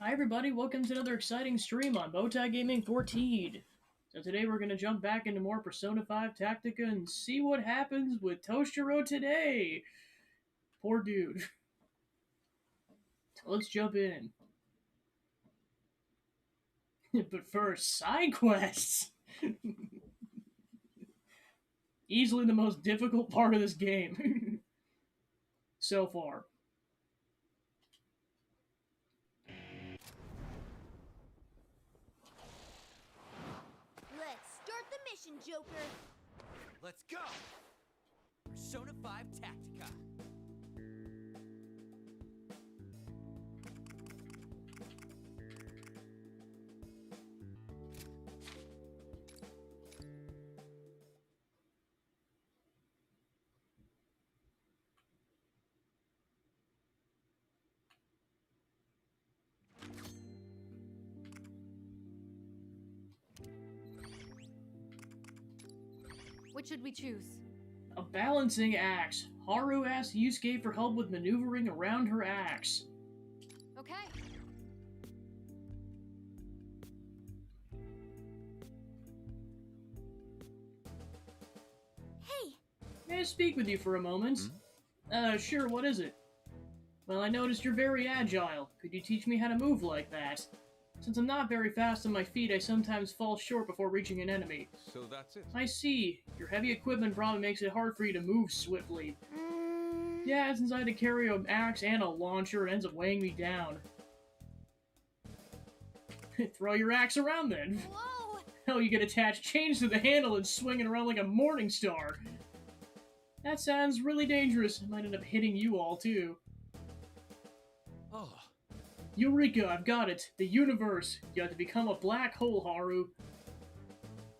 Hi everybody, welcome to another exciting stream on Bowtie Gaming 14. So today we're going to jump back into more Persona 5 Tactica and see what happens with Toshiro today. Poor dude. So let's jump in. But first, side quests! Easily the most difficult part of this game. So far. Let's start the mission, Joker! Let's go! Persona 5 Tactica. What should we choose? A balancing axe. Haru asks Yusuke for help with maneuvering around her axe. Okay. Hey! May I speak with you for a moment? Sure, what is it? Well, I noticed you're very agile. Could you teach me how to move like that? Since I'm not very fast on my feet, I sometimes fall short before reaching an enemy. So that's it. I see. Your heavy equipment probably makes it hard for you to move swiftly. Yeah, since I had to carry an axe and a launcher, it ends up weighing me down. Throw your axe around then. Whoa! Hell, you get attached chains to the handle and swing it around like a morning star. That sounds really dangerous. I might end up hitting you all, too. Oh, Eureka, I've got it. The universe. You have to become a black hole, Haru.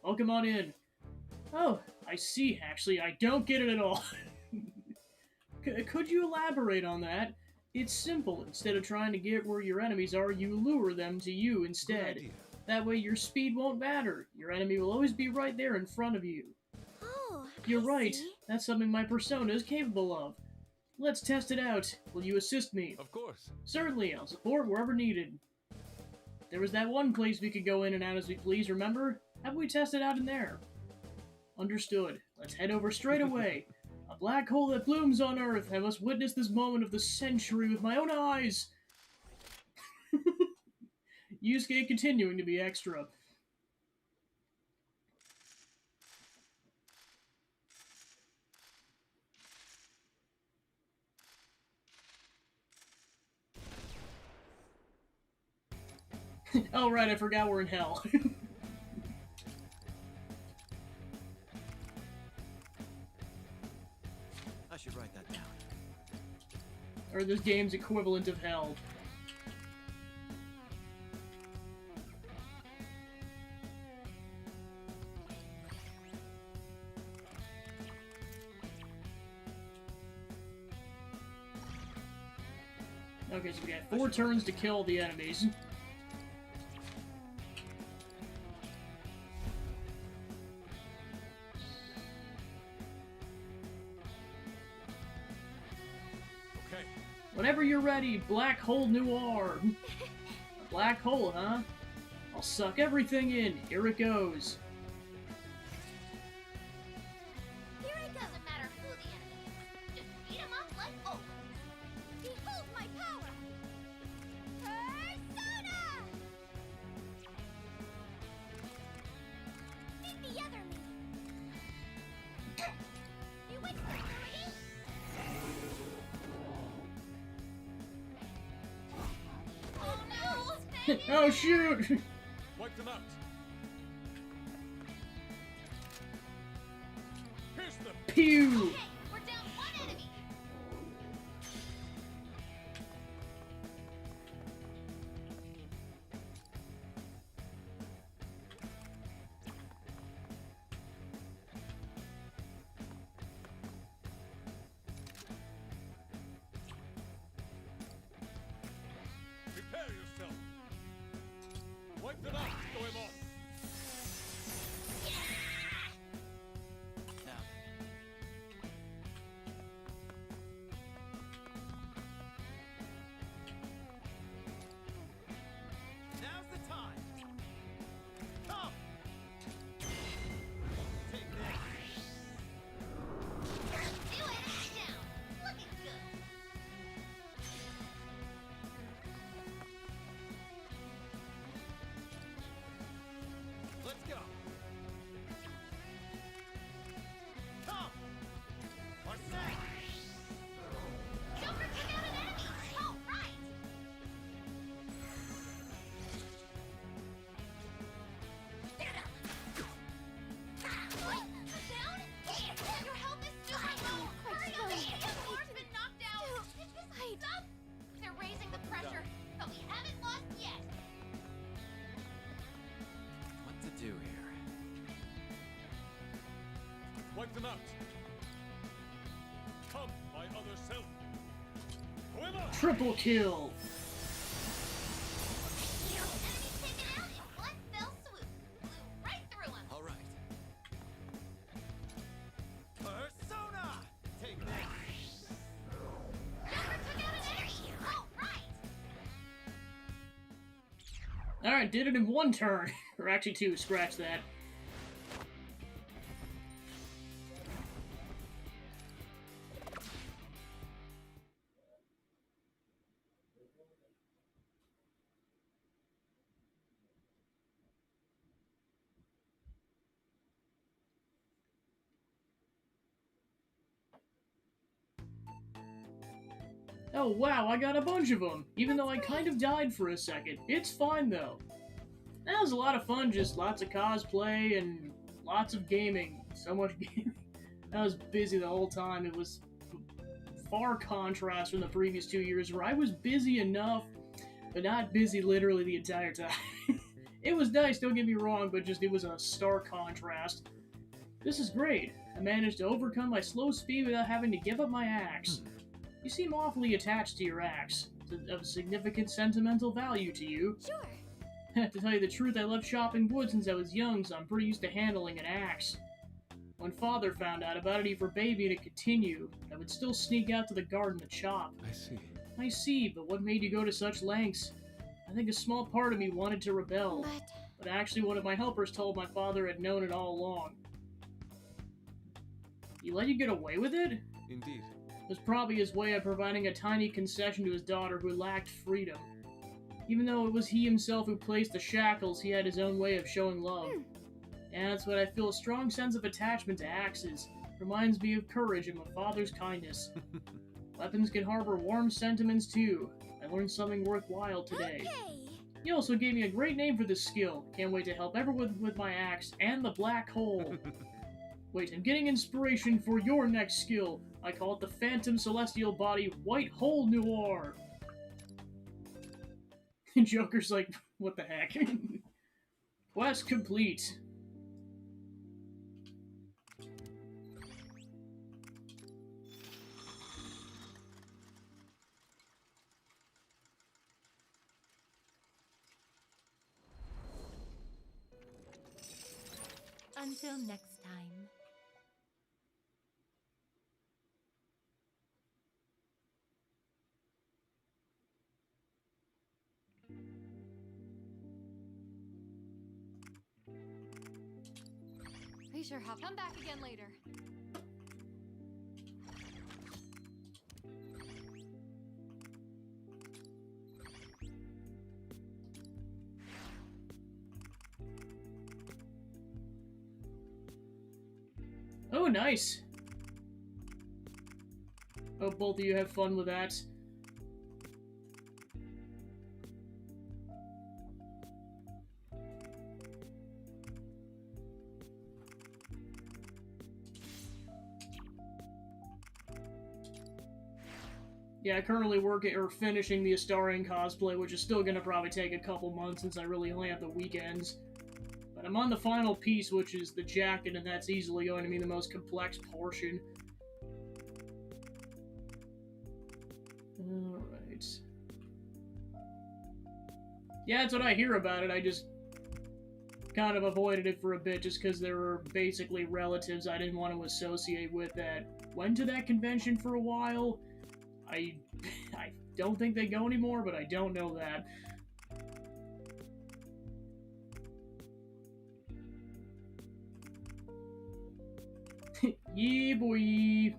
Welcome on in. Oh, I see. Actually, I don't get it at all. Could you elaborate on that? It's simple. Instead of trying to get where your enemies are, you lure them to you good instead. idea. That way your speed won't matter. Your enemy will always be right there in front of you. Oh, You're I right. see. That's something my persona is capable of. Let's test it out. Will you assist me? Of course. Certainly, I'll support wherever needed. There was that one place we could go in and out as we please, remember? Have we tested out in there? Understood. Let's head over straight away. A black hole that blooms on Earth. I must witness this moment of the century with my own eyes. Yusuke continuing to be extra. Oh right, I forgot we're in hell. I should write that down. Or this game's equivalent of hell. Okay, so we got 4 turns to kill the enemies. Okay. Whenever you're ready, Black Hole Noir. A black hole, huh? I'll suck everything in. Here it goes. Here it goes. Doesn't matter who the enemy is. Just beat 'em up like always. Behold my power! Persona! Meet the other me. You went for it, already? Oh no! Oh shoot! Wipe them out. Here's the Pew! Okay, we're down one enemy. prepare yourself. Wipe them out, Goemon. Now. Wipe them out. Come, my other self. Whoever! Triple kill. Enemy taken out in one fell swoop. Blew right through him. All right. Persona! Take that. Joker took out an enemy. All right. Alright, did it in one turn. Or actually two, scratch that. Oh wow, I got a bunch of them, even though I kind of died for a second. It's fine though. That was a lot of fun, just lots of cosplay and lots of gaming. So much gaming. I was busy the whole time. It was far contrast from the previous 2 years where I was busy enough, but not busy literally the entire time. It was nice, don't get me wrong, but just it was a stark contrast. This is great. I managed to overcome my slow speed without having to give up my axe. You seem awfully attached to your axe. It's of significant sentimental value to you. Sure. To tell you the truth, I loved chopping wood since I was young, so I'm pretty used to handling an axe. When Father found out about it, he forbade me to continue. I would still sneak out to the garden to chop. I see. I see, but what made you go to such lengths? I think a small part of me wanted to rebel, but actually one of my helpers told my father had known it all along. He let you get away with it? Indeed. It was probably his way of providing a tiny concession to his daughter who lacked freedom. Even though it was he himself who placed the shackles, he had his own way of showing love. And that's what I feel a strong sense of attachment to axes. Reminds me of courage and my father's kindness. Weapons can harbor warm sentiments too. I learned something worthwhile today. Okay. He also gave me a great name for this skill. Can't wait to help everyone with my axe and the black hole. Wait, I'm getting inspiration for your next skill. I call it the Phantom Celestial Body White Hole Noir. Joker's like, what the heck? Quest complete. Until next time. We sure have. Come back again later. Oh, nice. Hope both of you have fun with that. Yeah, currently working or finishing the Astarian cosplay, which is still gonna probably take a couple months since I really only have the weekends. But I'm on the final piece, which is the jacket, and that's easily going to be the most complex portion. Alright. Yeah, that's what I hear about it. I just kind of avoided it for a bit just because there were basically relatives I didn't want to associate with that went to that convention for a while. I don't think they go anymore, but I don't know that. Yeah, boy.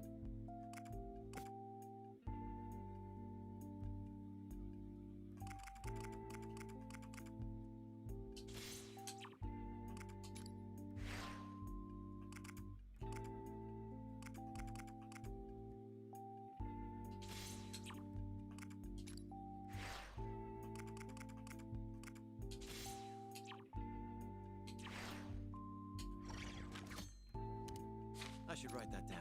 I should write that down.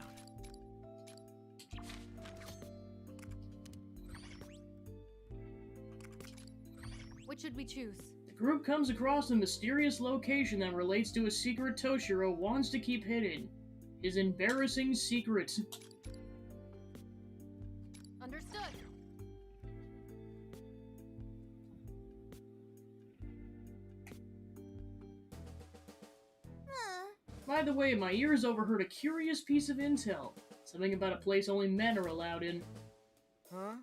Which should we choose? The group comes across a mysterious location that relates to a secret Toshiro wants to keep hidden. His embarrassing secret. Understood. By the way, my ears overheard a curious piece of intel. Something about a place only men are allowed in. Huh?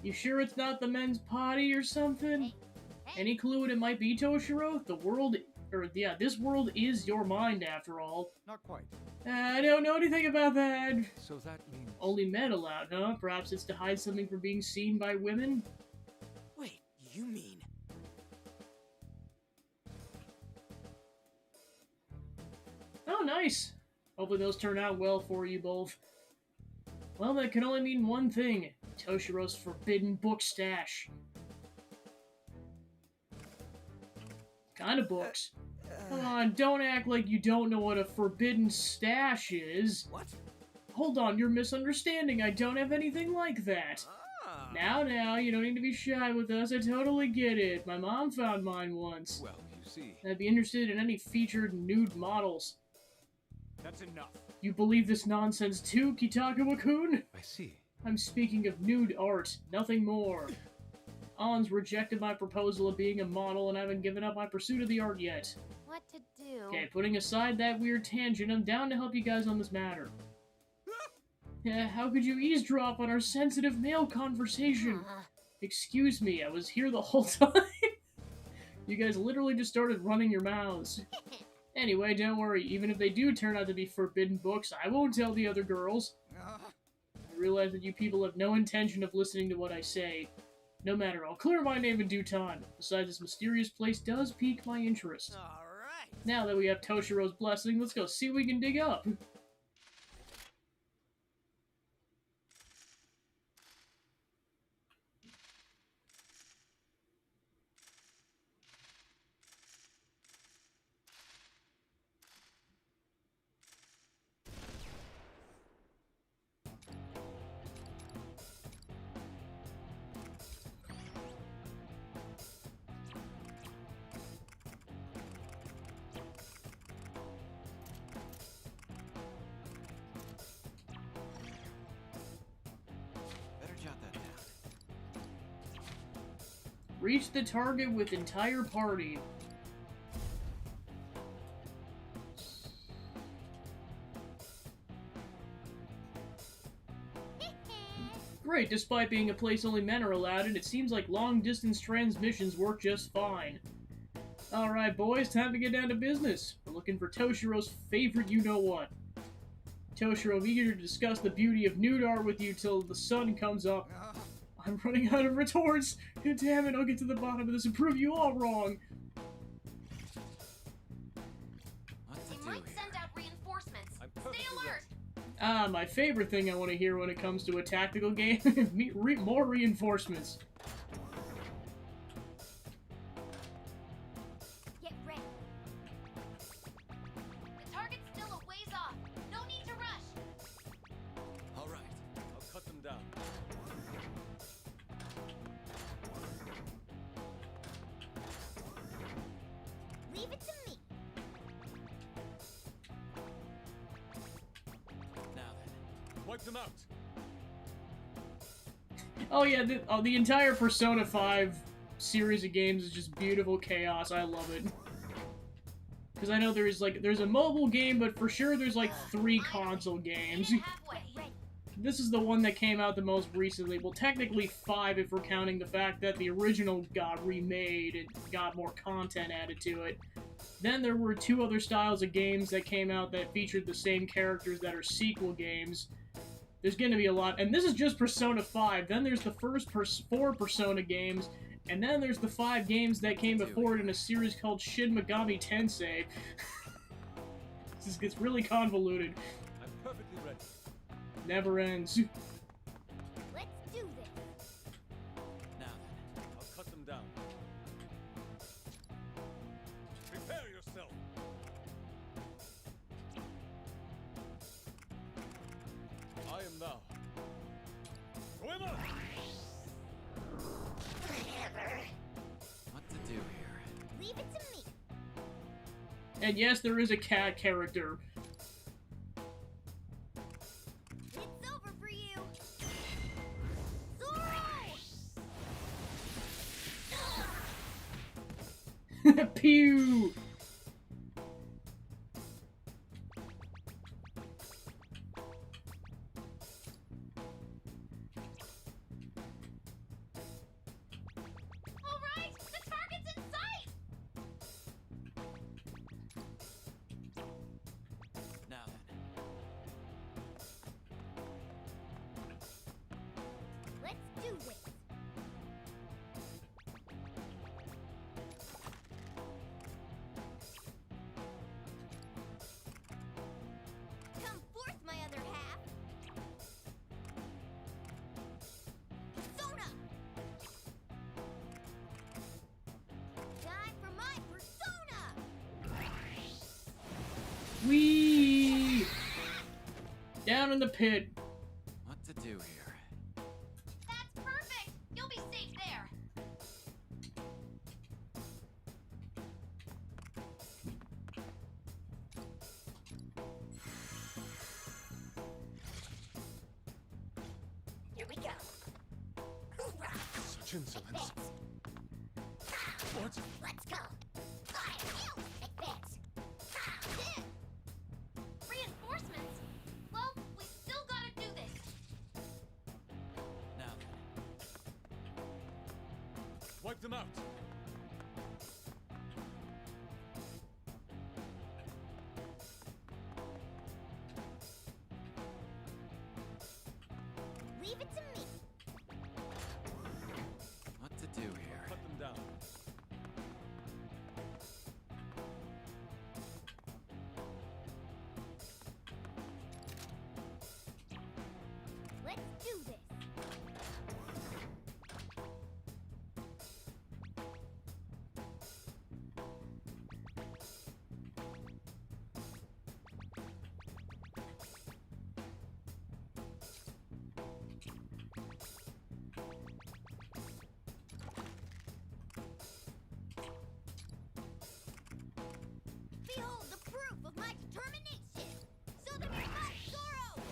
You sure it's not the men's potty or something? Hey, Any clue what it might be, Toshiro? This world is your mind after all. Not quite. I don't know anything about that. So that means... Only men allowed, huh? Perhaps it's to hide something from being seen by women? Wait, you mean... Oh, nice. Hopefully those turn out well for you both. Well, that can only mean one thing. Toshiro's forbidden book stash. Kind of books. Come on, don't act like you don't know what a forbidden stash is. What? Hold on, you're misunderstanding. I don't have anything like that. Ah. Now, you don't need to be shy with us. I totally get it. My mom found mine once. Well, you see... I'd be interested in any featured nude models. That's enough. You believe this nonsense too, Kitagawa-kun? I see. I'm speaking of nude art, nothing more. Ann's rejected my proposal of being a model, and I haven't given up my pursuit of the art yet. what to do? Okay, putting aside that weird tangent, I'm down to help you guys on this matter. How could you eavesdrop on our sensitive male conversation? Excuse me, I was here the whole time. You guys literally just started running your mouths. Anyway, don't worry, even if they do turn out to be forbidden books, I won't tell the other girls. I realize that you people have no intention of listening to what I say. No matter, I'll clear my name in due time. Besides, this mysterious place does pique my interest. Alright. Now that we have Toshiro's blessing, let's go see what we can dig up. Better jot that down. Reach the target with entire party. Great, despite being a place only men are allowed in, it seems like long-distance transmissions work just fine. Alright, boys, time to get down to business. We're looking for Toshiro's favorite you-know-what. Toshiro, I'm eager to discuss the beauty of nude art with you till the sun comes up. I'm running out of retorts! Damn it, I'll get to the bottom of this and prove you all wrong! What to We do might here? send out reinforcements. I'm Stay perfectly alert. Ah, my favorite thing I want to hear when it comes to a tactical game. More reinforcements. Get ready. The target's still a ways off. No need to rush. Alright. I'll cut them down. Leave it to me. Now then. Wipe them out. Oh yeah, the entire Persona 5 series of games is just beautiful chaos. I love it. Because I know there's a mobile game, but for sure there's like 3 console games. Get halfway. Ready. This is the one that came out the most recently. Well, technically 5 if we're counting the fact that the original got remade and got more content added to it. Then there were 2 other styles of games that came out that featured the same characters that are sequel games. There's going to be a lot, and this is just Persona 5. Then there's the first 4 Persona games, and then there's the 5 games that came before it in a series called Shin Megami Tensei. This gets really convoluted. I'm perfectly ready. Never ends. Let's do this. Now then. I'll cut them down. Prepare yourself. I am now. Goemon! What to do here? Leave it to me. And yes, there is a cat character. Pew! Alright, the target's in sight! Now then. Let's do this. Come forth, my other half. Persona! Time for my persona! Whee! Down in the pit. What to do here? That's perfect! You'll be safe there! Here we go. Hoorah! Such insolence. What? Let's go. Advance. Reinforcements? Well, we still gotta do this. Now then. Wipe them out. Leave it to me. What to do here? Cut them down. Let's do this. Behold the proof of my determination! So that we must sorrow!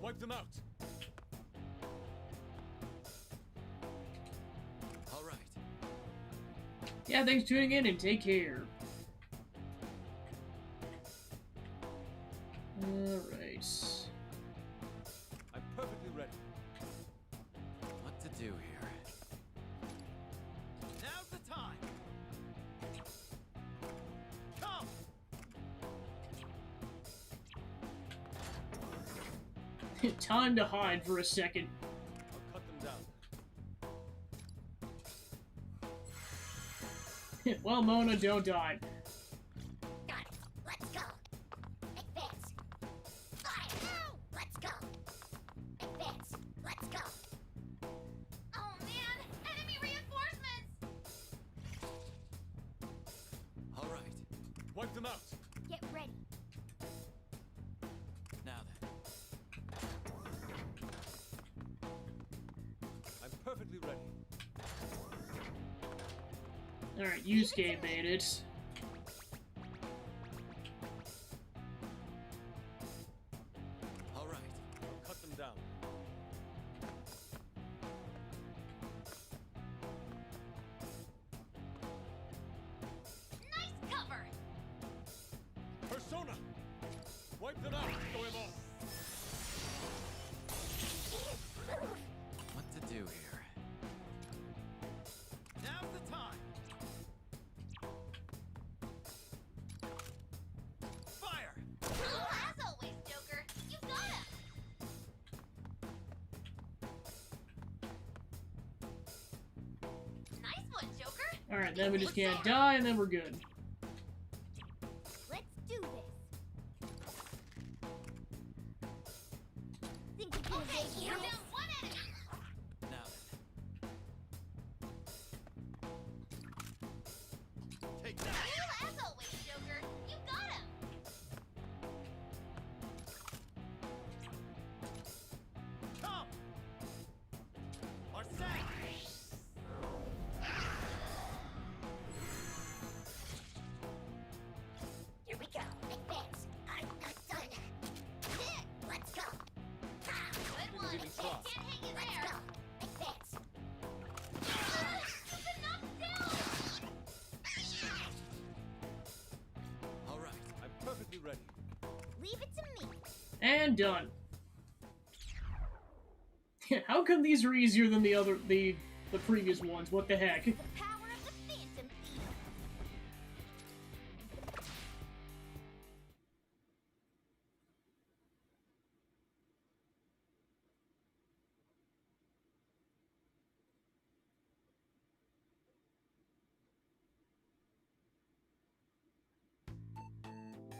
Wipe them out. All right. Yeah, thanks for tuning in and take care. Alright. I'm perfectly ready. What to do here? Now's the time. Come. Time to hide for a second. I'll cut them down. Well, Mona, don't die. Got it. Let's go. Advance. Fire. Now. Let's go. Advance. Let's go. Oh man, enemy reinforcements! All right. Wipe them out. Get ready. Now then. I'm perfectly ready. Alright, Yusuke made it. All right. I'll cut them down. Nice cover! Persona. Wipe them out. Throw him off. What to do here? Now's the time. Fire. As always, Joker, you got him! Nice one, Joker! Alright, then we just can't die, and then we're good. Let's do this. Think you can evade you're this? down one enemy! Now then. Take that. You as always, Joker, you got him! Come. Arsene. Here we go. Advance. I'm not done. Let's go. Good one. Didn't even try. Can't hang his And done. How come these are easier than the previous ones? What the heck? The power of the Phantom Eel.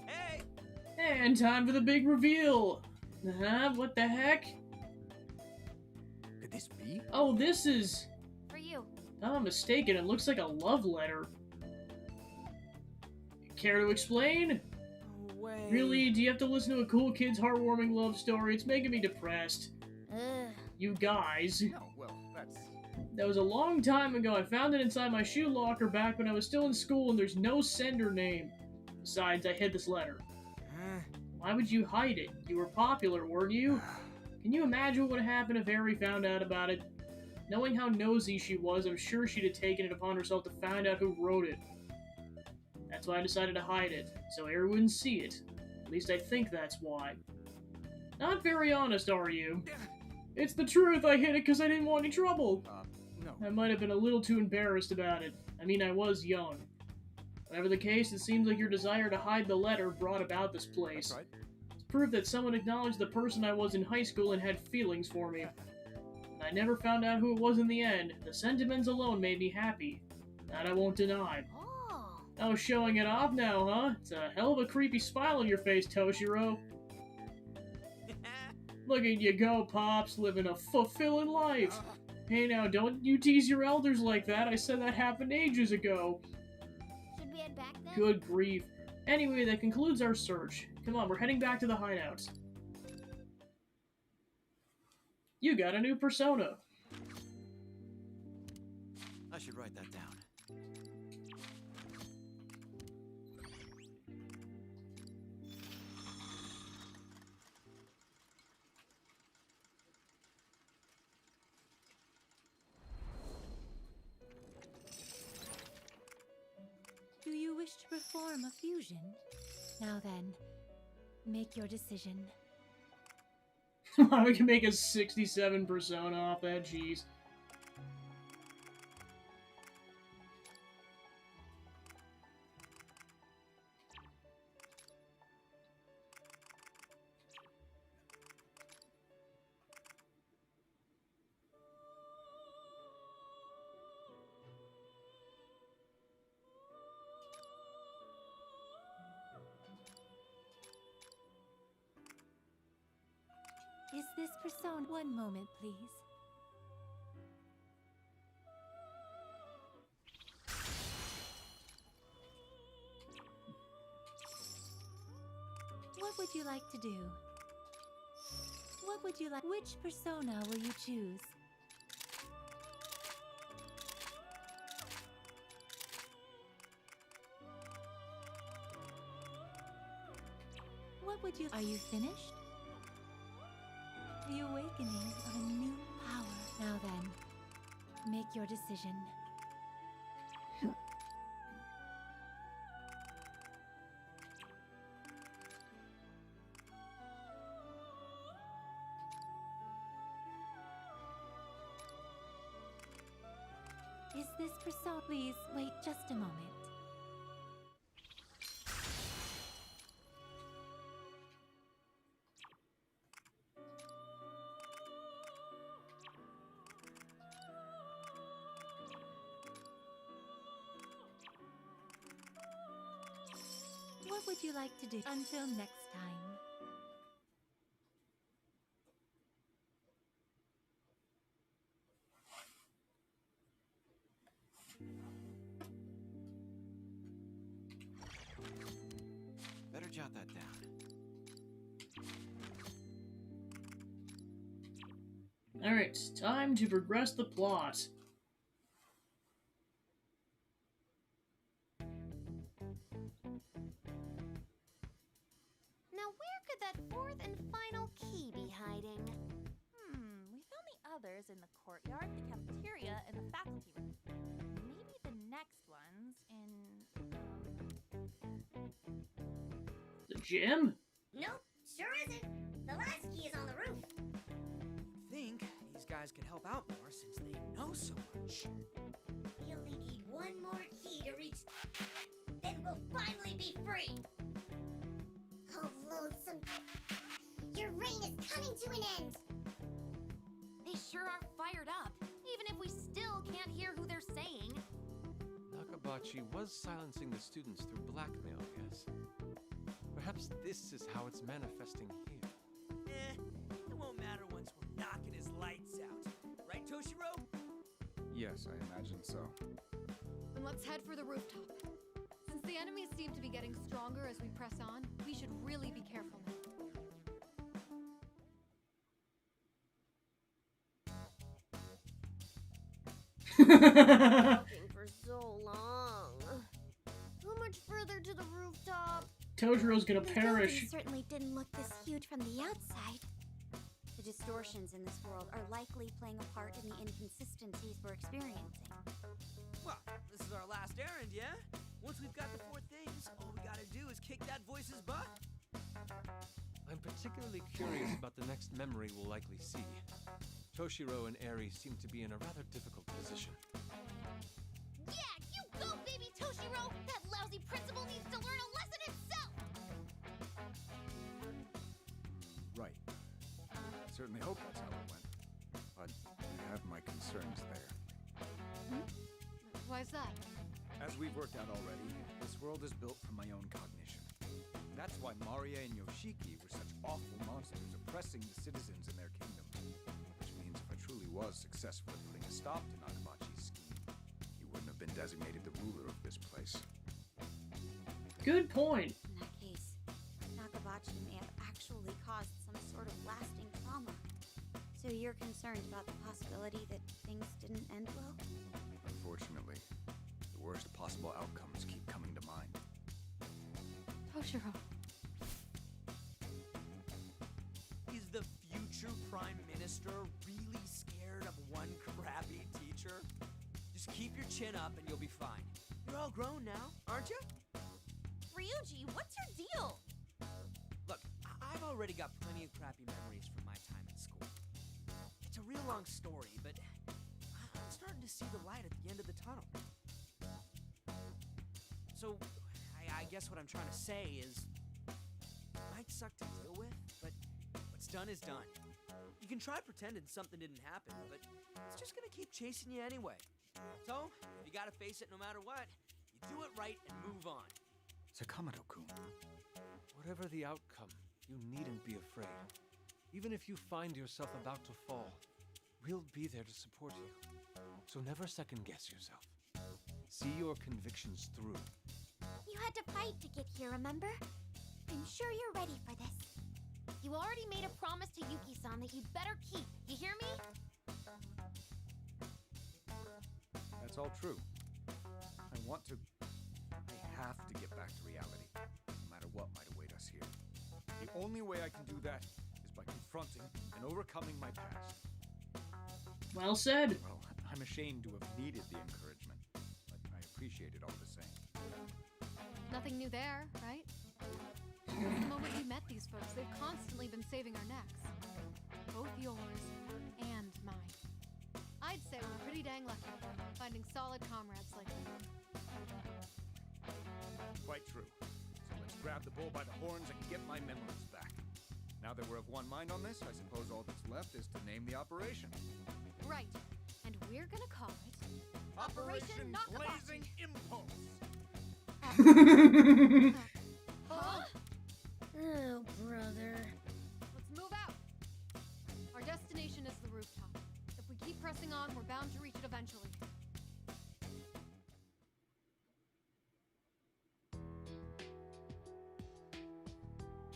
Hey! And time for the big reveal. What the heck? Could this be? Oh, this is... For you. I'm mistaken. It looks like a love letter. Care to explain? No way. Really? Do you have to listen to a cool kid's heartwarming love story? It's making me depressed. Ugh. You guys. No, well, that's... That was a long time ago. I found it inside my shoe locker back when I was still in school, and there's no sender name. Besides, I hid this letter. Why would you hide it? You were popular, weren't you? Can you imagine what would have happened if Harry found out about it? Knowing how nosy she was, I'm sure she'd have taken it upon herself to find out who wrote it. That's why I decided to hide it, so Harry wouldn't see it. At least I think that's why. Not very honest, are you? It's the truth, I hid it because I didn't want any trouble. No. I might have been a little too embarrassed about it. I mean, I was young. Whatever the case, it seems like your desire to hide the letter brought about this place. That's right. It's proof that someone acknowledged the person I was in high school and had feelings for me. I never found out who it was in the end. The sentiments alone made me happy. That I won't deny. Oh. Oh, showing it off now, huh? It's a hell of a creepy smile on your face, Toshiro. Look at you go, Pops, living a fulfilling life. Hey now, don't you tease your elders like that. I said that happened ages ago. Should we head back then? Good grief. Anyway, that concludes our search. Come on, we're heading back to the hideout. You got a new persona. I should write that down. Do you wish to perform a fusion? Now then, make your decision. We can make a 67 persona off that, jeez. Is this persona? One moment, please. What would you like to do? What would you like? Which persona will you choose? What would you? Are you finished? The awakening of a new power. Now then, make your decision. Is this persona? Please wait just a moment. What would you like to do? Until next time. Better jot that down. Alright, time to progress the plot. Now where could that fourth and final key be hiding? We found the others in the courtyard, the cafeteria, and the faculty room. Maybe the next one's in... The gym? Nope, sure isn't. last key is on the roof. Think these guys could help out more since they know so much. We only need one more key to reach. Then we'll finally be free. Oh, loathsome. Your reign is coming to an end. They sure are fired up, even if we still can't hear who they're saying. Nakabachi was silencing the students through blackmail, yes? Perhaps this is how it's manifesting here. It won't matter once we're knocking his lights out. Right, Toshiro? Yes, I imagine so. Then let's head for the rooftop. Since the enemies seem to be getting stronger as we press on, we should really be careful now. For so long. How much further to the rooftop? Tojiro's gonna The perish. building certainly didn't look this huge from the outside. The distortions in this world are likely playing a part in the inconsistencies we're experiencing. Well, this is our last errand, yeah? Once we've got the four things, all we gotta do is kick that voice's butt. I'm particularly curious about the next memory we'll likely see. Toshiro and Eri seem to be in a rather difficult position. Yeah, you go, baby Toshiro! That lousy principal needs to learn a lesson himself! Right. I certainly hope that's how it went. But I have my concerns there. Why's that? As we've worked out already, this world is built from my own cognition. That's why Maria and Yoshiki were such awful monsters oppressing the citizens in their kingdom. Which means if I truly was successful at putting a stop to Nakabachi's scheme, he wouldn't have been designated the ruler of this place. Good point. In that case, Nakabachi may have actually caused some sort of lasting trauma. So you're concerned about the possibility that things didn't end well? Unfortunately, the worst possible outcomes keep coming to mind. Toshiro. Is the future Prime Minister really scared of one crappy teacher? Just keep your chin up and you'll be fine. You're all grown now, aren't you? Ryuji, what's your deal? Look, I've already got plenty of crappy memories from my time at school. It's a real long story, but I'm starting to see the light at the end of the tunnel. So, I guess what I'm trying to say is, it might suck to deal with, but what's done is done. You can try pretending something didn't happen, but it's just gonna keep chasing you anyway. So, if you gotta face it no matter what, you do it right and move on. Sakamoto-kun. Whatever the outcome, you needn't be afraid. Even if you find yourself about to fall, we'll be there to support you. So never second guess yourself. See your convictions through. You had to fight to get here, remember? I'm sure you're ready for this. You already made a promise to Yuki-san that you'd better keep. You hear me? That's all true. I have to get back to reality, no matter what might await us here. The only way I can do that is by confronting and overcoming my past. Well said. Well, I'm ashamed to have needed the encouragement, but I appreciate it all the same. Nothing new there, right? Since the moment we met these folks, they've constantly been saving our necks. Both yours and mine. I'd say we're pretty dang lucky, finding solid comrades like you. Quite true. So let's grab the bull by the horns and get my memories back. Now that we're of one mind on this, I suppose all that's left is to name the operation. Right. And we're gonna call it Operation Nakabachi. Blazing Impulse! Huh? Oh, brother. Let's move out. Our destination is the rooftop. If we keep pressing on, we're bound to reach it eventually.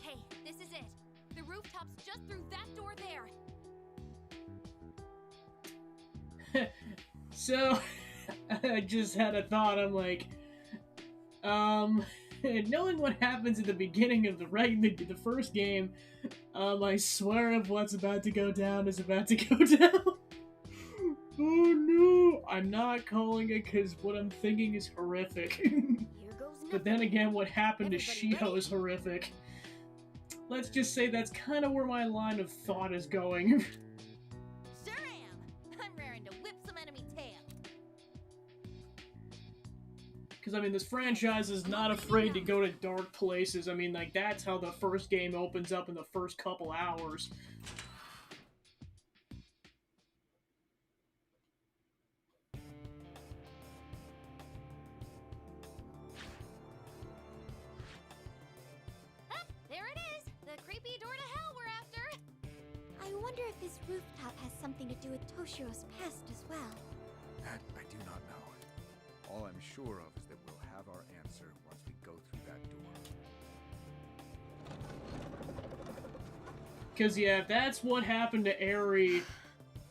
Hey, this is it. The rooftop's just through that door there. So, I just had a thought. I'm like, knowing what happens at the beginning of the first game, I swear if what's about to go down is about to go down. Oh no! I'm not calling it because what I'm thinking is horrific. Here goes But then again, what happened to Shiho is horrific. Let's just say that's kind of where my line of thought is going. Sure am. I'm raring to whip some enemy tail. Because, I mean, this franchise is not afraid to go to dark places. I mean, like, that's how the first game opens up in the first couple hours. Ah, there it is! The creepy door to hell we're after! I wonder if this rooftop has something to do with Toshiro's past as well. That I do not know. All I'm sure of is that we'll have our answer once we go through that door. Because, yeah, if that's what happened to Eri,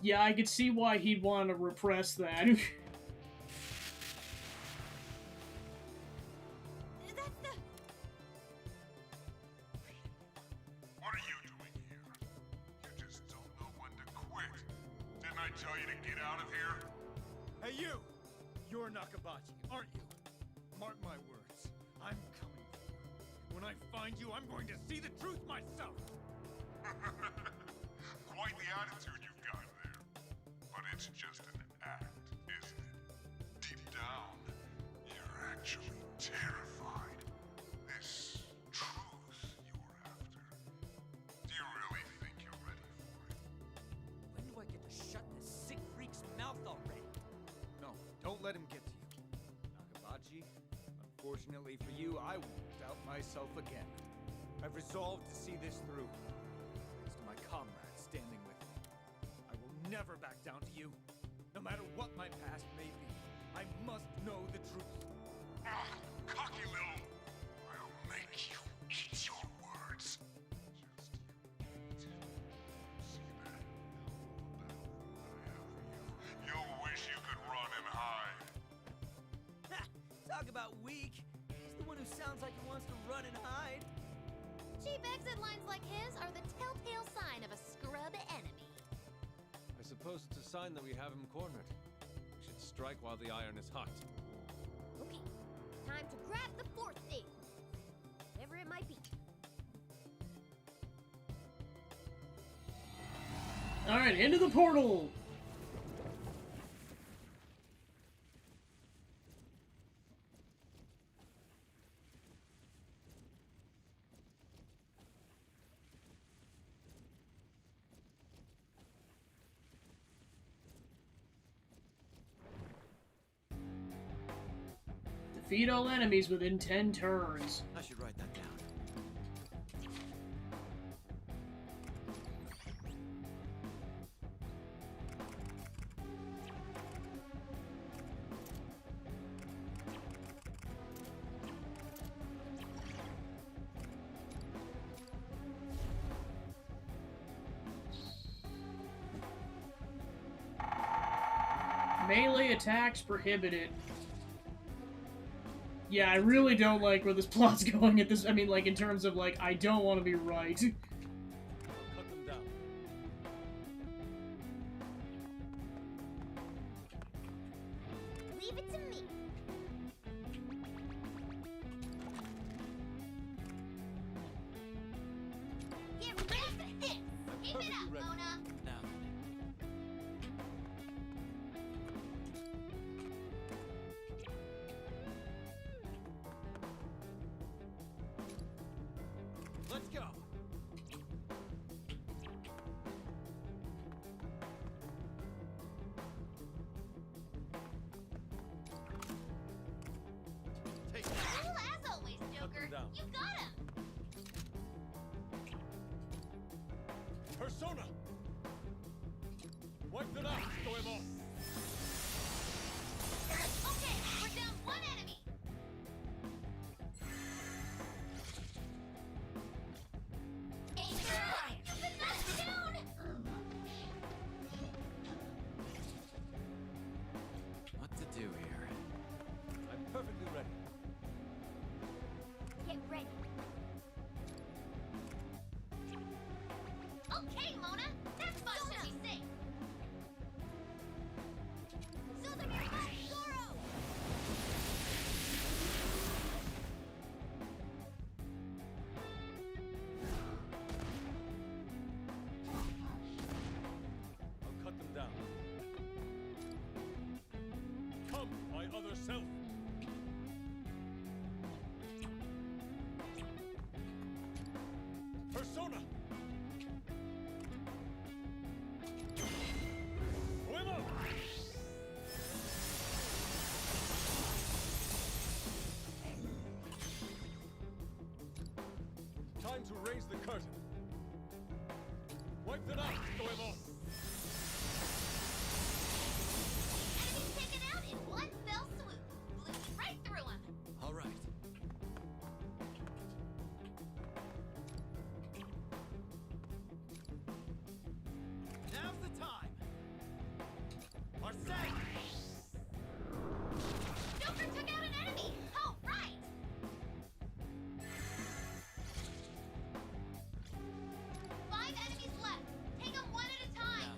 yeah, I could see why he'd want to repress that. That's the... What are you doing here? You just don't know when to quit. Didn't I tell you to get out of here? Hey, you! You're Nakabachi, aren't you? Mark my words. I'm coming for you. When I find you, I'm going to see the truth myself. Quite the attitude you've got there. But it's just an act, isn't it? Deep down, you're actually terrified. This truth you're after. Do you really think you're ready for it? When do I get to shut this sick freak's mouth already? No, don't let him get to you. Nakabachi, unfortunately for you, I won't doubt myself again. I've resolved to see this through. Thanks to my comrades standing with me. I will never back down to you. No matter what my past may be, I must know the truth. Ah, cocky little... I'll make you eat your words. Just you wait. See that hell of a battle I have for you. You'll wish you could run and hide. Ha! Talk about weak. He's the one who sounds like he wants to run and hide. Cheap exit lines like his are the telltale sign of a scrub enemy. I suppose it's a sign that we have him cornered. We should strike while the iron is hot. Okay, time to grab the fourth thing. Whatever it might be. Alright, into the portal! Defeat all enemies within 10 turns. I should write that down. Melee attacks prohibited. Yeah, I really don't like where this plot's going at this. I mean, like, in terms of, like, I don't want to be right. Cut them down. Leave it to me. Get ready for this. Keep it up, ready. Mona! Now, Let's go. take Cool as always, Joker. down. You got him! Persona! Wipe it out, Stoemo! Okay, we're down one enemy! Acer! You've been knocked down! what to do here? I'm perfectly ready. Get ready. Okay, Mona! Persona! Fuego! Time to raise the curtain. Wipe it out, Fuego! Enemy taken out in one fell swoop. Blew right through him. All right. Now's the time. Marseille! Joker took out an enemy. Oh, right. 5 enemies left. Take them one at a time.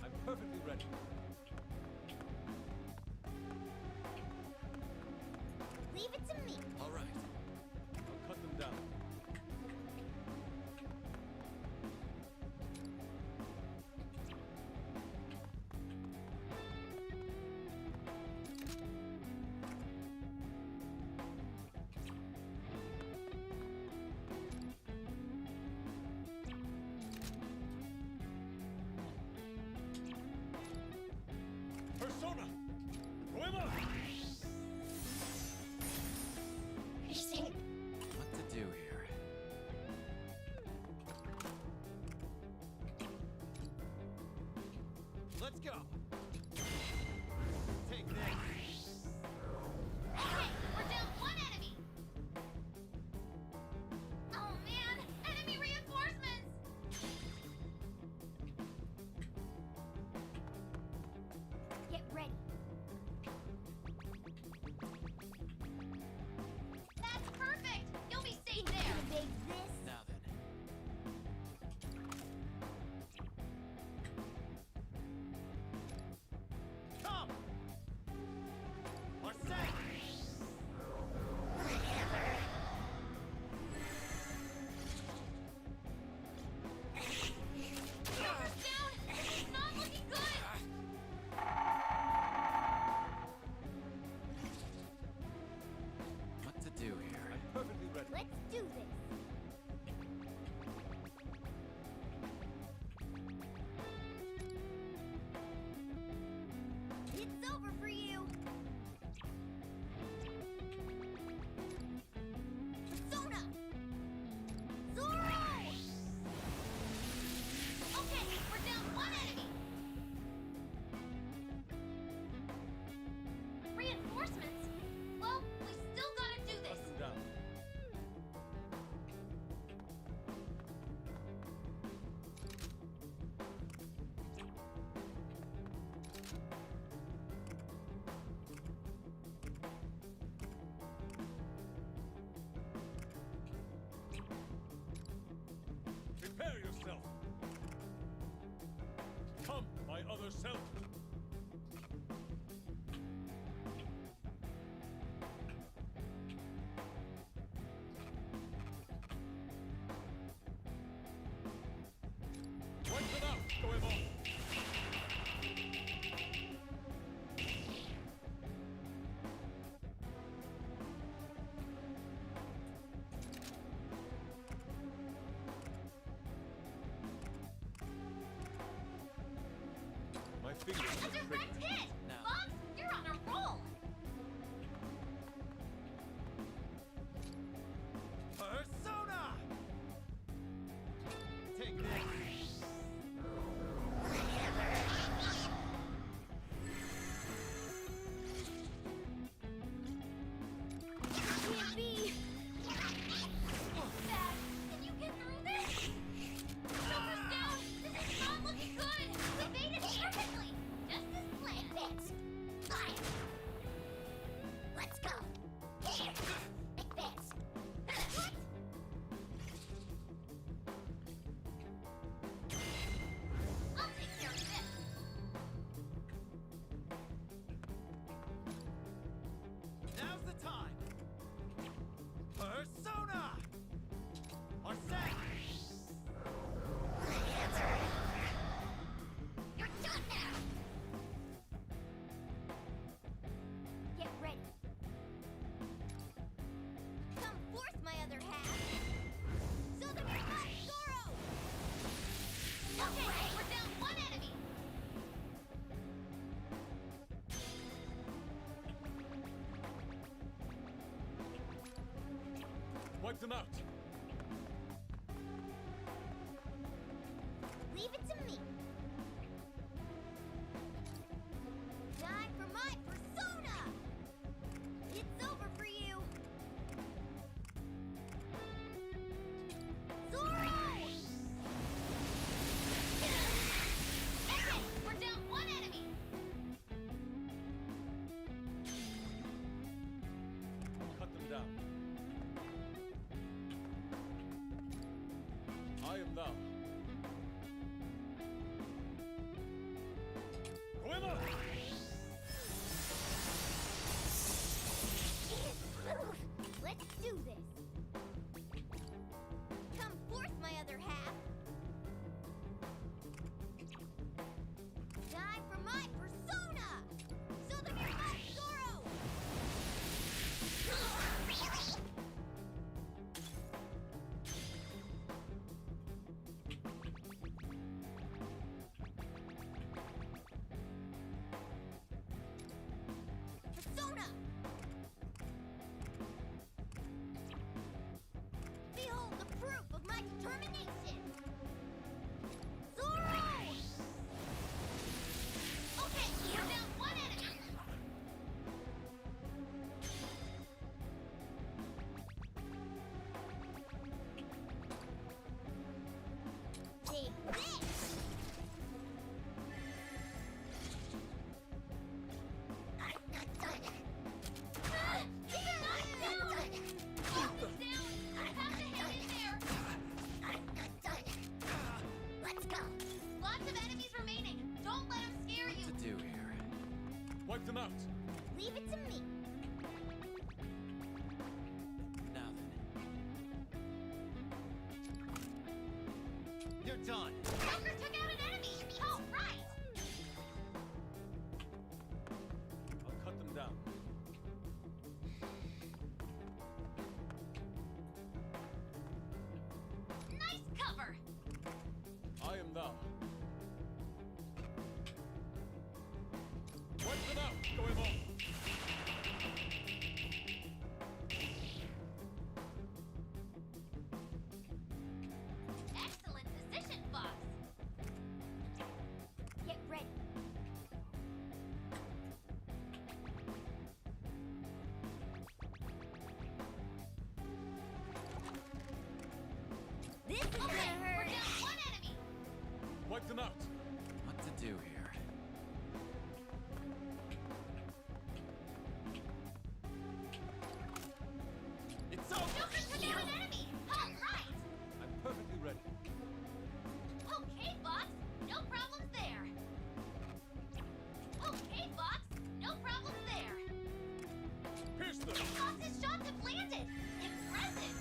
I'm perfectly ready. Leave it to me. All right. I'll cut them down. Persona! Fuego! What to do here? Let's go. Take this. Okay, we're down 1 enemy. Oh man, enemy reinforcements. Get ready. That's perfect. You'll be safe there. Big this. Now then. Come! Marseille! Joker's down. This is not looking good. What to do here? I'm perfectly ready. Let's do this. It's over for you. Persona! Zoro! Okay, we're down 1 enemy. Reinforcements? Well, we still gotta do this. Cut them down. Prepare yourself. Come, my other self. Wipe it out, Fuego! My fingers A are direct triggered. hit! Now. Fox, you're on a roll! Persona! Take this. Can't be! Bad. Can you get through this? Joker's down! This is not looking good! We made it perfectly! Just as planned. them out! Leave it to me. Time for my persona! It's over for you! Zoro! Okay, we're down one enemy. Cut them down. I am thou. Goemon! Let's do this. Come forth, my other half. Time for my persona! Show them your might, Zoro! Persona! Behold the proof of my determination! Zoro! Okay, we're down one enemy. Take this! I'm not done! They're not down. Focus down. You have to hang in there. I'm not done! Let's go! Lots of enemies remaining. Don't let them scare you. What to do here? Wipe them out! Leave it to me! Now then. You're done. Joker took out an enemy. Oh, right. I'll cut them down. Nice cover. I am thou. Wipe them out, Goemon! Excellent position, Fox. Get ready! This is gonna Okay, we're hurt! down one enemy. Wipe them out! What to do here? It's over. Joker took out an enemy. All right. I'm perfectly ready. Okay, Fox. No problems there. Okay, Fox. No problems there. Pierce them! Fox's shots have landed. Impressive.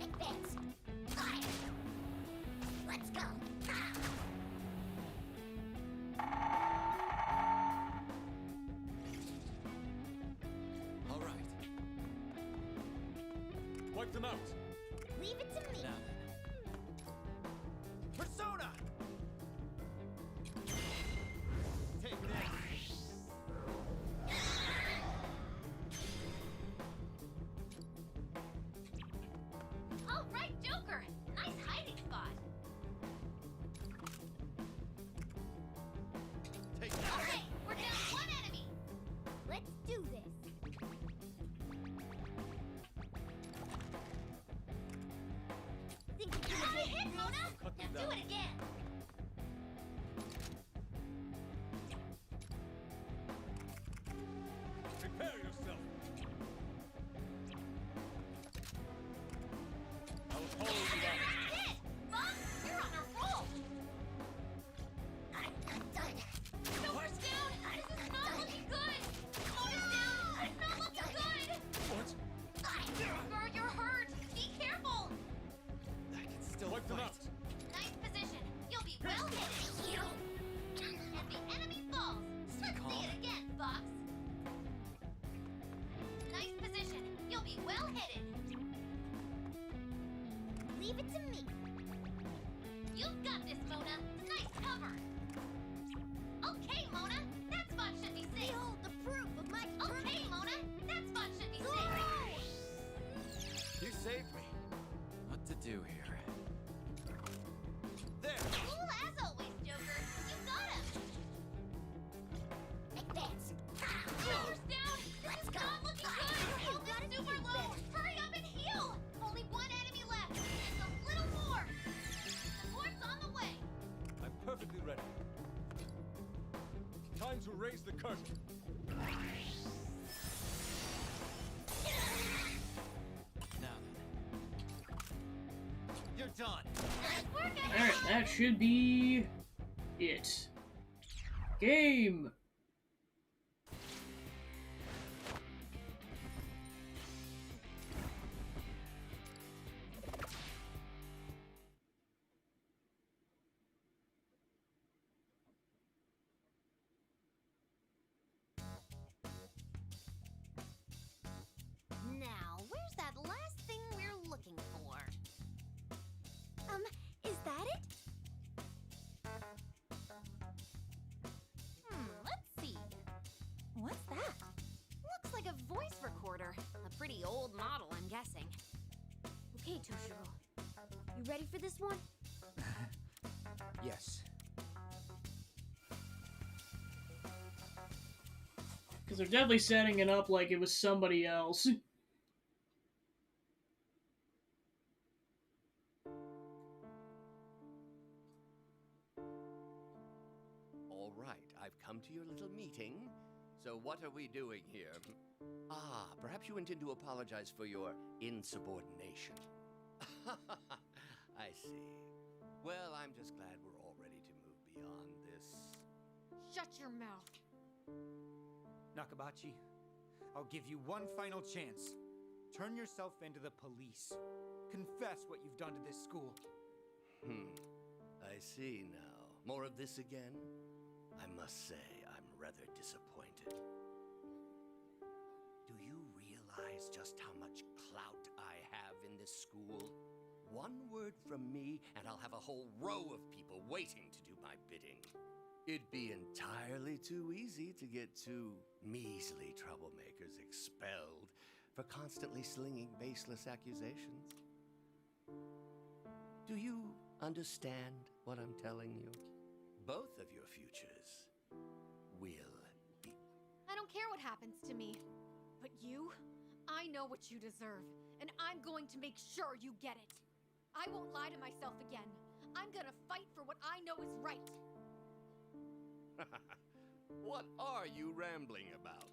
Advance! Fire! Let's go! All right. Wipe them out! Leave it to me! Now then. Persona! Take this. All right, Joker. Nice hiding spot. Take that. Okay, we're down one enemy. Let's do this! Think you're gonna Got a get hit, this? Mona. Cut Now them do down. it again. Prepare yourself! I'll follow you out. That's it. Fox, you're on a roll. I'm not done! Joker's down. This is not looking good. Mona's down. It's not looking good. What? Joker, you're hurt. Be careful. I can still Wipe them fight. out! Nice position. You'll be well hidden. And the enemy falls. Let's see it again, Fox. Nice position. You'll be well hidden. Leave it to me! You've got this, Mona. Nice cover. Okay, Mona. That spot should be safe. Behold the proof of my Okay, Mona. That spot should be safe. Zoro! saved me. What to do here? There! Cool as always, Joker. You got him. Advance. Joker's down. Let's go. Not looking good. Health is super low. Hurry up and heal. Only one enemy left. Just a little more. Support's on the way. I'm perfectly ready. Time to raise the curtain. Now then. You're done. Nice work, Alright, that should be it. Game! Now, where's that last thing we're looking for? Is that it? Let's see. What's that? Looks like a voice recorder. A pretty old model, I'm guessing. Okay, Toshiro. You ready for this one? Yes. Because they're definitely setting it up like it was somebody else. All right, I've come to your little meeting. So what are we doing here? Ah, perhaps you intend to apologize for your insubordination. I see. Well, I'm just glad we're all ready to move beyond this. Shut your mouth. Nakabachi, I'll give you one final chance. Turn yourself into the police. Confess what you've done to this school. I see now. More of this again? I must say, I'm rather disappointed. Do you realize just how much clout I have in this school? One word from me, and I'll have a whole row of people waiting to do my bidding. It'd be entirely too easy to get two measly troublemakers expelled for constantly slinging baseless accusations. Do you understand what I'm telling you? Both of your futures will be. I don't care what happens to me. But you, I know what you deserve, and I'm going to make sure you get it. I won't lie to myself again. I'm gonna fight for what I know is right. What are you rambling about?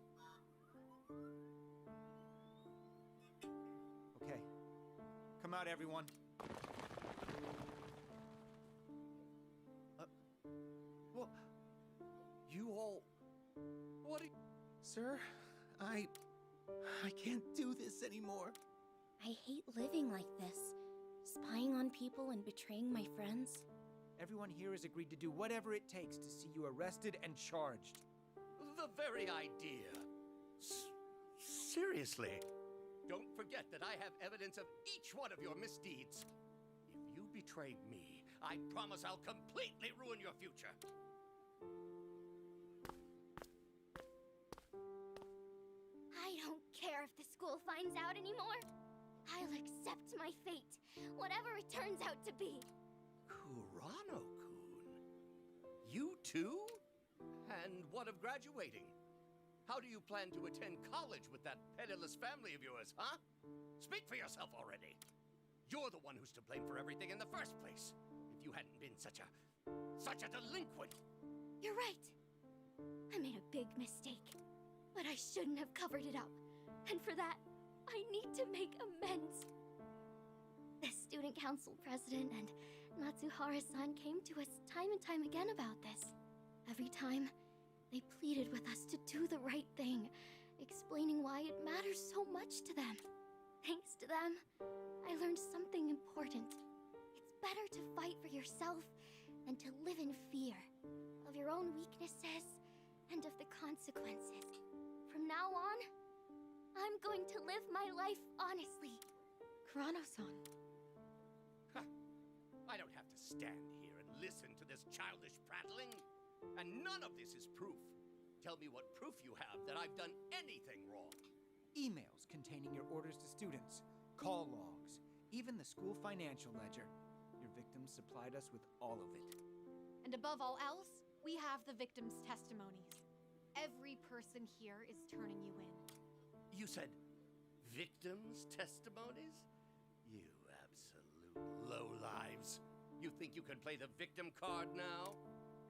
Okay. Come out, everyone. What? You all... What are you... Sir, I can't do this anymore. I hate living like this. Spying on people and betraying my friends. Everyone here has agreed to do whatever it takes to see you arrested and charged. The very idea. Seriously. Don't forget that I have evidence of each one of your misdeeds. If you betrayed me, I promise I'll completely ruin your future. I don't care if the school finds out anymore. I'll accept my fate, whatever it turns out to be. Kurano-kun? You too? And what of graduating? How do you plan to attend college with that penniless family of yours, huh? Speak for yourself already. You're the one who's to blame for everything in the first place. If you hadn't been such a delinquent. You're right. I made a big mistake, but I shouldn't have covered it up. And for that, I need to make amends. The student council president and Natsuhara-san came to us time and time again about this. Every time, they pleaded with us to do the right thing, explaining why it matters so much to them. Thanks to them, I learned something important. It's better to fight for yourself than to live in fear of your own weaknesses and of the consequences. From now on, I'm going to live my life honestly. Kurano-san. I don't have to stand here and listen to this childish prattling. And none of this is proof. Tell me what proof you have that I've done anything wrong. Emails containing your orders to students, call logs, even the school financial ledger. Your victims supplied us with all of it. And above all else, we have the victims' testimonies. Every person here is turning you in. You said victims' testimonies? You absolute lowlives. You think you can play the victim card now?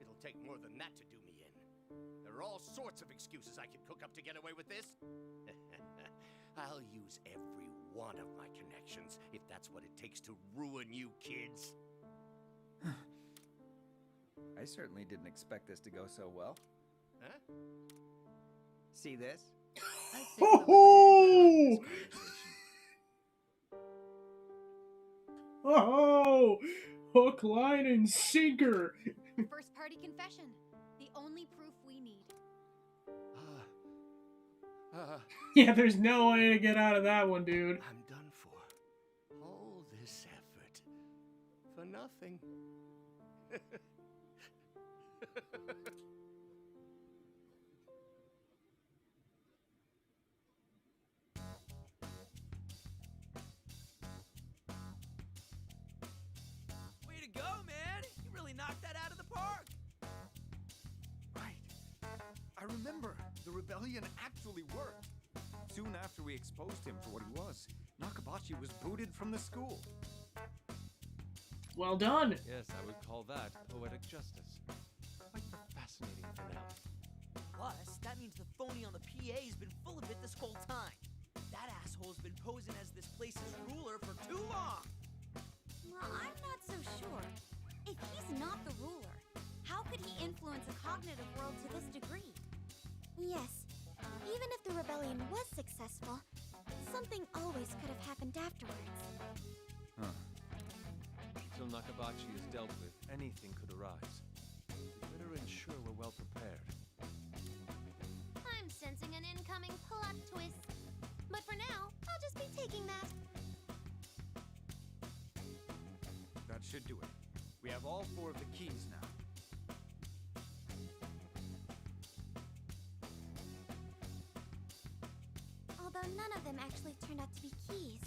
It'll take more than that to do me in. There are all sorts of excuses I could cook up to get away with this. I'll use every one of my connections if that's what it takes to ruin you kids. I certainly didn't expect this to go so well. Huh? See this? Oh! Oh! Hook, line, and sinker! First party confession. The only proof we need. Yeah, there's no way to get out of that one, dude. I'm done for. All this effort. For nothing. Way to go, man! You really knocked that out of the park! Right. I remember. The rebellion actually worked. Soon after we exposed him for what he was, Nakabachi was booted from the school. Well done! Yes, I would call that poetic justice. Quite the fascinating finale. Plus, that means the phony on the PA's been full of it this whole time. That asshole's been posing as this place's ruler for too long! Well, I'm not so sure. If he's not the ruler, how could he influence a cognitive world to this degree? Yes, even if the rebellion was successful, something always could have happened afterwards. Huh. Until Nakabachi is dealt with, anything could arise. We better ensure we're well prepared. I'm sensing an incoming plot twist. But for now, I'll just be taking that. That should do it. We have all 4 of the keys now. Although none of them actually turned out to be keys.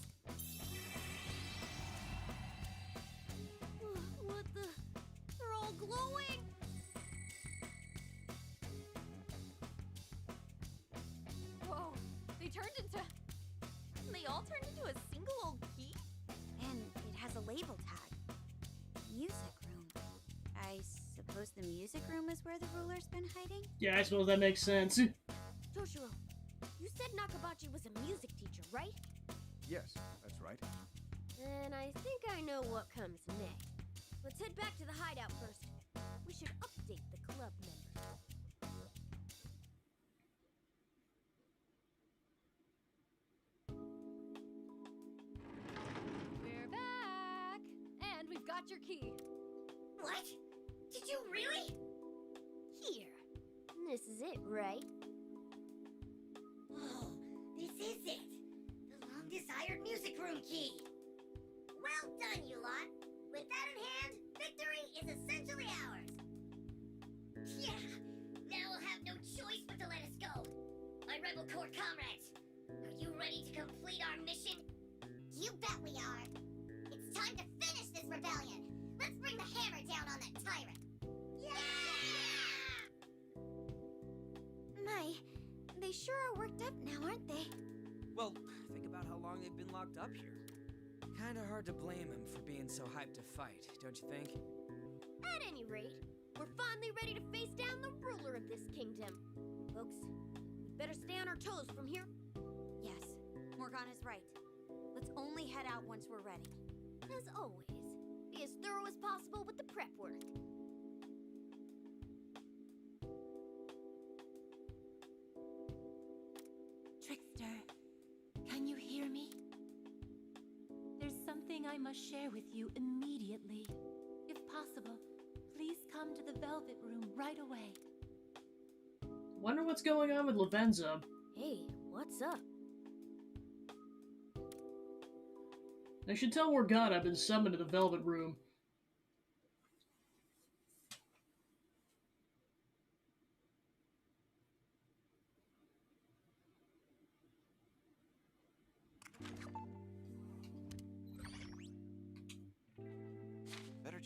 What the? They're all glowing! Whoa, they turned into... They all turned into a single old key? And it has a label tag. Music room. I suppose the music room is where the ruler's been hiding? Yeah, I suppose that makes sense. Toshiro, you said Nakabachi was a music teacher, right? Yes, that's right. Then I think I know what comes next. Let's head back to the hideout first. We should update the club members. We're back! And we've got your key. What? Did you really? Here. This is it, right? Oh, this is it. The long-desired music room key. Well done, you lot. With that in hand, victory is essentially ours. Yeah, now we'll have no choice but to let us go. My Rebel Corps comrades, are you ready to complete our mission? You bet we are. It's time to finish this rebellion. Let's bring the hammer down on that tyrant. Yeah! My, they sure are worked up now, aren't they? Well, think about how long they've been locked up here. Kinda hard to blame them for being so hyped to fight, don't you think? At any rate, we're finally ready to face down the ruler of this kingdom. Folks, we better stay on our toes from here. Yes, Morgana's right. Let's only head out once we're ready. As always, be as thorough as possible with the prep work. Trickster, can you hear me? There's something I must share with you immediately. If possible, please come to the Velvet Room right away. Wonder what's going on with Lavenza. Hey, what's up? I should tell Morgana I've been summoned to the Velvet Room.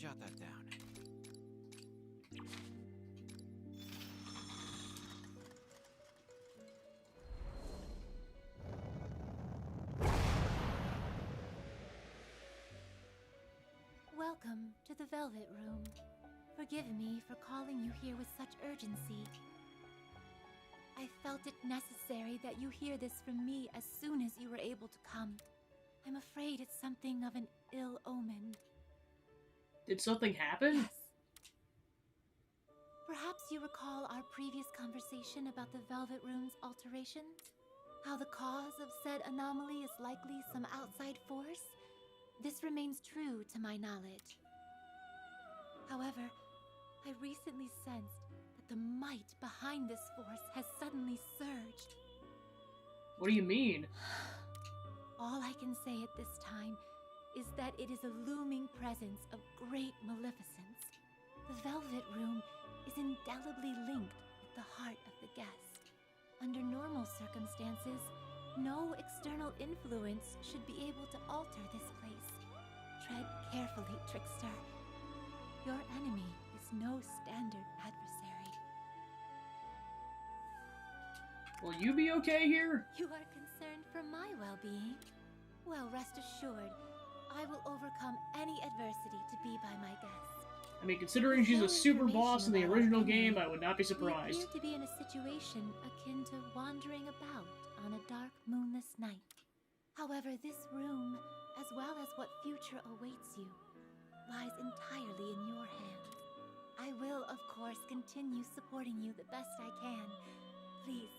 jot that down. Welcome to the Velvet Room. Forgive me for calling you here with such urgency. I felt it necessary that you hear this from me as soon as you were able to come. I'm afraid it's something of an ill omen. Did something happen? Yes. Perhaps you recall our previous conversation about the Velvet Room's alterations? How the cause of said anomaly is likely some outside force? This remains true to my knowledge. However, I recently sensed that the might behind this force has suddenly surged. What do you mean? All I can say at this time is that it is a looming presence of great maleficence. The Velvet Room is indelibly linked with the heart of the guest. Under normal circumstances, no external influence should be able to alter this place. Tread carefully, trickster. Your enemy is no standard adversary. Will you be okay here? You are concerned for my well-being? Well, rest assured, I will overcome any adversity to be by my guests. I mean, considering she's a super boss in the original game, I would not be surprised. We appear to be in a situation akin to wandering about on a dark, moonless night. However, this room, as well as what future awaits you, lies entirely in your hands. I will, of course, continue supporting you the best I can. Please,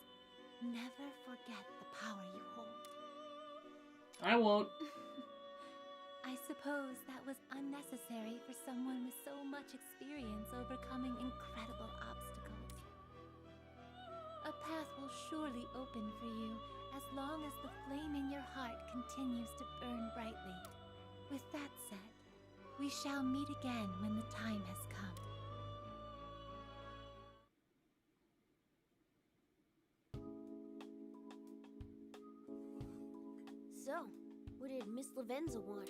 never forget the power you hold. I won't. I suppose that was unnecessary for someone with so much experience overcoming incredible obstacles. A path will surely open for you as long as the flame in your heart continues to burn brightly. With that said, we shall meet again when the time has come. So, what did Miss Lavenza want?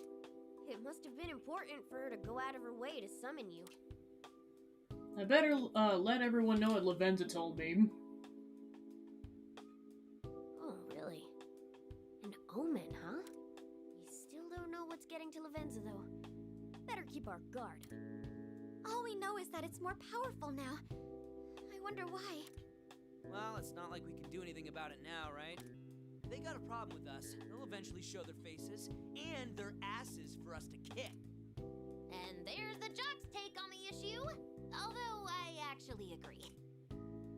It must have been important for her to go out of her way to summon you. I better let everyone know what Lavenza told me. Oh, really? An omen, huh? We still don't know what's getting to Lavenza, though. Better keep our guard. All we know is that it's more powerful now. I wonder why. Well, it's not like we can do anything about it now, right? They got a problem with us. They'll eventually show their faces and their asses for us to kick. And there's the jock's take on the issue. Although I actually agree.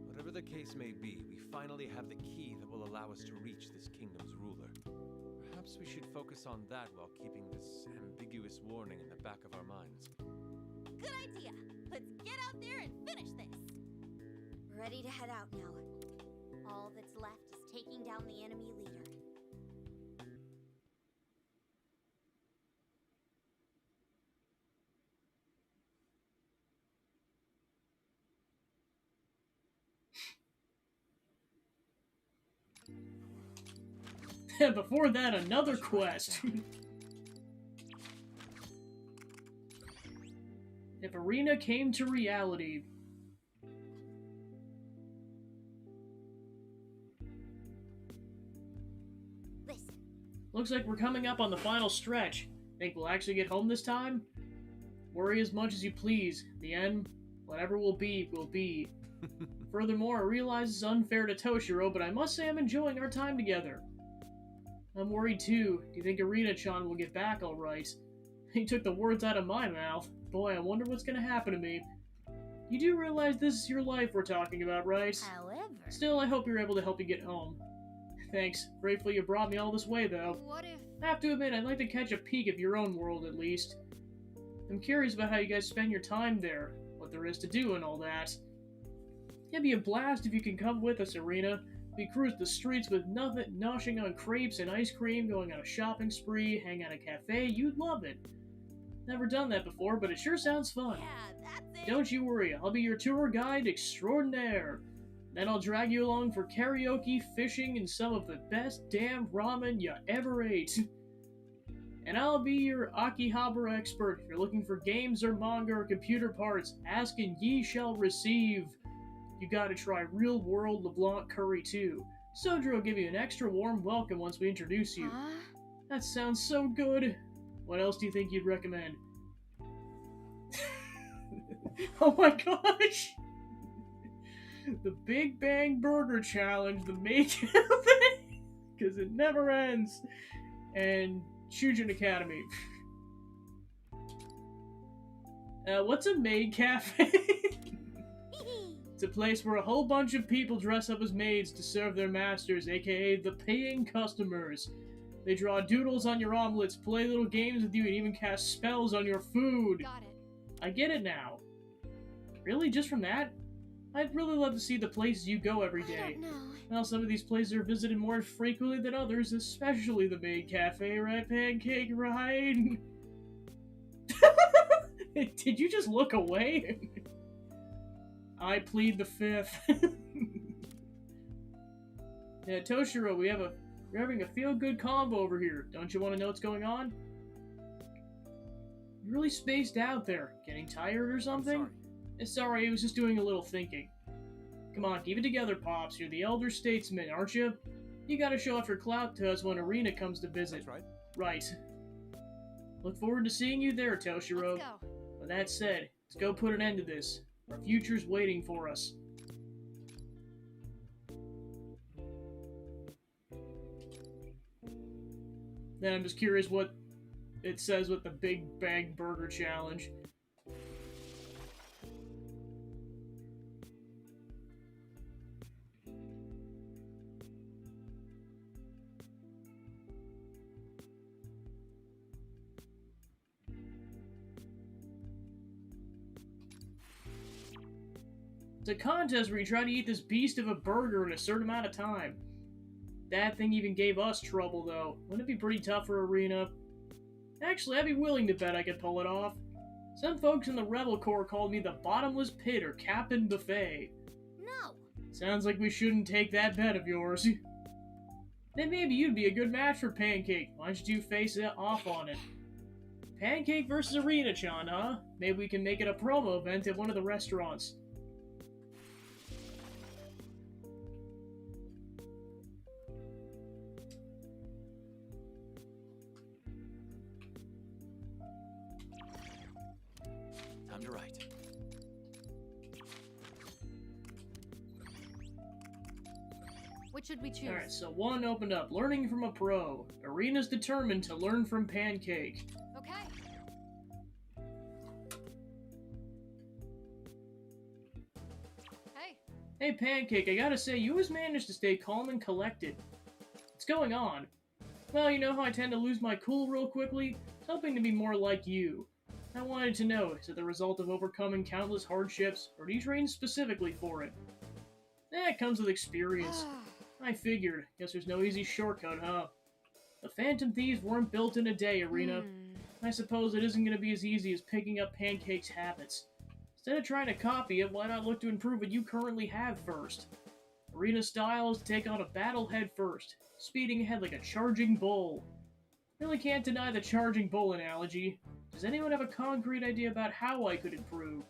Whatever the case may be, we finally have the key that will allow us to reach this kingdom's ruler. Perhaps we should focus on that while keeping this ambiguous warning in the back of our minds. Good idea. Let's get out there and finish this. Ready to head out now. All that's left is taking down the enemy leader. Before that, another quest. If Arena came to reality. Listen. Looks like we're coming up on the final stretch. Think we'll actually get home this time? Worry as much as you please. In the end, whatever will be, will be. Furthermore, I realize it's unfair to Toshiro, but I must say I'm enjoying our time together. I'm worried too. Do you think Arena-chan will get back alright? He took the words out of my mouth. Boy, I wonder what's gonna happen to me. You do realize this is your life we're talking about, right? However... Still, I hope you're able to help you get home. Thanks. Grateful you brought me all this way, though. What if... I have to admit, I'd like to catch a peek of your own world, at least. I'm curious about how you guys spend your time there, what there is to do and all that. It'd be a blast if you can come with us, Arena. We cruise the streets with nothing, noshing on crepes and ice cream, going on a shopping spree, hang out at a cafe. You'd love it. Never done that before, but it sure sounds fun. Yeah, that's it. Don't you worry, I'll be your tour guide extraordinaire. Then I'll drag you along for karaoke, fishing, and some of the best damn ramen you ever ate. And I'll be your Akihabara expert. If you're looking for games or manga or computer parts, ask and ye shall receive. You gotta try Real World LeBlanc Curry too. Sojo will give you an extra warm welcome once we introduce you. Huh? That sounds so good. What else do you think you'd recommend? Oh my gosh! The Big Bang Burger Challenge, the maid cafe, because it never ends, and Shujin Academy. What's a maid cafe? It's a place where a whole bunch of people dress up as maids to serve their masters, aka the paying customers. They draw doodles on your omelets, play little games with you, and even cast spells on your food. Got it. I get it now. Really? Just from that? I'd really love to see the places you go every I day. don't know. Well, some of these places are visited more frequently than others, especially the maid cafe, right, Pancake, right? Did you just look away? I plead the fifth. Yeah, Toshiro, we're having a feel-good combo over here. Don't you want to know what's going on? You're really spaced out there. Getting tired or something? Sorry, I was just doing a little thinking. Come on, keep it together, Pops. You're the elder statesman, aren't you? You gotta show off your clout to us when Arena comes to visit. That's right. Right. Look forward to seeing you there, Toshiro. Let's go. With that said, let's go put an end to this. Our future's waiting for us. Then I'm just curious what it says with the Big Bang Burger Challenge. It's a contest where you try to eat this beast of a burger in a certain amount of time. That thing even gave us trouble, though. Wouldn't it be pretty tough for Arena? Actually, I'd be willing to bet I could pull it off. Some folks in the Rebel Corps called me the Bottomless Pit or Captain Buffet. No. Sounds like we shouldn't take that bet of yours. Then maybe you'd be a good match for Pancake. Why don't you face it off on it? Pancake versus Arena-chan, huh? Maybe we can make it a promo event at one of the restaurants. Time to write. Which should we choose? Alright, so one opened up. Learning from a pro. Arena's determined to learn from Pancake. Okay. Hey. Hey, Pancake, I gotta say, you always manage to stay calm and collected. What's going on? Well, you know how I tend to lose my cool real quickly? I was hoping to be more like you. I wanted to know, is it the result of overcoming countless hardships, or do you train specifically for it? It comes with experience. I figured. Guess there's no easy shortcut, huh? The Phantom Thieves weren't built in a day, Arena. I suppose it isn't going to be as easy as picking up Pancake's habits. Instead of trying to copy it, why not look to improve what you currently have first? Arena's style is to take on a battle head first, speeding ahead like a charging bull. Really can't deny the charging bull analogy. Does anyone have a concrete idea about how I could improve?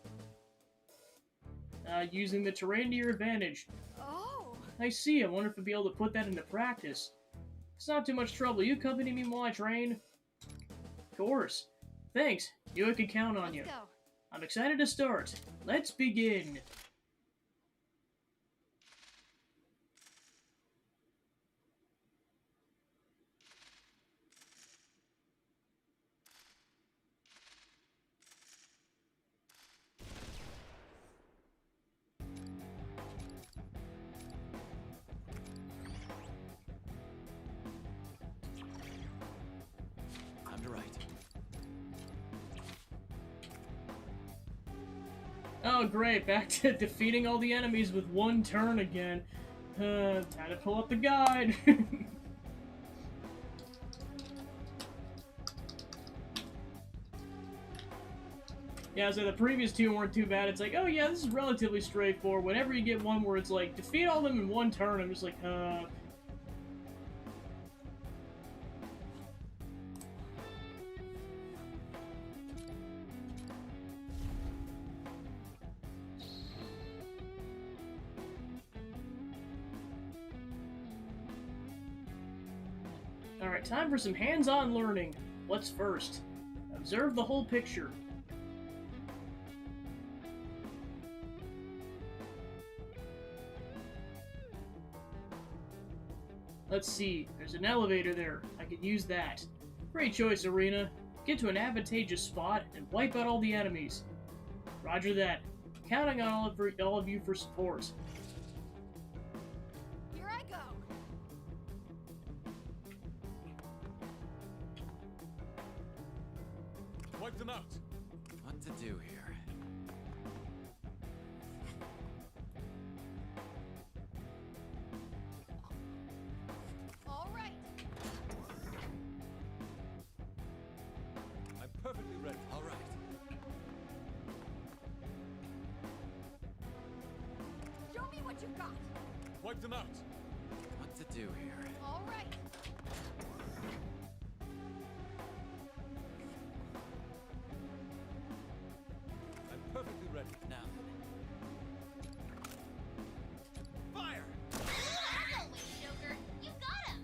Using the terrain to your advantage. Oh. I see. I wonder if I'd be able to put that into practice. It's not too much trouble. You accompany me while I train? Of course. Thanks. You can count on you. Let's go. I'm excited to start. Let's begin. Time to write. Oh great, back to defeating all the enemies with one turn again. Time to pull up the guide. Yeah, so the previous two weren't too bad. It's like, oh yeah, this is relatively straightforward. Whenever you get one where it's like, defeat all of them in one turn, I'm just like, Alright, time for some hands-on learning. What's first? Observe the whole picture. Let's see, there's an elevator there. I could use that. Great choice, Arena. Get to an advantageous spot and wipe out all the enemies. Roger that. Counting on all of you for support. Here I go. Wipe them out. What to do here? All right. I'm perfectly ready. All right. Show me what you got. Wipe them out. What to do here? All right. I'm perfectly ready. Now Fire! As always, Joker, you got him!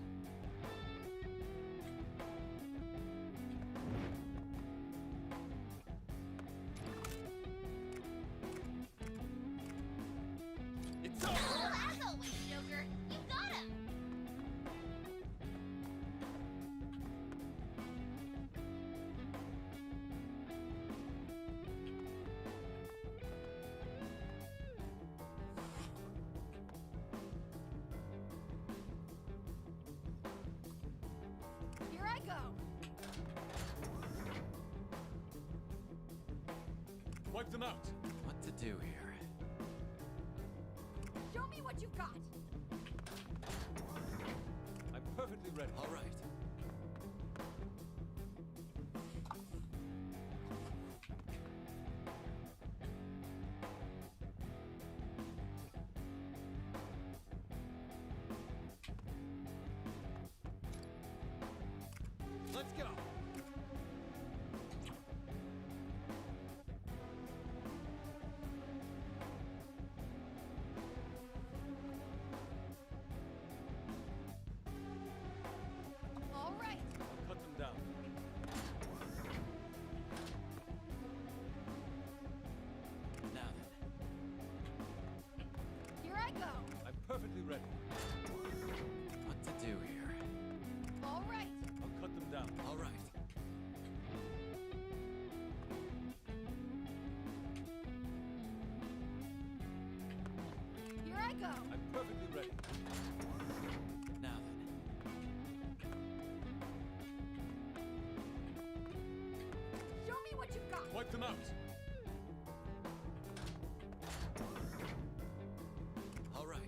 It's over! As always, Joker, you got him! Here I go. Wipe them out. what to do here? Show me what you got. I'm perfectly ready. All right. Let's go. All right. I'll cut them down. Now then. Here I go. I'm perfectly ready. What to do here? All right. I'll cut them down. All right. Here I go. I'm perfectly ready. Now then. Show me what you got. Wipe them out. All right.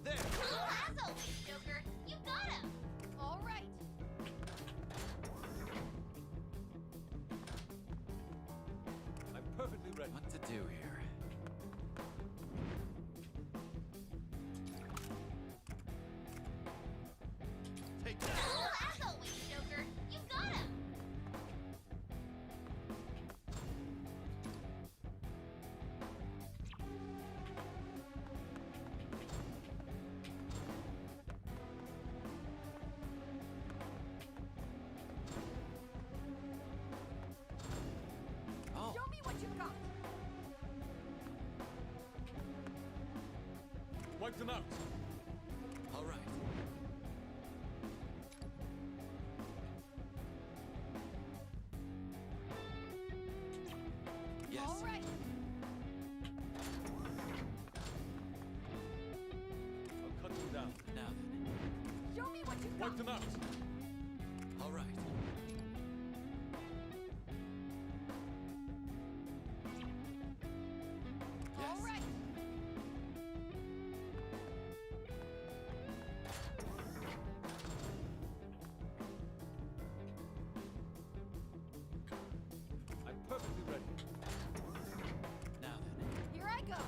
There! As always, Joker, you got him! All right. I'm perfectly ready. What to do here? Take that! As always, Joker, you got him! Oh, Show me what you got. Wipe them out. all right. Yes. All right. I'll cut them down. Now then. Show me what you got. Wipe them out. All right. Yes. All right. I'm perfectly ready. Now then. Here I go.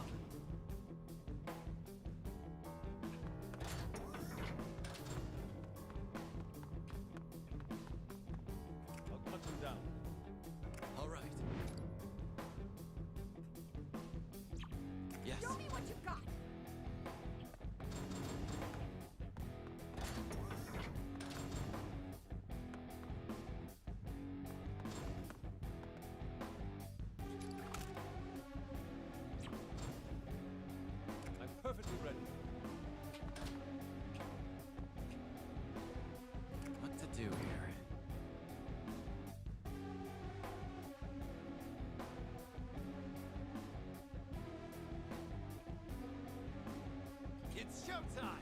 It's showtime!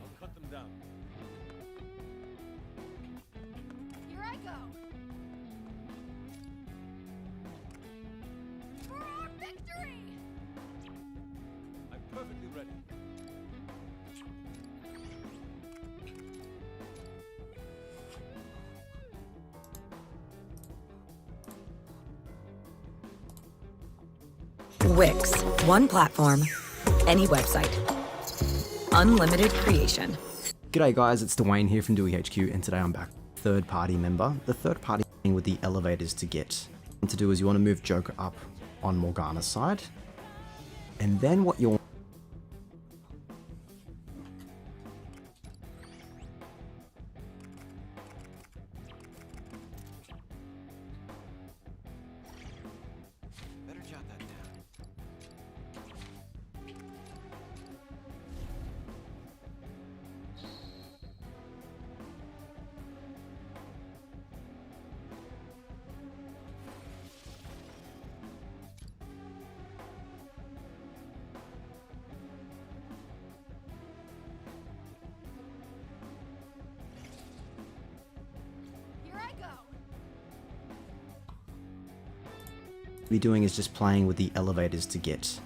I'll cut them down. Here I go. For our victory! I'm perfectly ready. Wix. One platform, any website. Unlimited creation. G'day guys, it's Dwayne here from Dewey HQ, and today I'm back with a third party member. The third party thing with the elevators to get. What to do is you want to move Joker up on Morgana's side, and then what you'll Better jot that down. Here I go. be doing is just playing with the elevators to get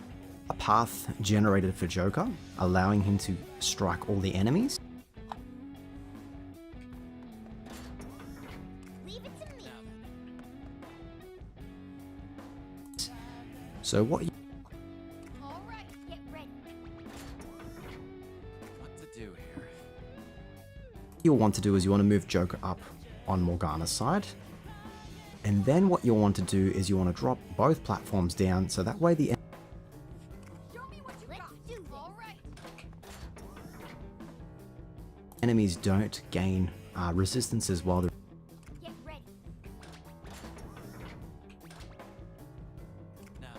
a path generated for Joker, allowing him to strike all the enemies. Leave it to me. So what All right. Get ready. What to do here? you'll want to do is you want to move Joker up on Morgana's side, and then what you'll want to do is you want to drop both platforms down, so that way the Show me what you got. Do this. All right. enemies don't gain resistances while they're Get ready. Now,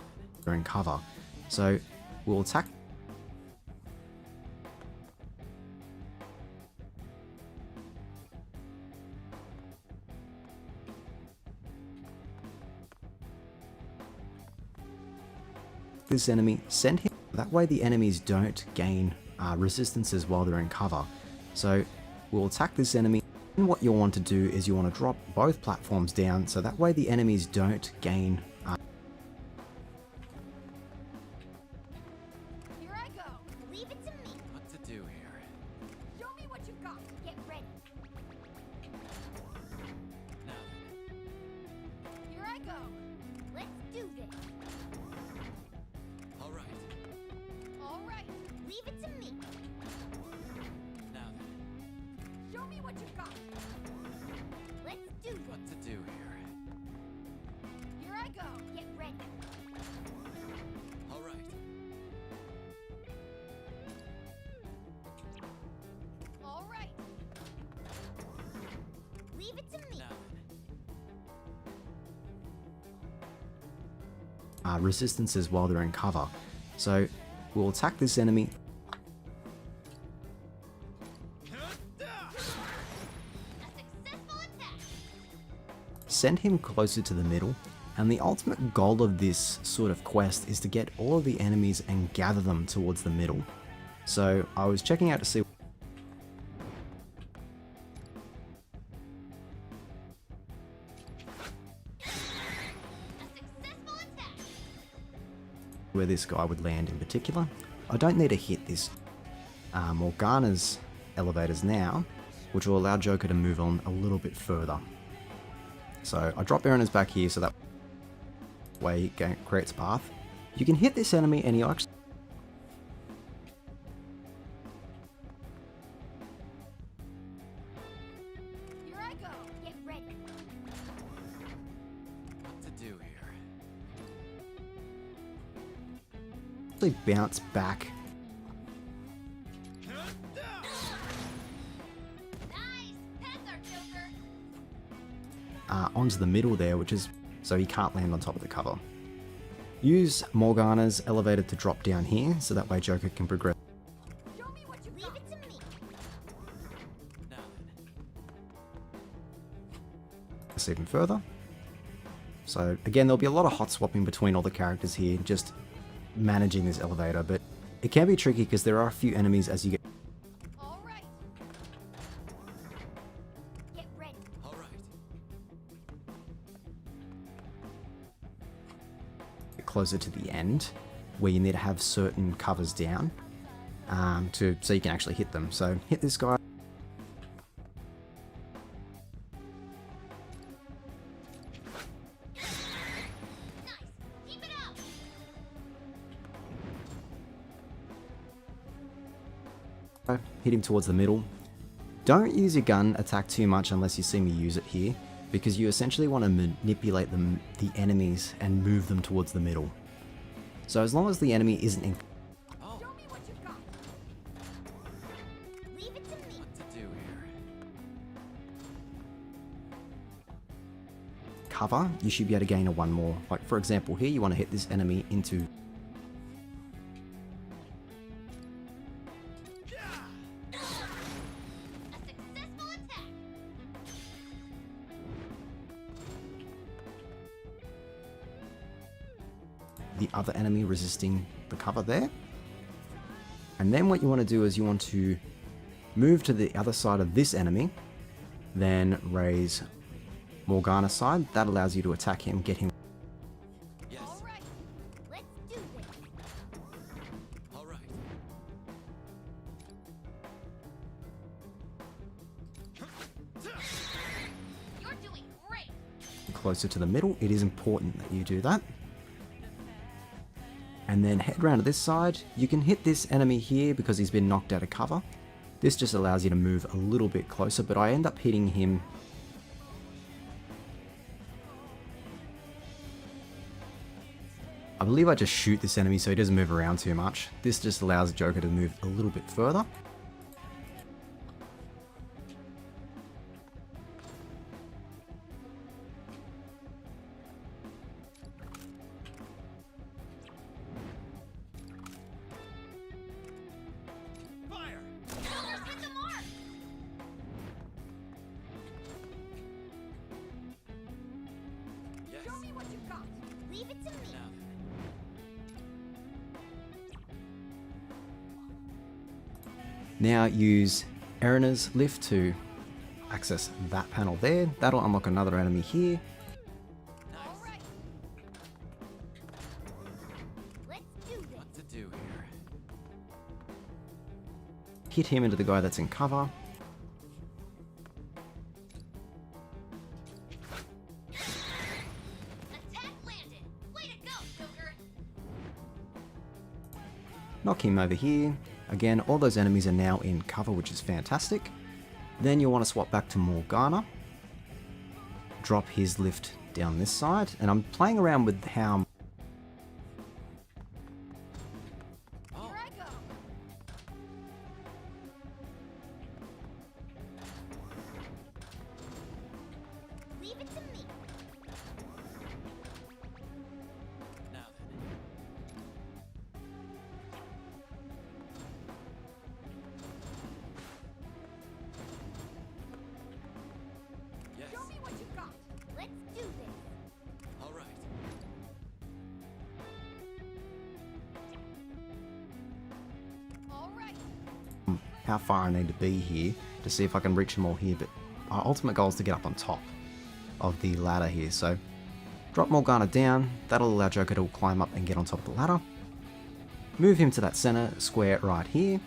in cover. So we'll attack this enemy, send him, that way the enemies don't gain resistances while they're in cover. So we'll attack this enemy, and what you'll want to do is you want to drop both platforms down, so that way the enemies don't gain Here I go. Leave it to me. what to do here? Show me what you got. Get ready. Now, Here I go. Let's do this. all right. All right. Leave it to me. Now, Show me what you got. Let's do this. what to do here? Here I go. Get ready. All right. All right. Leave it to me. Now, resistances while they're in cover. So we'll attack this enemy, A successful attack. send him closer to the middle, and the ultimate goal of this sort of quest is to get all of the enemies and gather them towards the middle. So I was checking out to see A successful attack. where this guy would land in particular. I don't need to hit this Morgana's elevators now, which will allow Joker to move on a little bit further. So I drop Aaron's back here so that way it creates a path. You can hit this enemy and he actually Here I go. Get ready. what to do here? bounce back Nice. That's our Joker. onto the middle there, which is so he can't land on top of the cover. Use Morgana's elevator to drop down here, so that way Joker can progress. Show me what you Leave got. it to me. Now, this even further. So again, there'll be a lot of hot swapping between all the characters here, just managing this elevator, but it can be tricky because there are a few enemies as you get All right. Get ready. All right. closer to the end, where you need to have certain covers down so you can actually hit them. So hit this guy. Keep it up. Hit him towards the middle. Don't use your gun attack too much unless you see me use it here, because you essentially want to manipulate the enemies and move them towards the middle. So as long as the enemy isn't in Show me what you've got. Leave it to me. What to do here? cover, you should be able to gain a one more. Like for example here, you want to hit this enemy into the other enemy resisting the cover there. And then what you want to do is you want to move to the other side of this enemy, then raise Morgana's side. That allows you to attack him, get him. Yes. All right. Let's do this. All right. You're doing great. Closer to the middle. It is important that you do that. And then head round to this side. You can hit this enemy here because he's been knocked out of cover. This just allows you to move a little bit closer, but I end up hitting him. I believe I just shoot this enemy so he doesn't move around too much. This just allows Joker to move a little bit further. Fire! Shoulders hit the mark. Yes. Show me what you've got. Leave it to me. Now then. Now use Erina's lift to access that panel there. That'll unlock another enemy here. All right. Let's do this. What to do here? Hit him into the guy that's in cover. Attack landed. Way to go, Joker. Knock him over here. Again, all those enemies are now in cover, which is fantastic. Then you'll want to swap back to Morgana. Drop his lift down this side. And I'm playing around with how... Here I go. Leave it to me. Now then. Yes. Show me what you've got. Let's do this. All right. All right. how far I need to be here to see if I can reach them all here, but our ultimate goal is to get up on top of the ladder here. So drop Morgana down, that'll allow Joker to climb up and get on top of the ladder. Move him to that center square right here,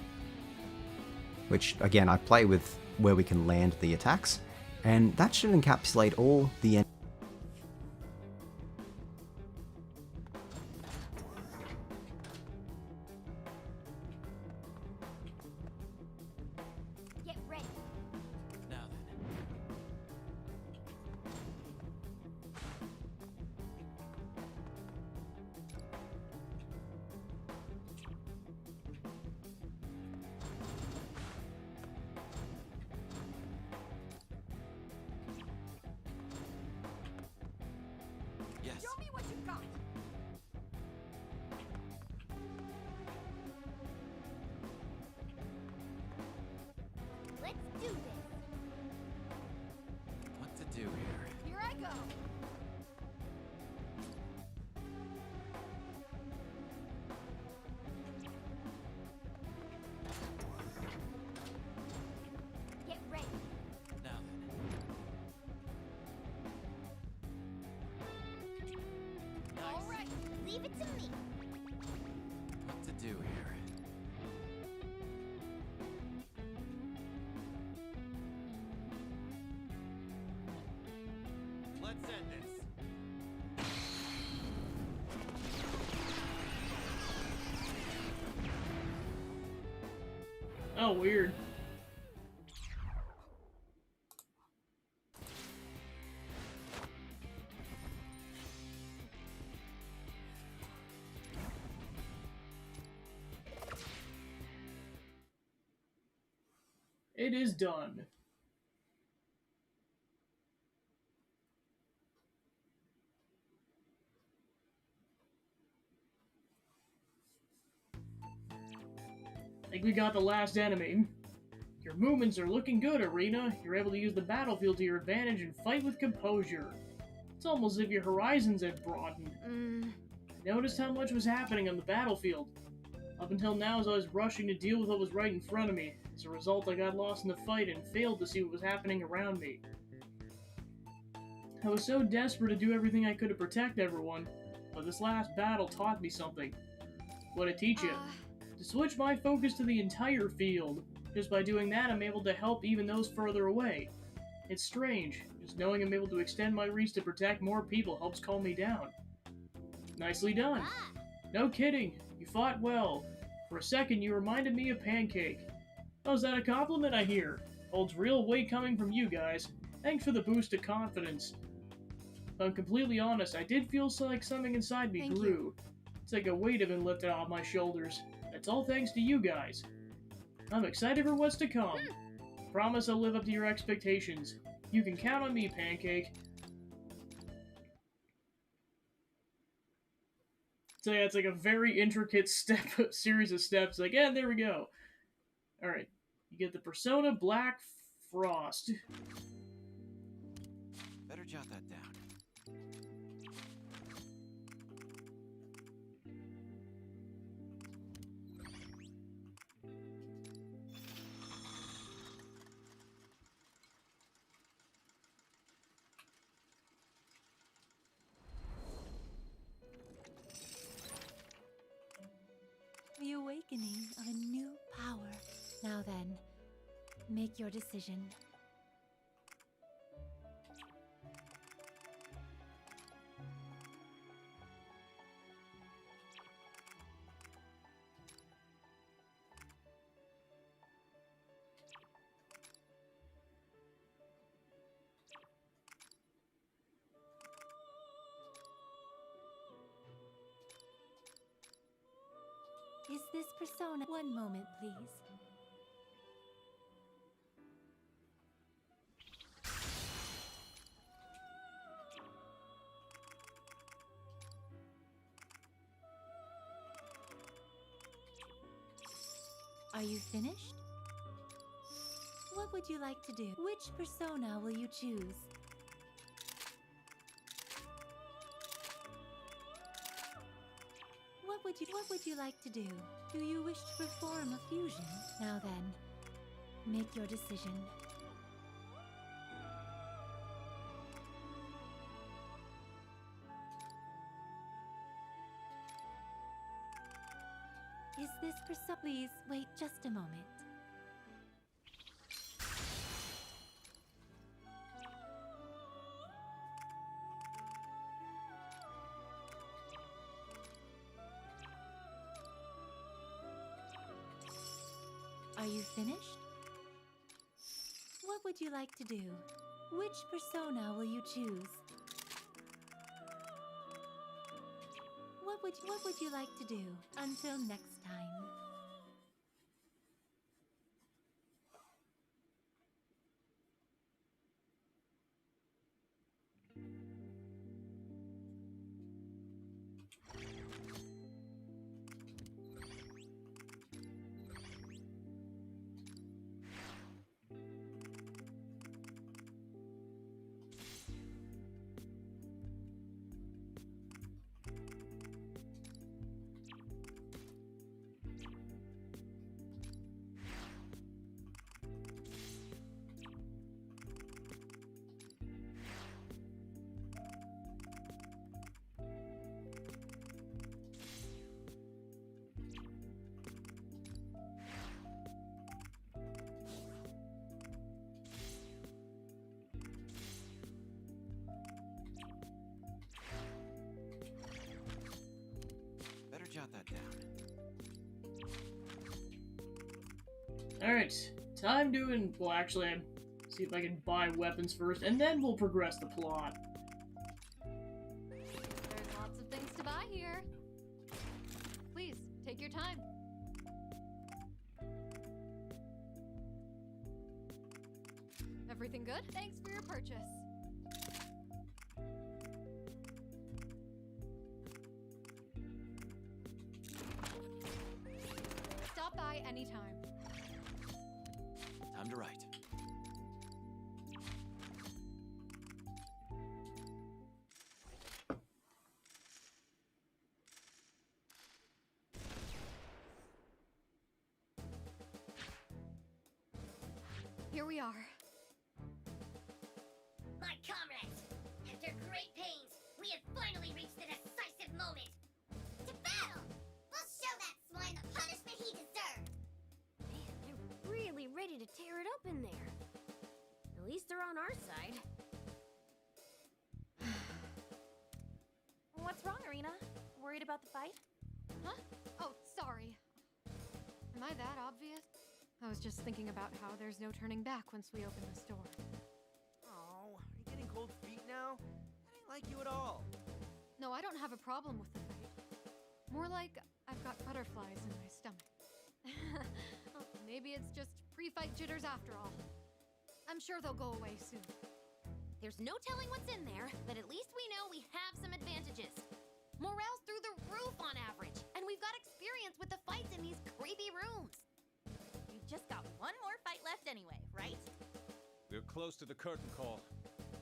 which again I play with where we can land the attacks, and that should encapsulate all the Get ready. Now then. Leave it to me. What to do here? Let's end this. Oh, weird. It is done. I think we got the last enemy. Your movements are looking good, Arena. You're able to use the battlefield to your advantage and fight with composure. It's almost as if your horizons have broadened. I noticed how much was happening on the battlefield. Up until now, as I was rushing to deal with what was right in front of me. As a result, I got lost in the fight and failed to see what was happening around me. I was so desperate to do everything I could to protect everyone, but this last battle taught me something. What'd it teach you? To switch my focus to the entire field. Just by doing that, I'm able to help even those further away. It's strange. Just knowing I'm able to extend my reach to protect more people helps calm me down. Nicely done. No kidding. You fought well. For a second, you reminded me of Pancake. Oh, is that a compliment I hear? Holds real weight coming from you guys. Thanks for the boost of confidence. If I'm completely honest, I did feel like something inside me Thank grew. you. It's like a weight had been lifted off my shoulders. That's all thanks to you guys. I'm excited for what's to come. Promise I'll live up to your expectations. You can count on me, Pancake. So yeah, it's like a very intricate series of steps. Like, yeah, there we go. Alright. You get the Persona Black Frost. Better jot that down. The awakening of a new power. Now then, make your decision. Is this persona? One moment, please. Are you finished? What would you like to do? Which persona will you choose? What would you like to do? Do you wish to perform a fusion? Now then, make your decision. Is this persona? Please wait just a moment. Are you finished? What would you like to do? Which persona will you choose? What would you like to do? Until next time. Alright, time doing. Well, actually, see if I can buy weapons first, and then we'll progress the plot. There's lots of things to buy here. Please, take your time. Everything good? Thanks for your purchase. Stop by anytime. Time to write. Here we are. My comrades, after great pains, we have finally reached the decisive moment. To battle! We'll show that swine the punishment he deserves. Man, they're really ready to tear it up in there. At least they're on our side. What's wrong, Arena? Worried about the fight? Huh? Oh, sorry. Am I that obvious? I was just thinking about how there's no turning back once we open this door. Oh, are you getting cold feet now? I didn't like you at all. No, I don't have a problem with the fight. More like I've got butterflies in my stomach. Oh, maybe it's just pre-fight jitters after all. I'm sure they'll go away soon. There's no telling what's in there, but at least we know we have some advantages. Morale's through the roof on average, and we've got experience with the fights in these creepy rooms. We've just got one more fight left anyway, right? We're close to the curtain call.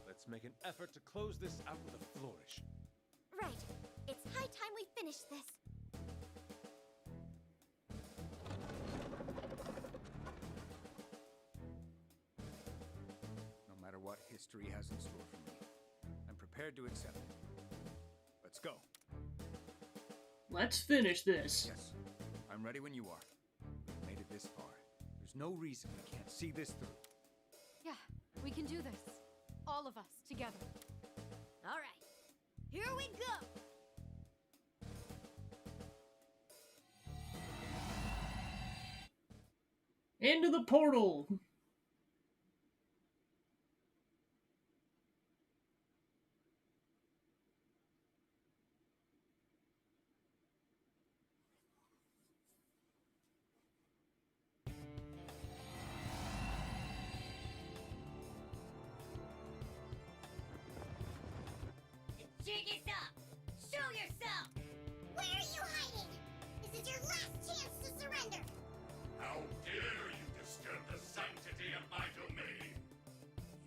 Let's make an effort to close this out with a flourish. Right. It's high time we finish this. No matter what history has in store for me, I'm prepared to accept it. Let's go. Let's finish this. Yes, I'm ready when you are. We've made it this far. There's no reason we can't see this through. Yeah, we can do this. All of us, together. All right. Here we go. Into the portal. The jig is up. Show yourself. Where are you hiding? This is your last chance to surrender. How dare you disturb the sanctity of my domain?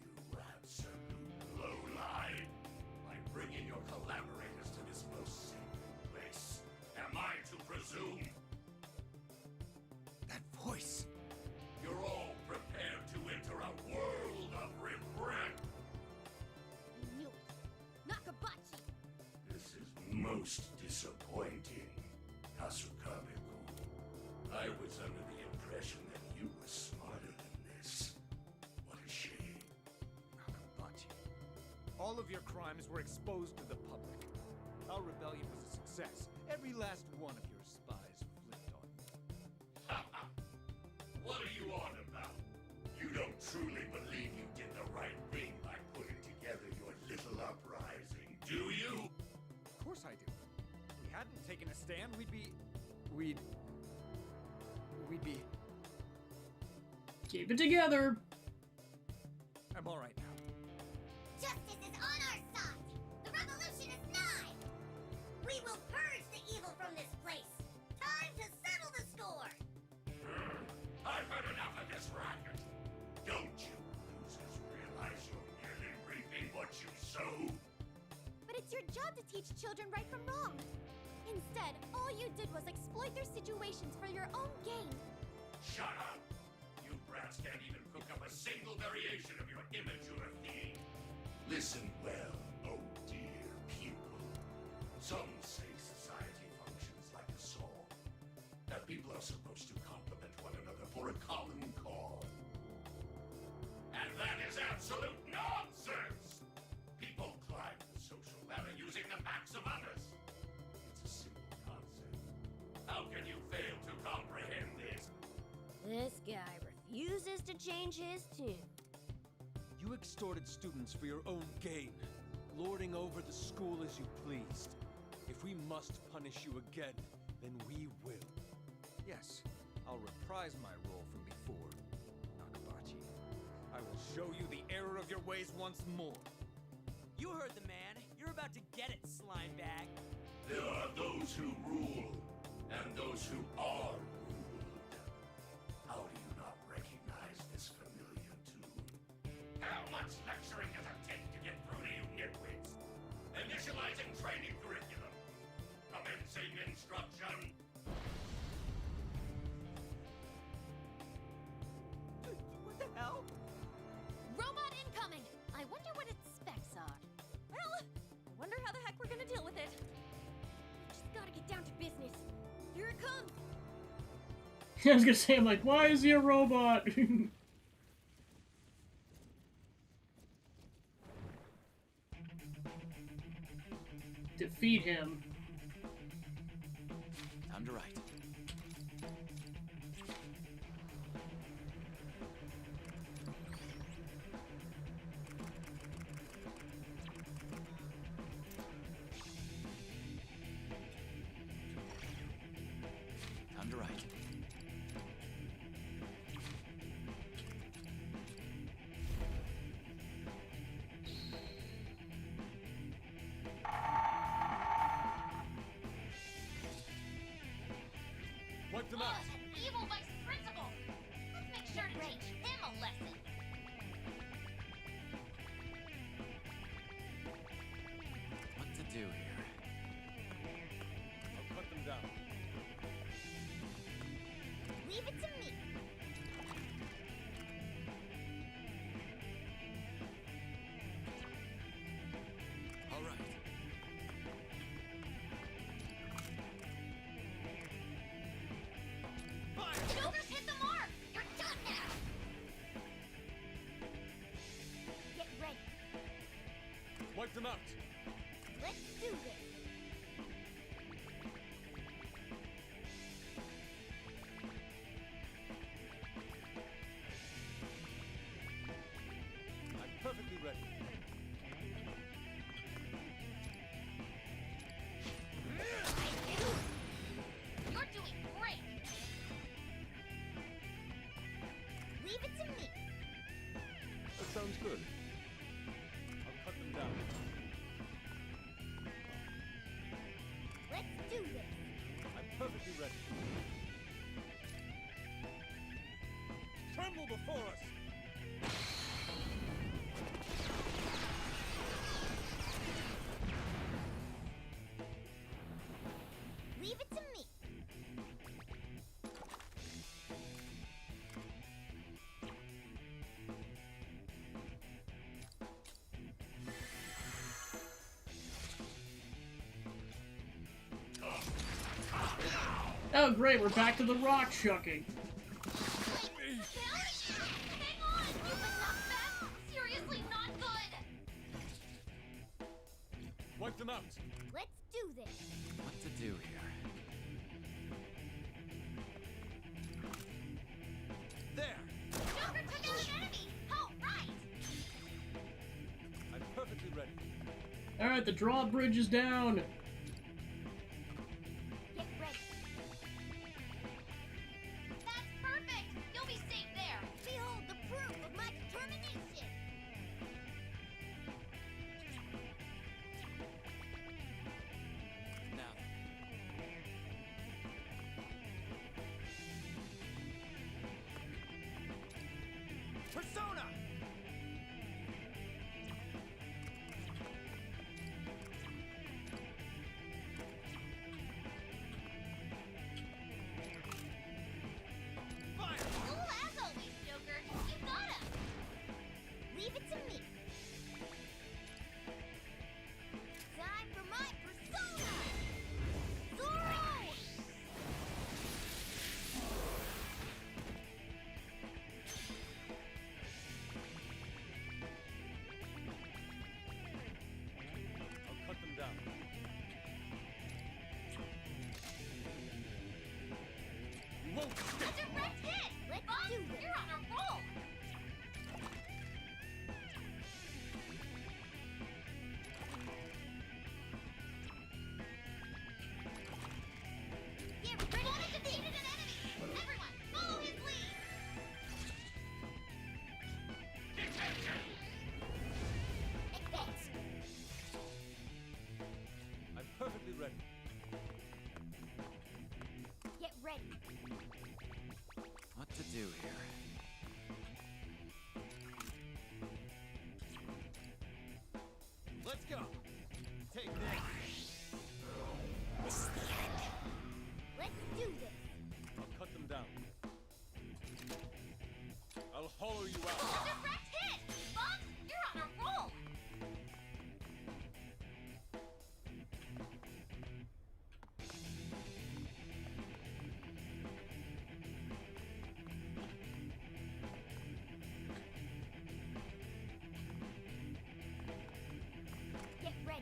You absolute lowlife! By bringing your collaborators to this most sacred place, am I to presume? That voice! You're all prepared to enter a world of regret! I knew it. Nakabachi. This is most disappointing, Kasukabeko. I was under the impression that you were smarter than this. What a shame. Nakabachi. All of your crimes were exposed to the public. Our rebellion was a success. Every last one of your spies flipped on you. What are you on about? You don't truly believe you did the right thing by putting together your little uprising, do you? Of course I do. If we hadn't taken a stand, we'd be... Keep it together. I'm all right now. Justice is on our side. The revolution is nigh. We will purge the evil from this place. Time to settle the score. I've had enough of this racket. Don't you losers realize you're merely reaping what you sow? But it's your job to teach children right from wrong. Instead, all you did was exploit their situations for your own gain. Shut up! You brats can't even cook up a single variation of your immature theme. Listen well, oh dear pupil. Some say society functions like a song. That people are supposed to complement one another for a common cause. And that is absolute nonsense! People climb the social ladder using the backs of others. It's a simple concept. How can you fail to comprehend this? This guy to change his tune. You extorted students for your own gain, lording over the school as you pleased. If we must punish you again, then we will. Yes, I'll reprise my role from before, Nakabachi. I will show you the error of your ways once more. You heard the man. You're about to get it, slime bag. There are those who rule, and those who are ruled. How do you not recognize this familiar tune? How much lecturing does it take to get through to you nitwits? Initializing training curriculum. Commencing instruction. What the hell? Robot incoming! I wonder what its specs are. Well, I wonder how the heck we're gonna deal with it. Just gotta get down to business. Here it comes! I was gonna say, I'm like, why is he a robot? Defeat him. Time to write. Time to write. Wipe them out! An evil vice principal! Let's make sure to teach him a lesson. What to do here? I'll cut them down. Leave it to me. All right. Joker's hit the mark! You're done now! Get ready. Wipe them out! Let's do this. I'm perfectly ready. You're doing great! Leave it to me. That sounds good. I'll cut them down. Let's do this. I'm perfectly ready. Tremble before us! Leave it to me. Oh great, we're back to the rock chucking. Hang on! You've been knocked back! Seriously not good! Wipe them out! Let's do this. What to do here? There! Joker took out an enemy! Oh, right! I'm perfectly ready. Alright, the drawbridge is down. Get ready. That's perfect! You'll be safe there. Behold the proof of my determination. Now Persona! Fire! Cool as always, Joker. You got him. Leave it to me. Time for my persona! Zorro! to do here? Let's go! Take this! This is the end. Let's do this. I'll cut them down. I'll hollow you out. Direct hit! Fox, you're on a roll! Get ready.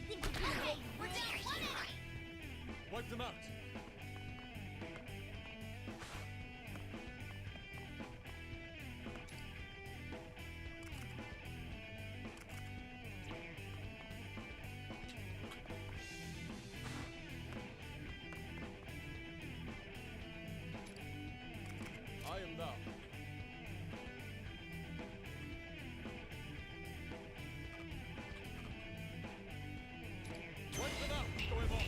Think you can make We're down one enemy! Wipe them out! I am thou. Wipe them out, Goemon!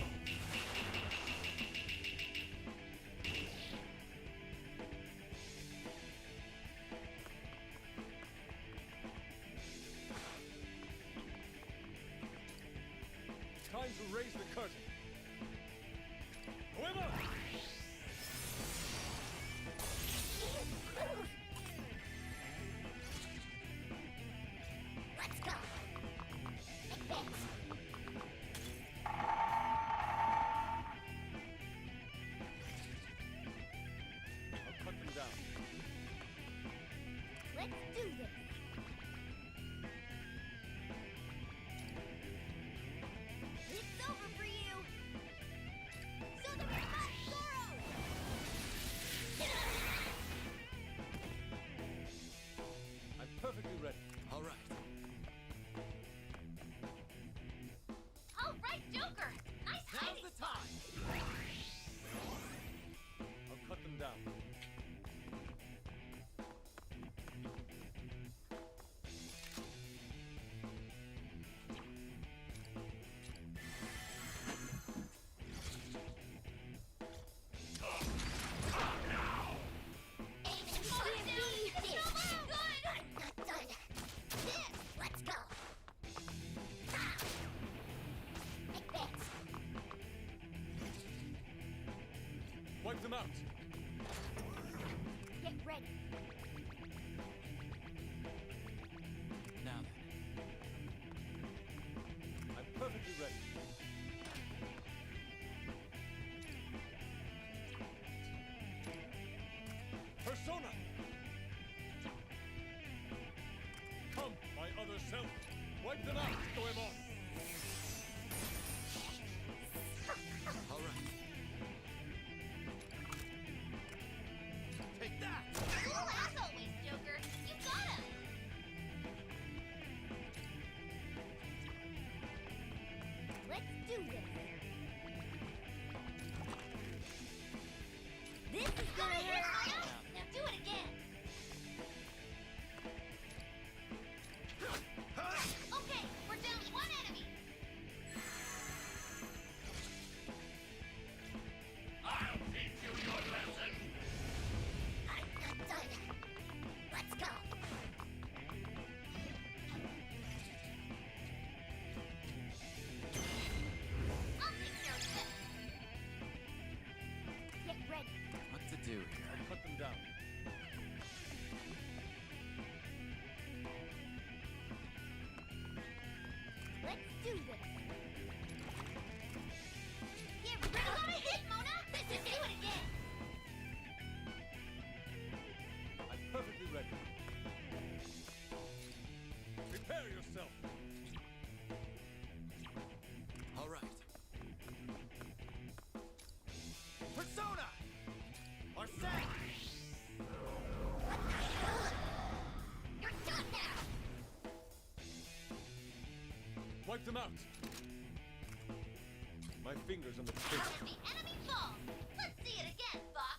Time to raise the curtain. Goemon! Let's go. Advance. I'll cut them down. Let's do this. It's over for you. So the Zorro. I'm perfectly ready. All right. All right, Joker! Nice Now's hiding! the time! I'll cut them down. Let's go. Advance. Wipe them out! Get ready. Now then. I'm perfectly ready. Persona! Come, my other self! Wipe them out, Goemon! All right. Take that! Cool as always, Joker! You got him! Let's do this. This is gonna hurt. Maya! Now do it again! Okay, we're down one enemy! I'll teach you your lesson! I'm not done. Let's go. I'll take care of this! Get ready. What to do here? I'll cut them down. Let's do this. Get ready! Got a hit, Mona! This is do it again! I'm perfectly ready. Prepare yourself! All right. Persona! Arsene! You're done now. Wipe them out! My fingers on the trigger. As the enemy falls! Let's see it again, Fox!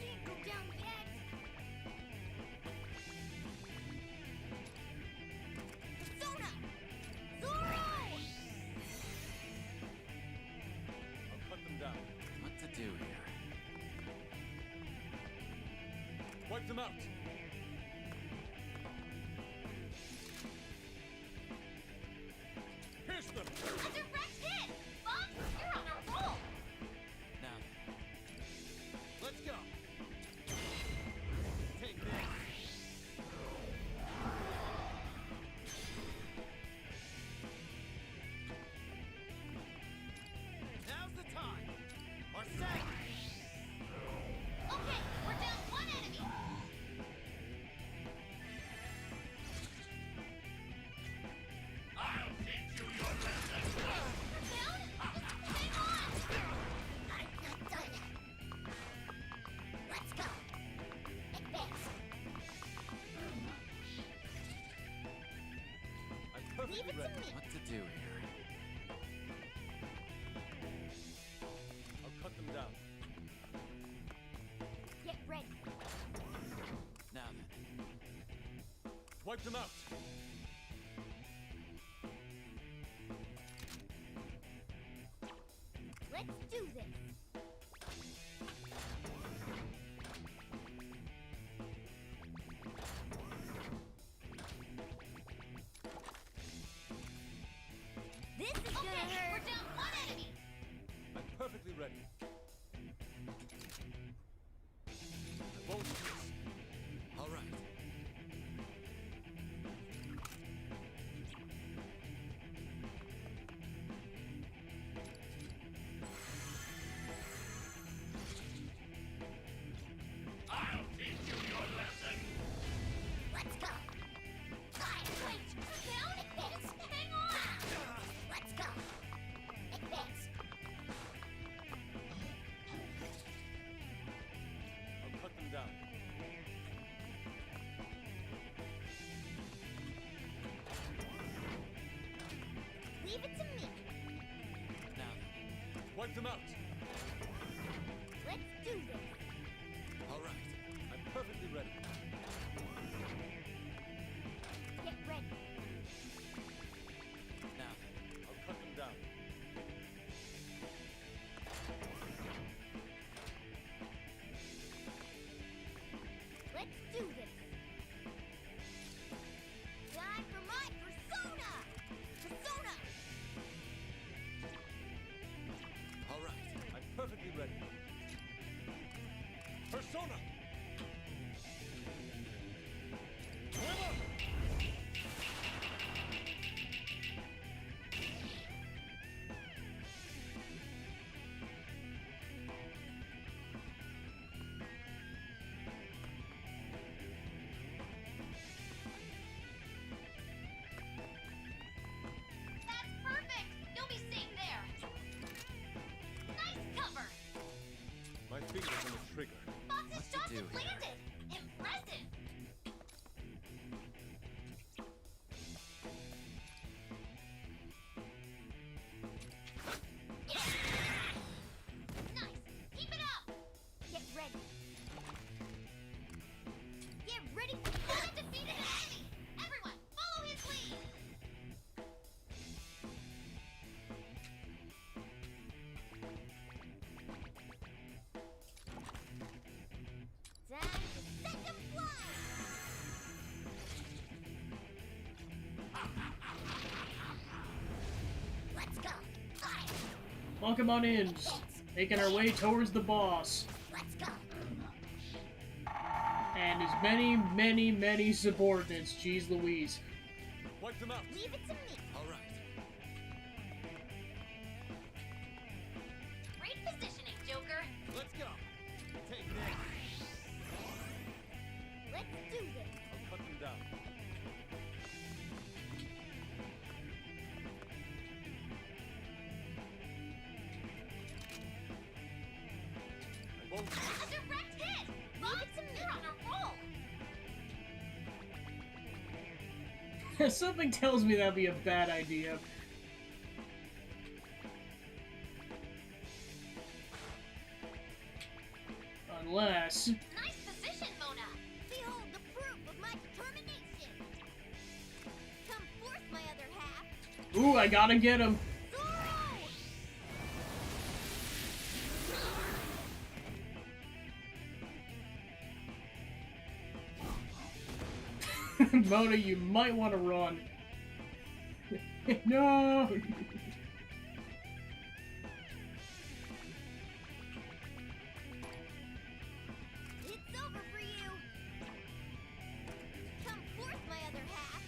can't go down yet. Persona! Zoro! I'll cut them down. What to do here? Wipe them out. Pierce them. A direct hit! Fox, you're on a roll! Now then. Let's go. Take this. Now's the time. Marseille. Okay, we're down one enemy! I'll teach you your lesson. We're down? Hang on! I'm not done yet. Let's go! Advance! I'm perfectly Leave it ready. to me! What to do here? I'll cut them down. Get ready! Now then. Wipe them out. Let's do this! This is gonna hurt! We're down one enemy! I'm perfectly ready. I won't miss. All right. I'll teach you your lesson. Let's go! Fire! Wait! Down! Advance! Hang on! Let's go! Advance! I'll cut them down. Leave it to me! Now then. Wipe them out. Let's do this! All right. I'm perfectly ready. Get ready! Now then. I'll cut them down. Let's do this! Time for my persona! Persona! All right. I'm perfectly ready. Persona! Swimmer! That's perfect! You'll be safe there! Nice cover! My fingers on the trigger. Fox's What to shots do have here? landed! Impressive! Nice! Keep it up! Get ready! Get ready for undefeated enemy! Everyone, follow his lead! Time to set them fly! Let's go! Fire! Welcome on in. Making our way towards the boss. Let's go! And his many subordinates. Jeez Louise. Wipe them out. Leave it to me! All right. Great positioning, Joker! Let's go. Take this. Let's do this! I'll cut them down. I won't. A direct hit! Leave it to me! You're on a roll! Something tells me that'd be a bad idea. Unless... Nice position, Mona! Behold the proof of my determination! Come forth, my other half! Ooh, I gotta get him! Mona, you might want to run. No! It's over for you! Come forth, my other half!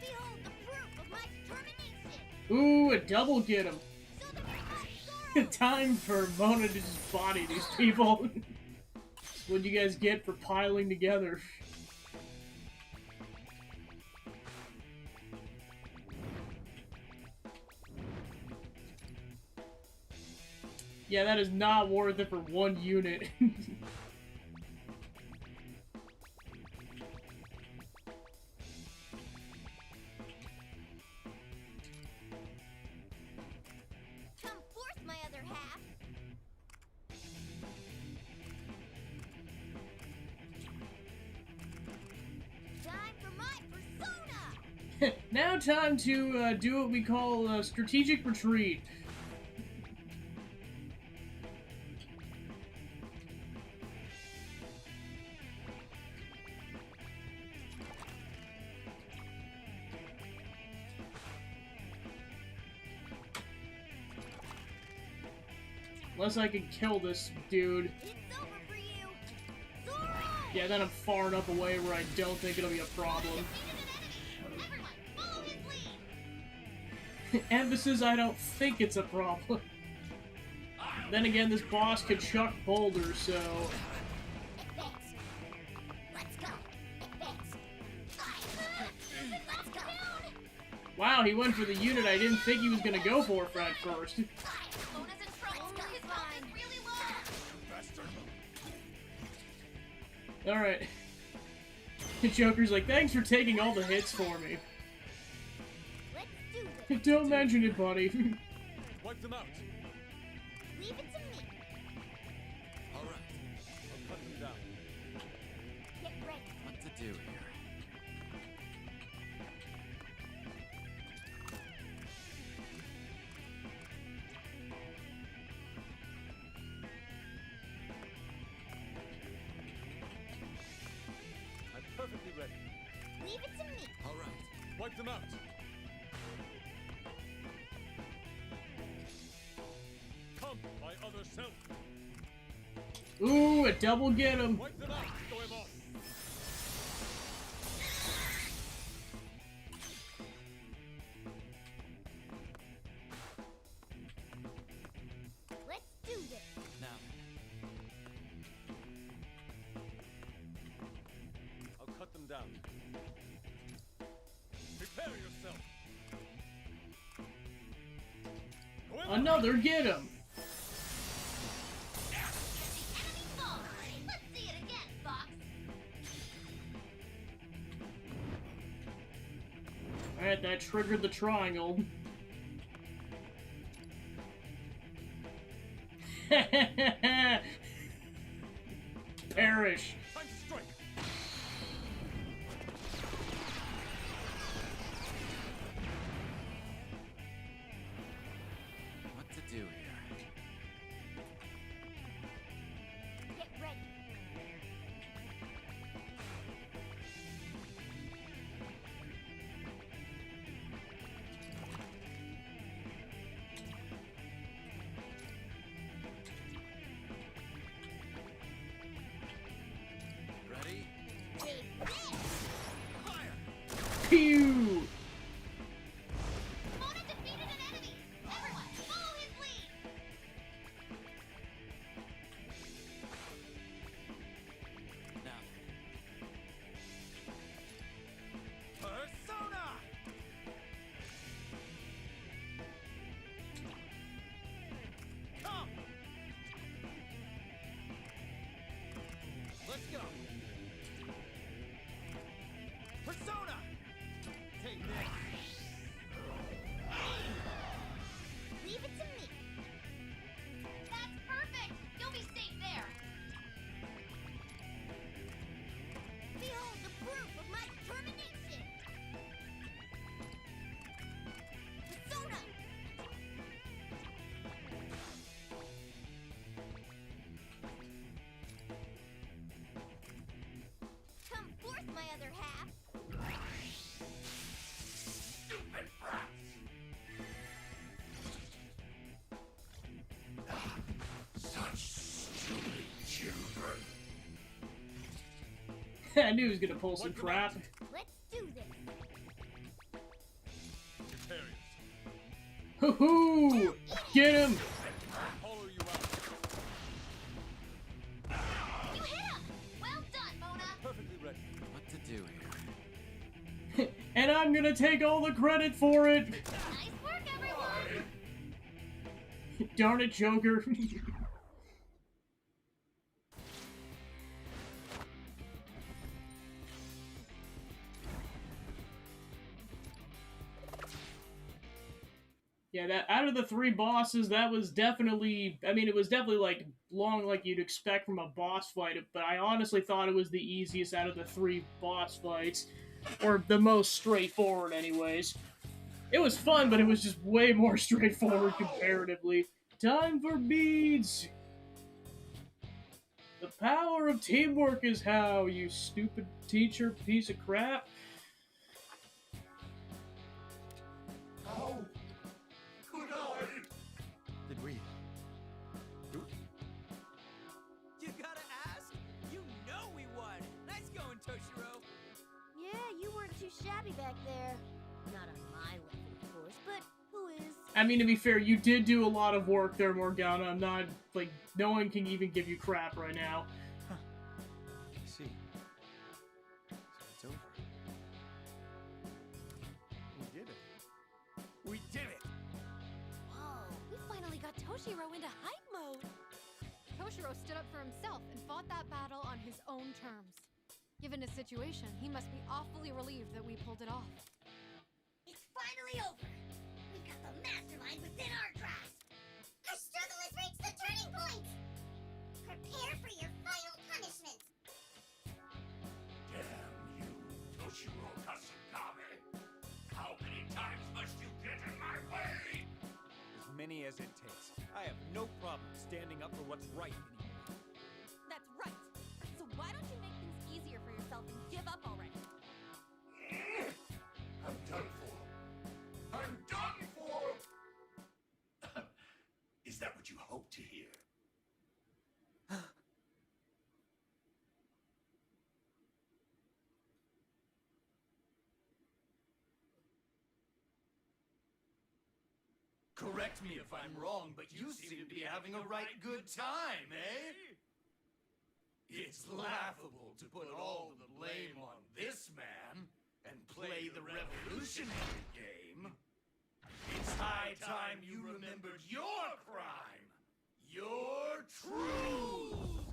Behold the proof of my determination! Ooh, a double get him! Time for Mona to just body these people. What do you guys get for piling together? Yeah, that is not worth it for one unit. Come forth, my other half! Time for my persona! Now time to do what we call strategic retreat. Unless I can kill this dude. It's over for you! Yeah, then I'm far enough away where I don't think it'll be a problem. Everyone, follow his lead! Emphasis, I don't think it's a problem. Then again, this boss could chuck boulders, so... Advance! Let's go! Advance! Let's go! Wow, he went for the unit I didn't think he was gonna go for at first. Mona's in front! His health is really low! Alright. The Joker's like, thanks for taking all the hits for me. Let's do this! Don't mention it, buddy. Wipe them out. Leave it to me! All right. I'll cut them down. Get ready! What to do here? I'm perfectly ready. Leave it to me! All right. Wipe them out. Come, my other self. Ooh, a double get him. Wipe them out, Goemon. Let's do this! Now, I'll cut them down. Prepare yourself. Goemon. Another get him. Enemy fall! Let's see it again, Fox! Alright, that triggered the triangle. Perish. Time to strike. what to do here? Get ready! Ready? Take this! Pew! Mona defeated an enemy! Everyone, follow his lead! Now, Persona! Come! Let's go! Persona! I knew he was gonna pull some crap. Let's do this. Hoo-hoo! Get him! You hit him! Well done, Mona! Perfectly ready. What to do here? And I'm gonna take all the credit for it! Nice work, everyone! Darn it, Joker. Yeah, that out of the 3 bosses, that was definitely, I mean, it was definitely, like, long like you'd expect from a boss fight, but I honestly thought it was the easiest out of the 3 boss fights. Or the most straightforward, anyways. It was fun, but it was just way more straightforward comparatively. Time for beads! The power of teamwork is how, you stupid teacher piece of crap. How could I? Did we? You gotta ask? You know we won! Nice going, Toshiro! Yeah, you weren't too shabby back there. Not on my level, of course, but who is? I mean, to be fair, you did do a lot of work there, Morgana. I'm not, like, no one can even give you crap right now. I see. So it's over. We did it. We did it! Whoa, we finally got Toshiro into hype mode. Toshiro stood up for himself and fought that battle on his own terms. Given his situation, he must be awfully relieved that we pulled it off. It's finally over. We've got the mastermind within our grasp. Our struggle has reached the turning point. Prepare for your final punishment. Damn you, Toshiro Kasukame! How many times must you get in my way? As many as it takes. I have no problem standing up for what's right anymore. That's right. So why don't you make things easier for yourself and give up already? I'm done for. I'm done for! Is that what you hope to hear? Correct me if I'm wrong, but you seem to be having a right good time, eh? It's laughable to put all the blame on this man and play the revolutionary game. It's high time you remembered your crime, your truth!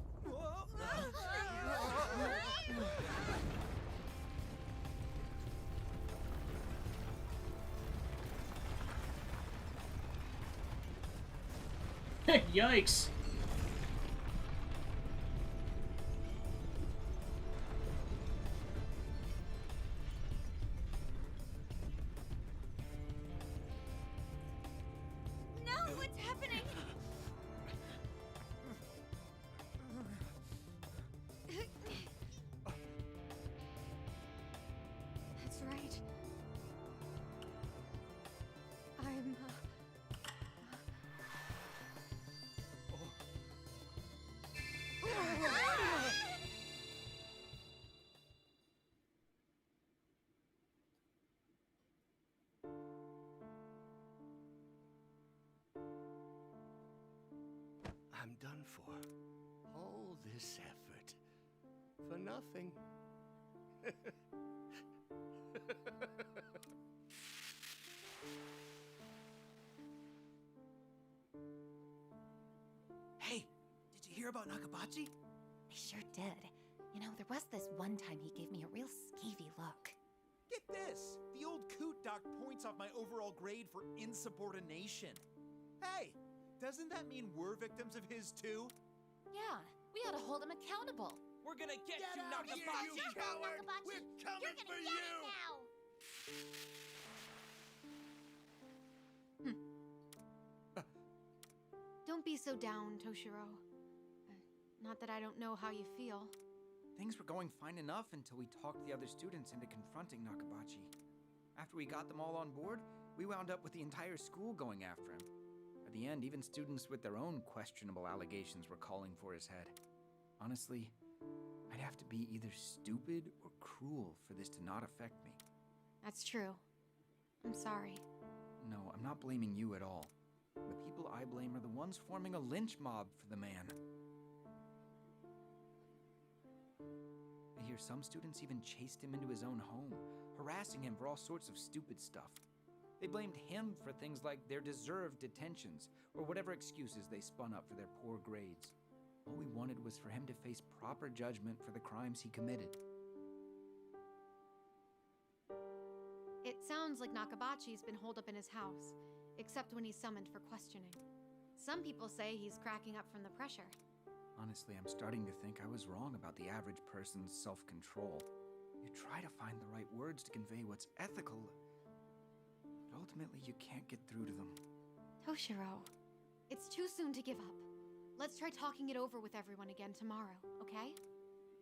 Yikes. No, what's happening? That's right. I'm, I'm done for. All this effort for nothing. Hey, did you hear about Nakabachi? I sure did. You know, there was this one time he gave me a real skeevy look. Get this! The old coot docked points off my overall grade for insubordination. Hey, doesn't that mean we're victims of his too? Yeah, we ought to hold him accountable. We're gonna get you, out here, Nakabachi! you coward! Nakabachi. We're coming You're gonna for get you! it now. don't be so down, Toshiro. Not that I don't know how you feel. Things were going fine enough until we talked the other students into confronting Nakabachi. After we got them all on board, we wound up with the entire school going after him. By the end, even students with their own questionable allegations were calling for his head. Honestly, I'd have to be either stupid or cruel for this to not affect me. That's true. I'm sorry. No, I'm not blaming you at all. The people I blame are the ones forming a lynch mob for the man. I hear some students even chased him into his own home, harassing him for all sorts of stupid stuff. They blamed him for things like their deserved detentions, or whatever excuses they spun up for their poor grades. All we wanted was for him to face proper judgment for the crimes he committed. It sounds like Nakabachi's been holed up in his house, except when he's summoned for questioning. Some people say he's cracking up from the pressure. Honestly, I'm starting to think I was wrong about the average person's self-control. You try to find the right words to convey what's ethical, but ultimately you can't get through to them. Toshiro, it's too soon to give up. Let's try talking it over with everyone again tomorrow, okay?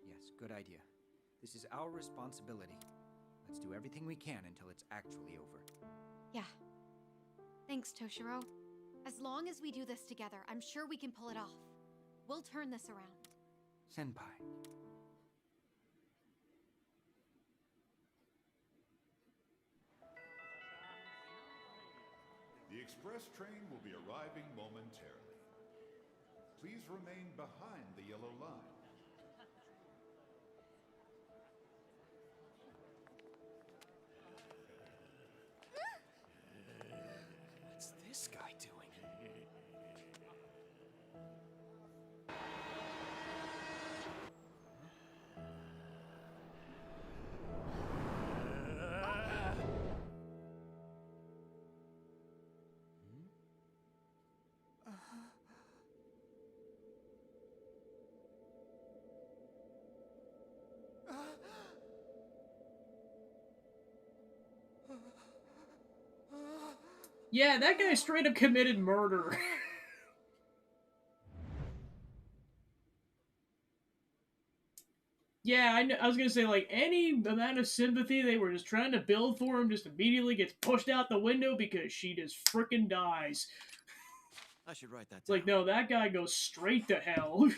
Yes, good idea. This is our responsibility. Let's do everything we can until it's actually over. Yeah. Thanks, Toshiro. As long as we do this together, I'm sure we can pull it off. We'll turn this around. Senpai. The express train will be arriving momentarily. Please remain behind the yellow line. What's this guy doing? Yeah, that guy straight up committed murder. Yeah, I was gonna say, like, any amount of sympathy they were just trying to build for him just immediately gets pushed out the window because she just frickin' dies. I should write that It's like, no, that guy goes straight to hell.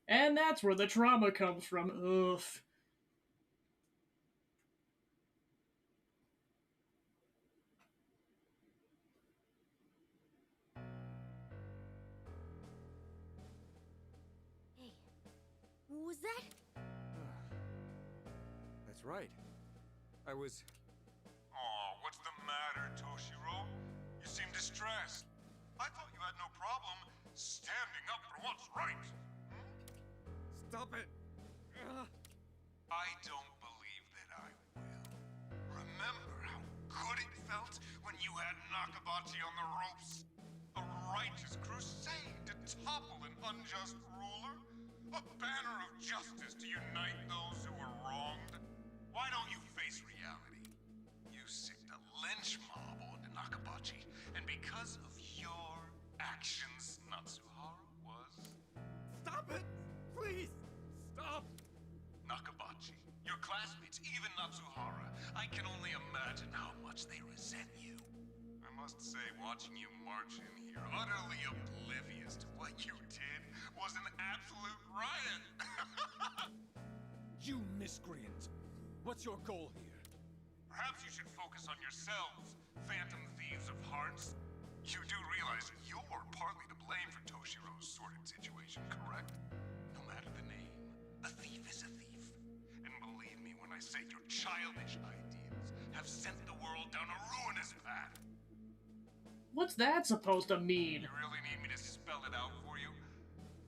And that's where the trauma comes from. Ugh. Hey, what was that? That's right. I was... Aw, what's the matter, Toshiro? You seem distressed. I thought you had no problem standing up for what's right. Stop it! I don't believe that I will. Remember how good it felt when you had Nakabachi on the ropes? A righteous crusade to topple an unjust ruler? A banner of justice to unite those who were wronged? Why don't you face reality? You sicked a lynch mob onto Nakabachi, and because of your actions, Natsuhara was... Stop it! Please! Stop! Nakabachi, your classmates, even Natsuhara, I can only imagine how much they resent you. I must say, watching you march in here, utterly oblivious to what you did, was an absolute riot. You miscreant! What's your goal here? Perhaps you should focus on yourselves, phantom thieves of hearts. You do realize you're partly to blame for Toshiro's sordid situation, correct? No matter the name, a thief is a thief. And believe me when I say your childish ideas have sent the world down a ruinous path. What's that supposed to mean? You really need me to spell it out for you?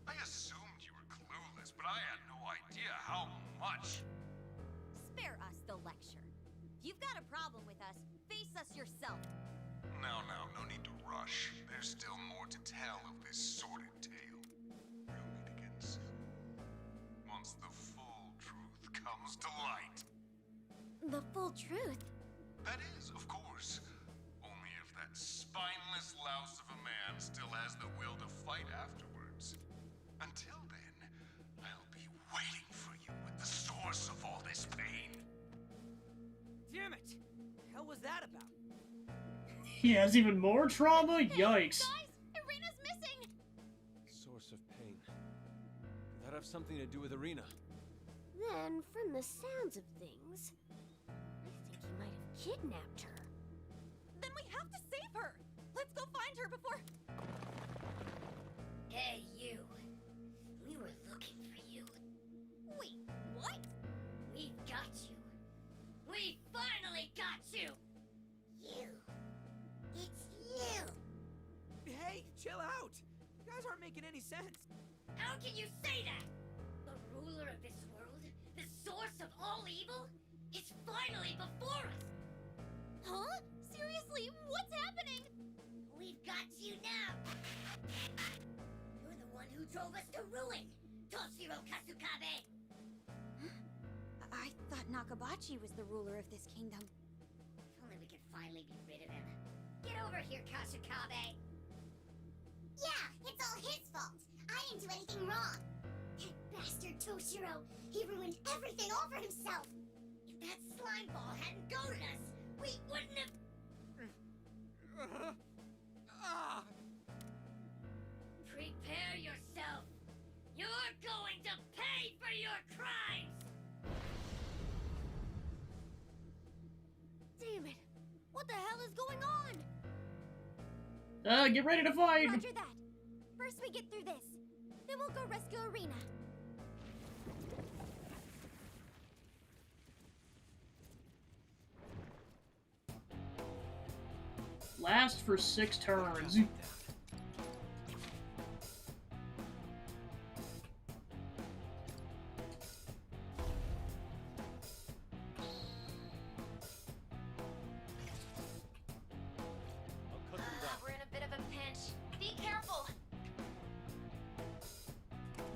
I assumed you were clueless, but I had no idea how much. Spare us the lecture. If you've got a problem with us, face us yourself. Now, no need to rush. There's still more to tell of this sordid tale. We'll meet again soon. Once the full truth comes to light. The full truth? That is, of course. Only if that spineless louse of a man still has the will to fight afterwards. Until then, I'll be waiting for you with the source of all this pain. Damn it! The hell was that about? He has even more trauma? Yikes. Guys, I something to do with Arena. Then, from the sounds of things, I think he might have kidnapped her. Then we have to save her! Let's go find her before... Hey, you. We were looking for you. Wait, what? We've got you. We finally got you! You. It's you! Hey, chill out! You guys aren't making any sense. How can you say that? The ruler of this world, the source of all evil, is finally before us! Huh? Seriously, what's happening? We've got you now! You're the one who drove us to ruin, Toshiro Kasukabe! I thought Nakabachi was the ruler of this kingdom. If only we could finally be rid of him. Get over here, Kasukabe! Yeah, it's all his fault! I didn't do anything wrong! That bastard Toshiro, he ruined everything all for himself! If that slime ball hadn't goaded us, we wouldn't have... Prepare yourself! You're going to pay for your crimes! Damn it! What the hell is going on? Get ready to fight! Roger that. First we get through this. Then we'll go rescue Arena. Last for 6 turns. We're in a bit of a pinch. Be careful!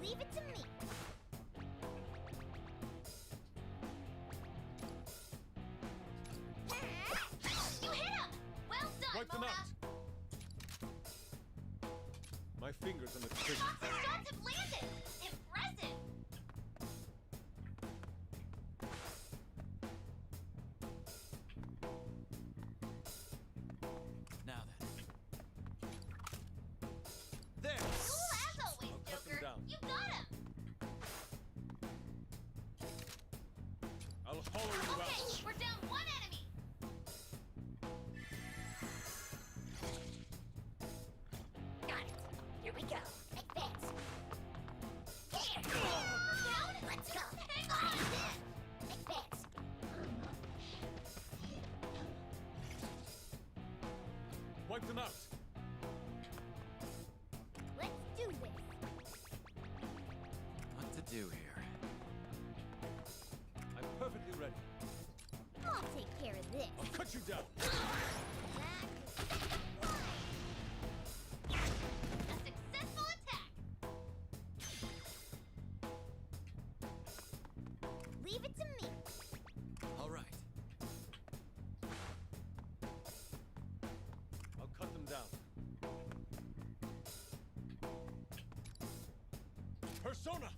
Leave it to me. You hit him! Well done, Wipe them Mona! out! My fingers on the trigger. Shots have landed! Impressive! Now then. There! Cool as always, I'll cut them Joker! down. You got him! I'll hollow you Okay, out. we're down one enemy! Got it! Here we go! Advance! Here! Down! Let's go! Advance! Wipe them out. Let's do this. What to do here? I'm perfectly ready. I'll take care of this. I'll cut you down. A successful attack! Leave it to me. All right. I'll cut them down. Persona!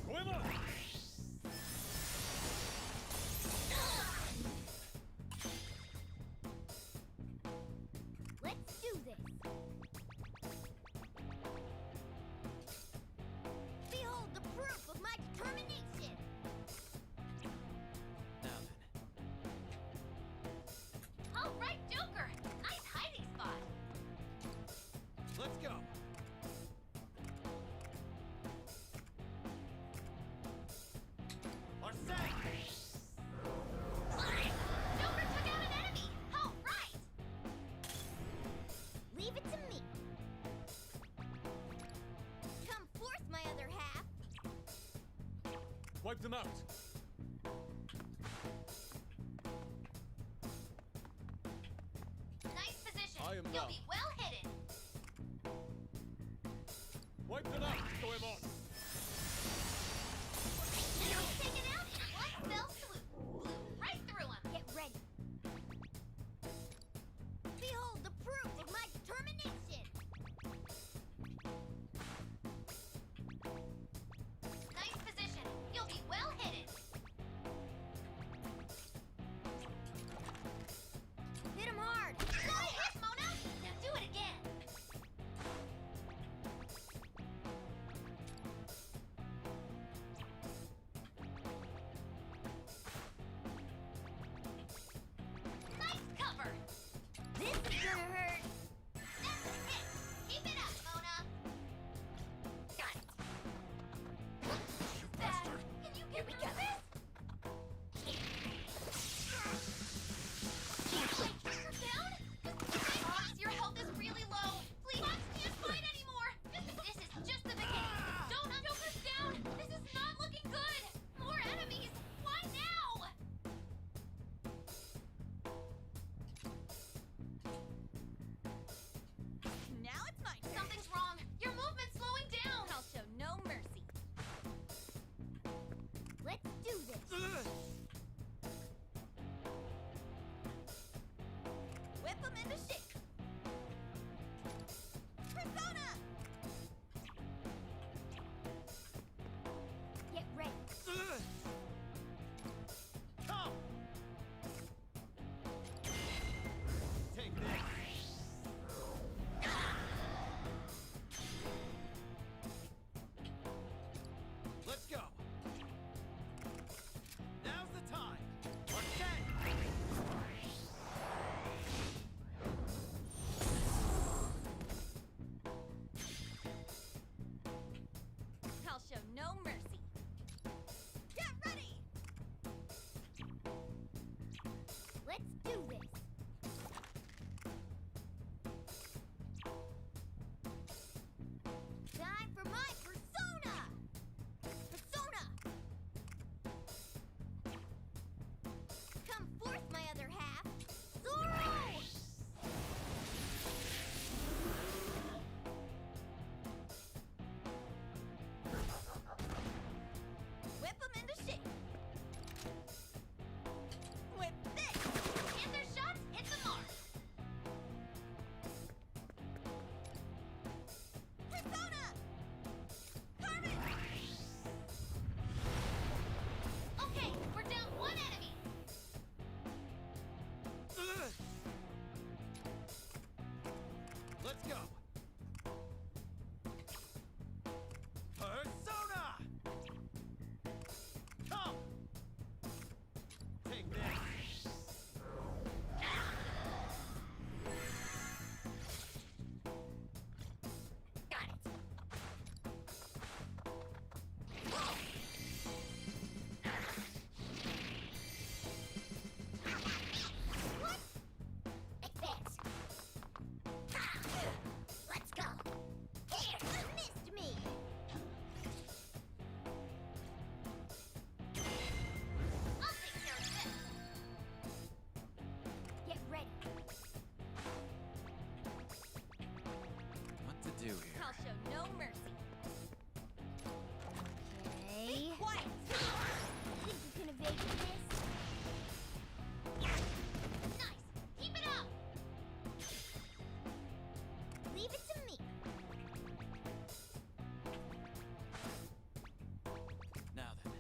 Goemon! Let's do this. Behold the proof of my determination. Now then. All right, Joker! Nice hiding spot! Let's go! Marseille! Joker took out an enemy! All right! Leave it to me. Come forth, my other half. Wipe them out. Nice position! I am You'll now. be well hidden! Wipe them out, Goemon! Enemy taken out in one fell swoop! Blew right through him! Get ready. Behold the proof of my determination. Nice position! You'll be well hidden! Hit him hard. Good hit, Mona! Now do it again! do this. Time for my persona! Persona! Come forth, my other half! Zoro! Whip 'em into shape! Whip this! Panther shots hit the mark! Persona! Carmen! Okay, we're down one enemy! Let's go. Persona! Come! Take this. Got it! What? Advance! Ha! Let's go! Here! You missed me! I'll take care of this! Get ready! What to do here? I'll show no mercy. Okay. Quiet! Think you can evade this? Nice! Keep it up! Leave it to me. Now then.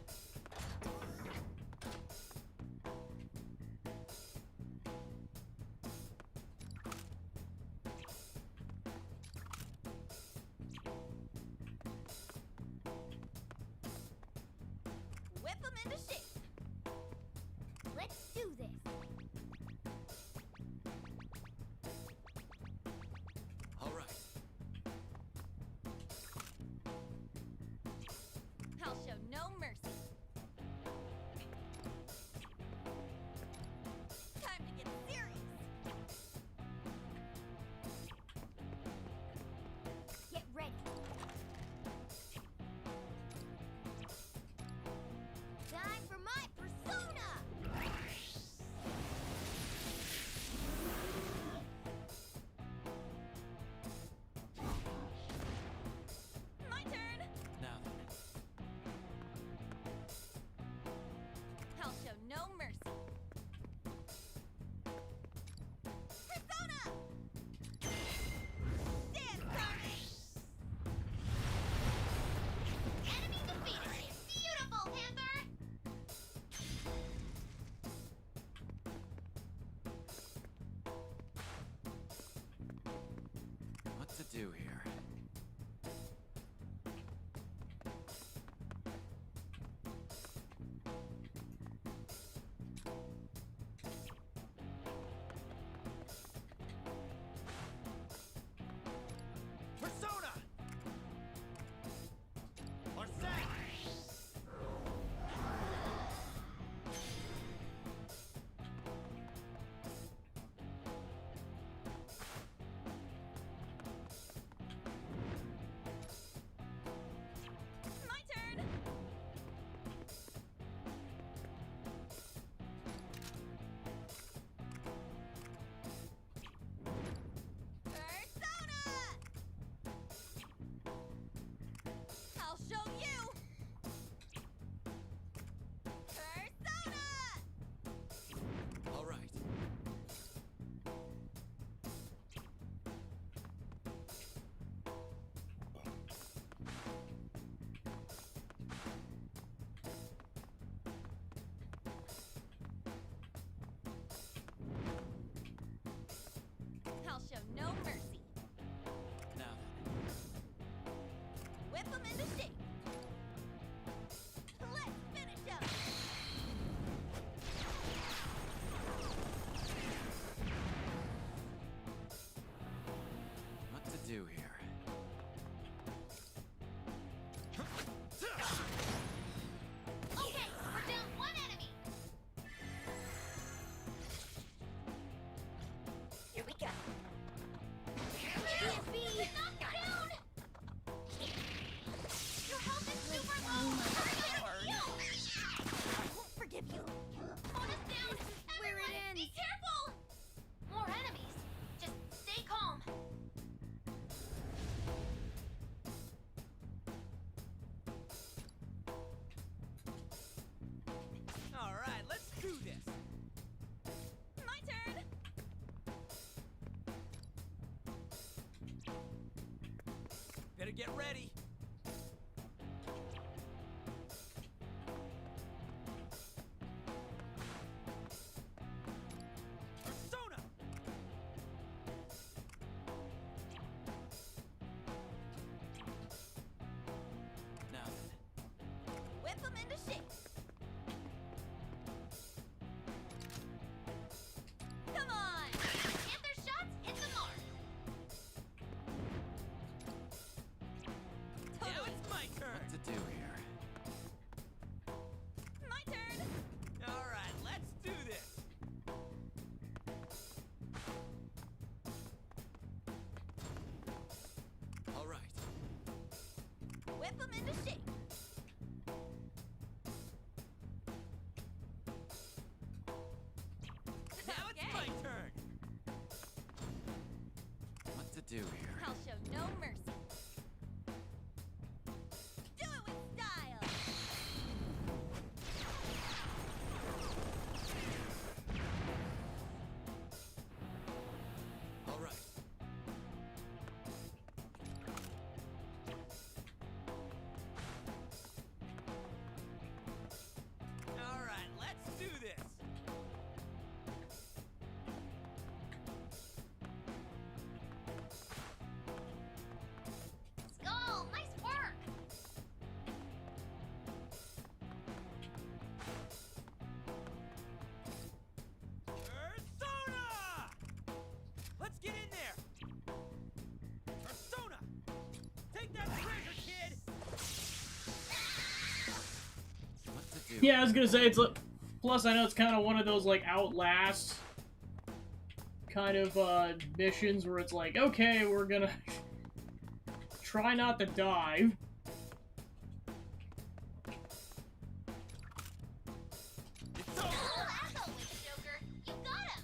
Whip 'em into shape. Let's do this. All right. I'll show no mercy. Time to get serious. Get ready. Time for my persona! My turn. Now then. I'll show no mercy. Persona! Stand, Carmen! Enemy defeated! Beautiful, Panther! What to do here? Persona! Arsene! get ready. Persona! Now then. Whip them into shape. Come on! Panther shots hit the mark. Now it's my turn. What to do here? My turn. All right, let's do this. All right. Whip them into shape. Now it's my turn. What to do here? I'll show no mercy. Do it with style. All right. All right, let's do this. Skull, nice work! Persona! Let's get in there. Persona! Take that treasure, kid! What to do? Yeah, I was gonna say, it's like, plus I know it's kind of one of those, like, Outlast kind of, missions where it's like, okay, we're gonna try not to die. It's over! Oh, as always, Joker. You got him!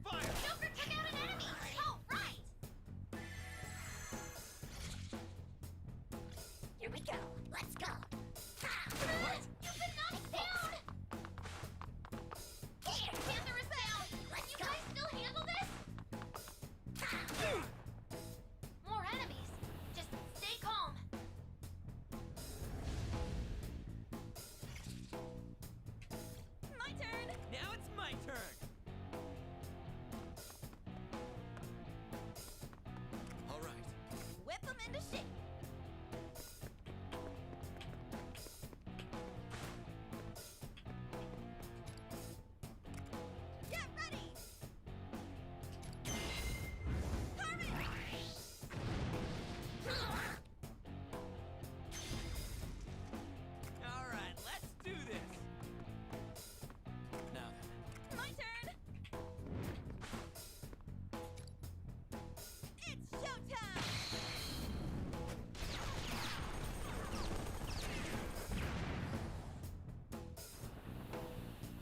Fire! Joker took out an enemy! Oh, right! Here we go. Let's go. What? You've been knocked down! Here, Panther is down! You guys still handle this? More enemies. Just stay calm. My turn. Now it's my turn. All right. Whip them into shape. Get ready. Carmen! All right, let's do this. Now then. My turn. It's showtime.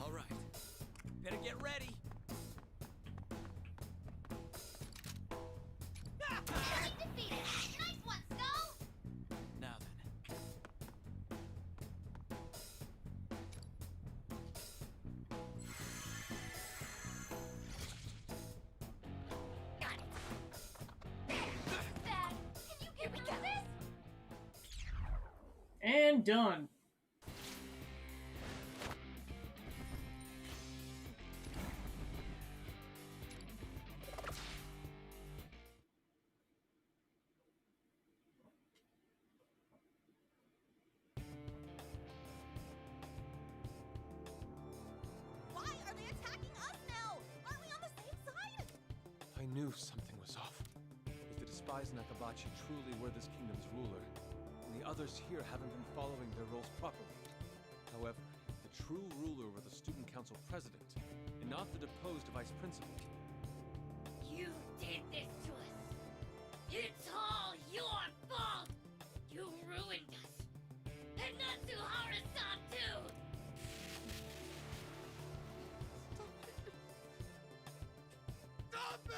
All right. Better get ready. Enemy defeated! Nice one, Skull! Now then. Got it. Bad. Can you get through this? And done. Why are they attacking us now? Aren't we on the same side? I knew something was off. If the despised Nakabachi truly were this kingdom's ruler, then the others here haven't been following their roles properly. However, if the true ruler were the student council president, and not the deposed vice principal. You did this to us. It's all your fault. You ruined us. And Natsu Hara-san too. Stop it!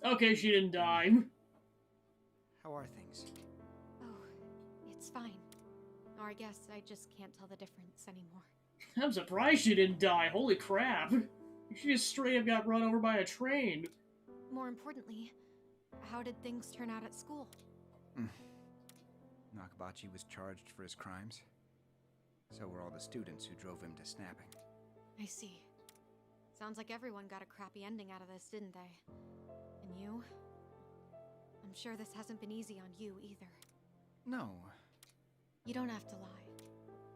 Okay, she didn't die. How are things? Oh, it's fine. Or I guess I just can't tell the difference anymore. I'm surprised she didn't die. Holy crap. She just straight up got run over by a train. More importantly, how did things turn out at school? Nakabachi was charged for his crimes. So were all the students who drove him to snapping. I see. Sounds like everyone got a crappy ending out of this, didn't they? And you? I'm sure this hasn't been easy on you either. No. You don't have to lie.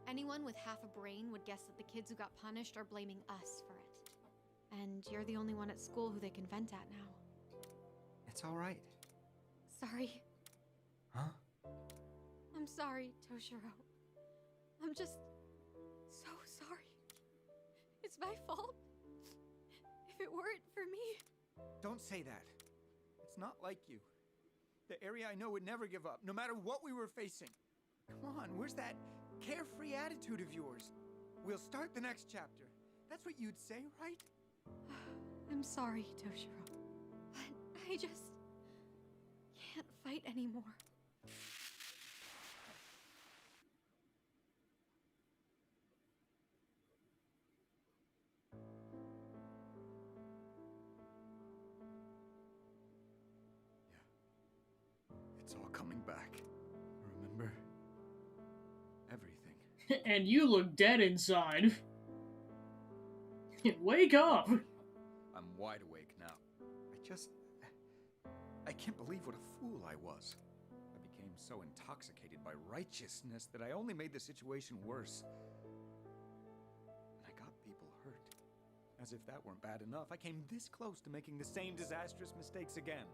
Anyone with half a brain would guess that the kids who got punished are blaming us for it. And you're the only one at school who they can vent at now. It's all right. Sorry. Huh? I'm sorry, Toshiro. I'm just so sorry. It's my fault. If it weren't for me. Don't say that. It's not like you. The area I know would never give up, no matter what we were facing. Come on, where's that carefree attitude of yours? We'll start the next chapter. That's what you'd say, right? I'm sorry, Toshiro. But I just can't fight anymore. It's all coming back. Remember? Everything. And you look dead inside. Wake up! I'm wide awake now. I can't believe what a fool I was. I became so intoxicated by righteousness that I only made the situation worse. And I got people hurt. As if that weren't bad enough, I came this close to making the same disastrous mistakes again.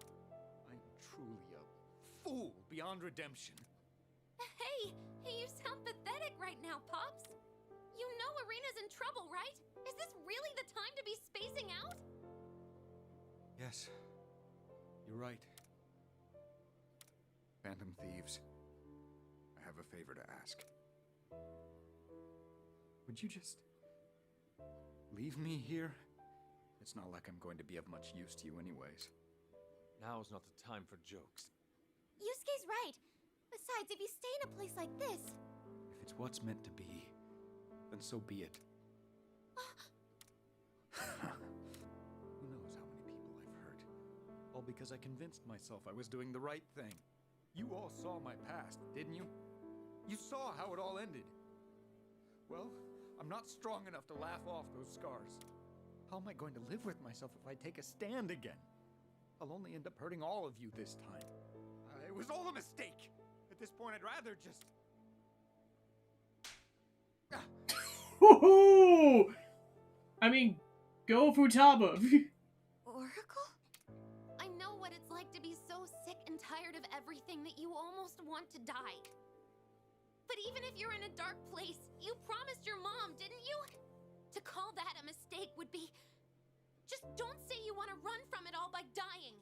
I'm truly a fool beyond redemption. Hey, you sound pathetic right now, Pops. You know Arena's in trouble, right? Is this really the time to be spacing out? Yes, you're right. Phantom Thieves, I have a favor to ask. Would you just leave me here? It's not like I'm going to be of much use to you anyways. Now is not the time for jokes. Yusuke's right. Besides, if you stay in a place like this... If it's what's meant to be, then so be it. Who knows how many people I've hurt? All because I convinced myself I was doing the right thing. You all saw my past, didn't you? You saw how it all ended. Well, I'm not strong enough to laugh off those scars. How am I going to live with myself if I take a stand again? I'll only end up hurting all of you this time. It was all a mistake. At this point, I'd rather just... Woohoo! I mean, go Futaba. Oracle? I know what it's like to be so sick and tired of everything that you almost want to die. But even if you're in a dark place, you promised your mom, didn't you? To call that a mistake would be... Just don't say you want to run from it all by dying.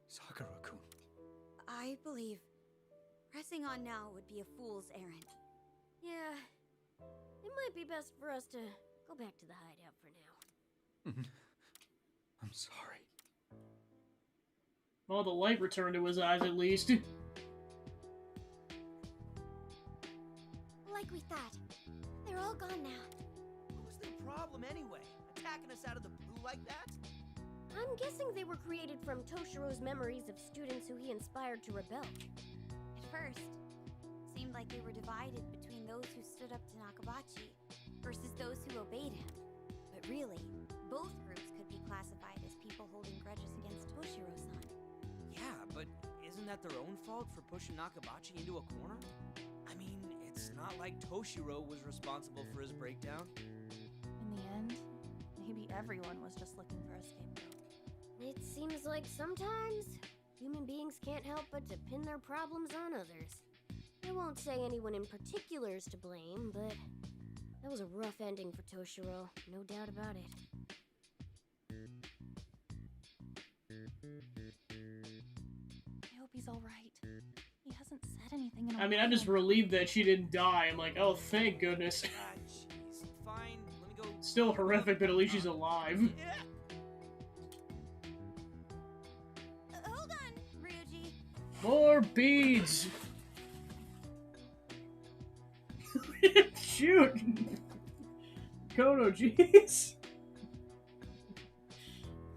Sakura-kun. I believe pressing on now would be a fool's errand. Yeah, it might be best for us to go back to the hideout for now. I'm sorry. Well, the light returned to his eyes at least. Like we thought. They're all gone now. What was their problem anyway? Attacking us out of the blue like that? I'm guessing they were created from Toshiro's memories of students who he inspired to rebel. At first, it seemed like they were divided between those who stood up to Nakabachi versus those who obeyed him. But really, both groups could be classified as people holding grudges against Toshiro-san. Yeah, but isn't that their own fault for pushing Nakabachi into a corner? I mean, it's not like Toshiro was responsible for his breakdown. In the end, maybe everyone was just looking for a scapegoat. It seems like sometimes human beings can't help but to pin their problems on others. I won't say anyone in particular is to blame, but that was a rough ending for Toshiro, no doubt about it. I hope he's alright. He hasn't said anything in a I mean, I'm just while. relieved that she didn't die. I'm like, oh, thank goodness. Jeez. Fine. Let me go. Still horrific, but at least she's alive. Yeah. Hold on, Ryuji. More beads! Shoot! Kono, jeez!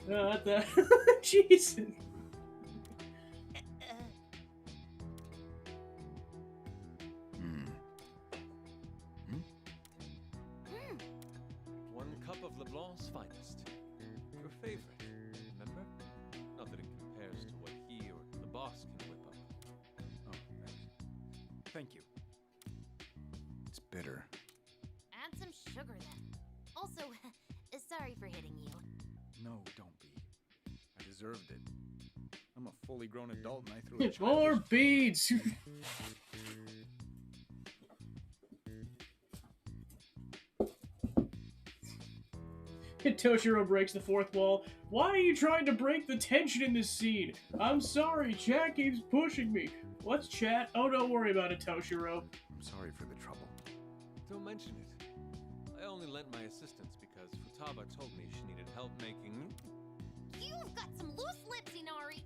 What the... Jeez! One cup of LeBlanc's finest. Your favorite, remember? Not that it compares to what he or the boss can whip up. Oh, thanks. Thank you. It's bitter. Add some sugar then. Also, sorry for hitting you. No, don't be. I deserved it. I'm a fully grown adult and I threw a More childish... beads! Toshiro breaks the fourth wall. Why are you trying to break the tension in this scene? I'm sorry, chat keeps pushing me. What's chat? Oh, don't worry about it, Toshiro. I'm sorry for the trouble. Don't mention it. I only lent my assistance because Futaba told me she needed help making... You've got some loose lips, Inari.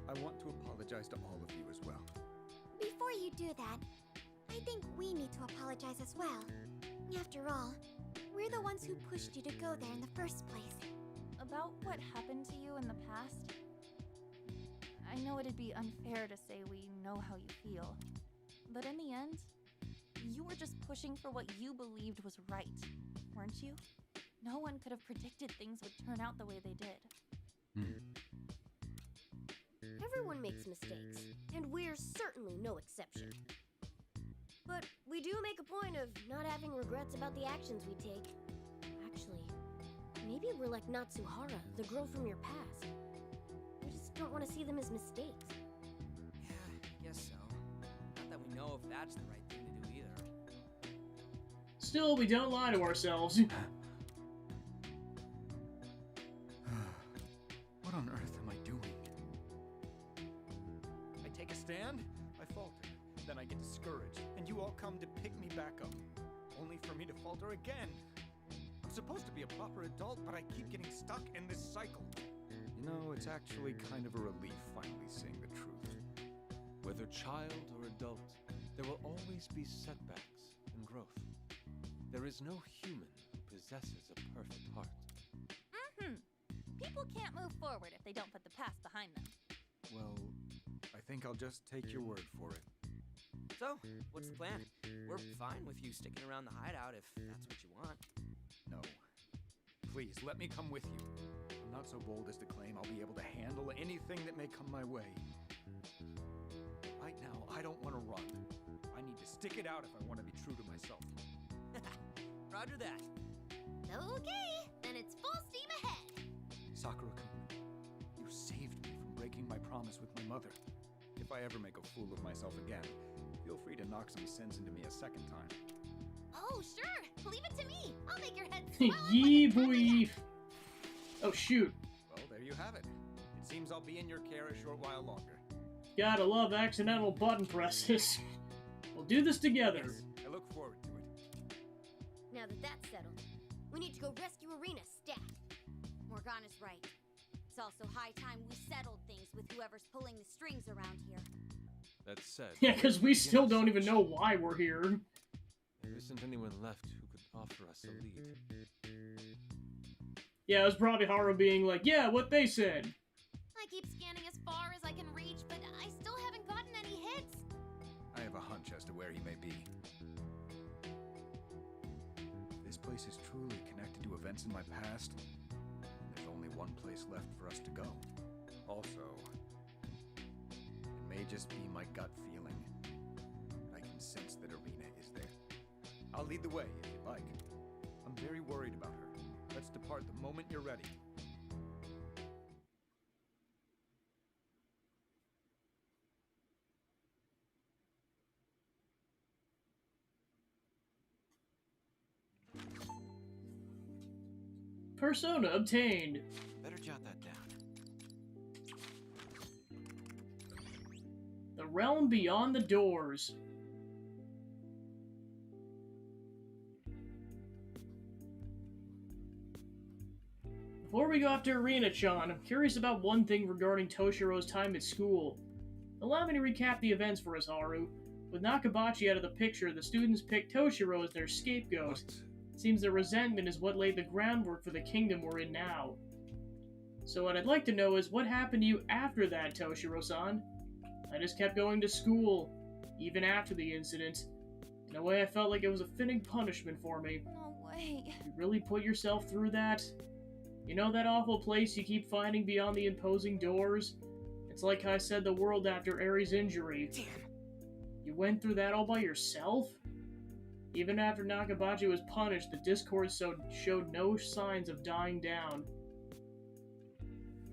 I want to apologize to all of you as well. Before you do that, I think we need to apologize as well. After all, we're the ones who pushed you to go there in the first place. About what happened to you in the past, I know it'd be unfair to say we know how you feel, but in the end, you were just pushing for what you believed was right, weren't you? No one could have predicted things would turn out the way they did. Everyone makes mistakes, and we're certainly no exception. But we do make a point of not having regrets about the actions we take. Actually, maybe we're like Natsuhara, the girl from your past. We just don't want to see them as mistakes. Yeah, I guess so. Not that we know if that's the right thing to do either. Still, we don't lie to ourselves. What on earth am I doing? I take a stand, I falter, then I get discouraged, and you all come to pick me back up, only for me to falter again. I'm supposed to be a proper adult, but I keep getting stuck in this cycle. You know, it's actually kind of a relief finally seeing the truth. Whether child or adult, there will always be setbacks and growth. There is no human who possesses a perfect heart. People can't move forward if they don't put the past behind them. Well, I think I'll just take your word for it. So, what's the plan? We're fine with you sticking around the hideout if that's what you want. No. Please, let me come with you. I'm not so bold as to claim I'll be able to handle anything that may come my way. Right now, I don't want to run. I need to stick it out if I want to be true to myself. Roger that. Okay, then it's full steam ahead. Sakura-kun, you saved me from breaking my promise with my mother. If I ever make a fool of myself again, feel free to knock some sense into me a second time. Oh, sure. Leave it to me. I'll make your head swell. Yee boy. Oh, shoot. Well, there you have it. It seems I'll be in your care a short while longer. Gotta love accidental button presses. We'll do this together. Yes, I look forward to it. Now that that's settled, we need to go rescue Arena stat. Morgana's right. It's also high time we settled things with whoever's pulling the strings around here. That said... Yeah, because we still don't even know why we're here. There isn't anyone left who could offer us a lead. Yeah, it was probably Haru being like, yeah, what they said. I keep scanning as far as I can reach, but I still haven't gotten any hits. I have a hunch as to where he may be. This place is truly connected to events in my past. There's only one place left for us to go. Also, it may just be my gut feeling. I I'll lead the way if you'd like. I'm very worried about her. Let's depart the moment you're ready. Persona obtained. Better jot that down. The realm beyond the doors. Before we go after Irina-chan, I'm curious about one thing regarding Toshiro's time at school. Allow me to recap the events for us, Haru. With Nakabachi out of the picture, the students picked Toshiro as their scapegoat. It seems their resentment is what laid the groundwork for the kingdom we're in now. So what I'd like to know is, what happened to you after that, Toshiro-san? I just kept going to school, even after the incident. In a way, I felt like it was a fitting punishment for me. No way. You really put yourself through that? You know that awful place you keep finding beyond the imposing doors? It's like I said the world after Eri's injury. Damn. You went through that all by yourself? Even after Nakabachi was punished, the discord showed no signs of dying down.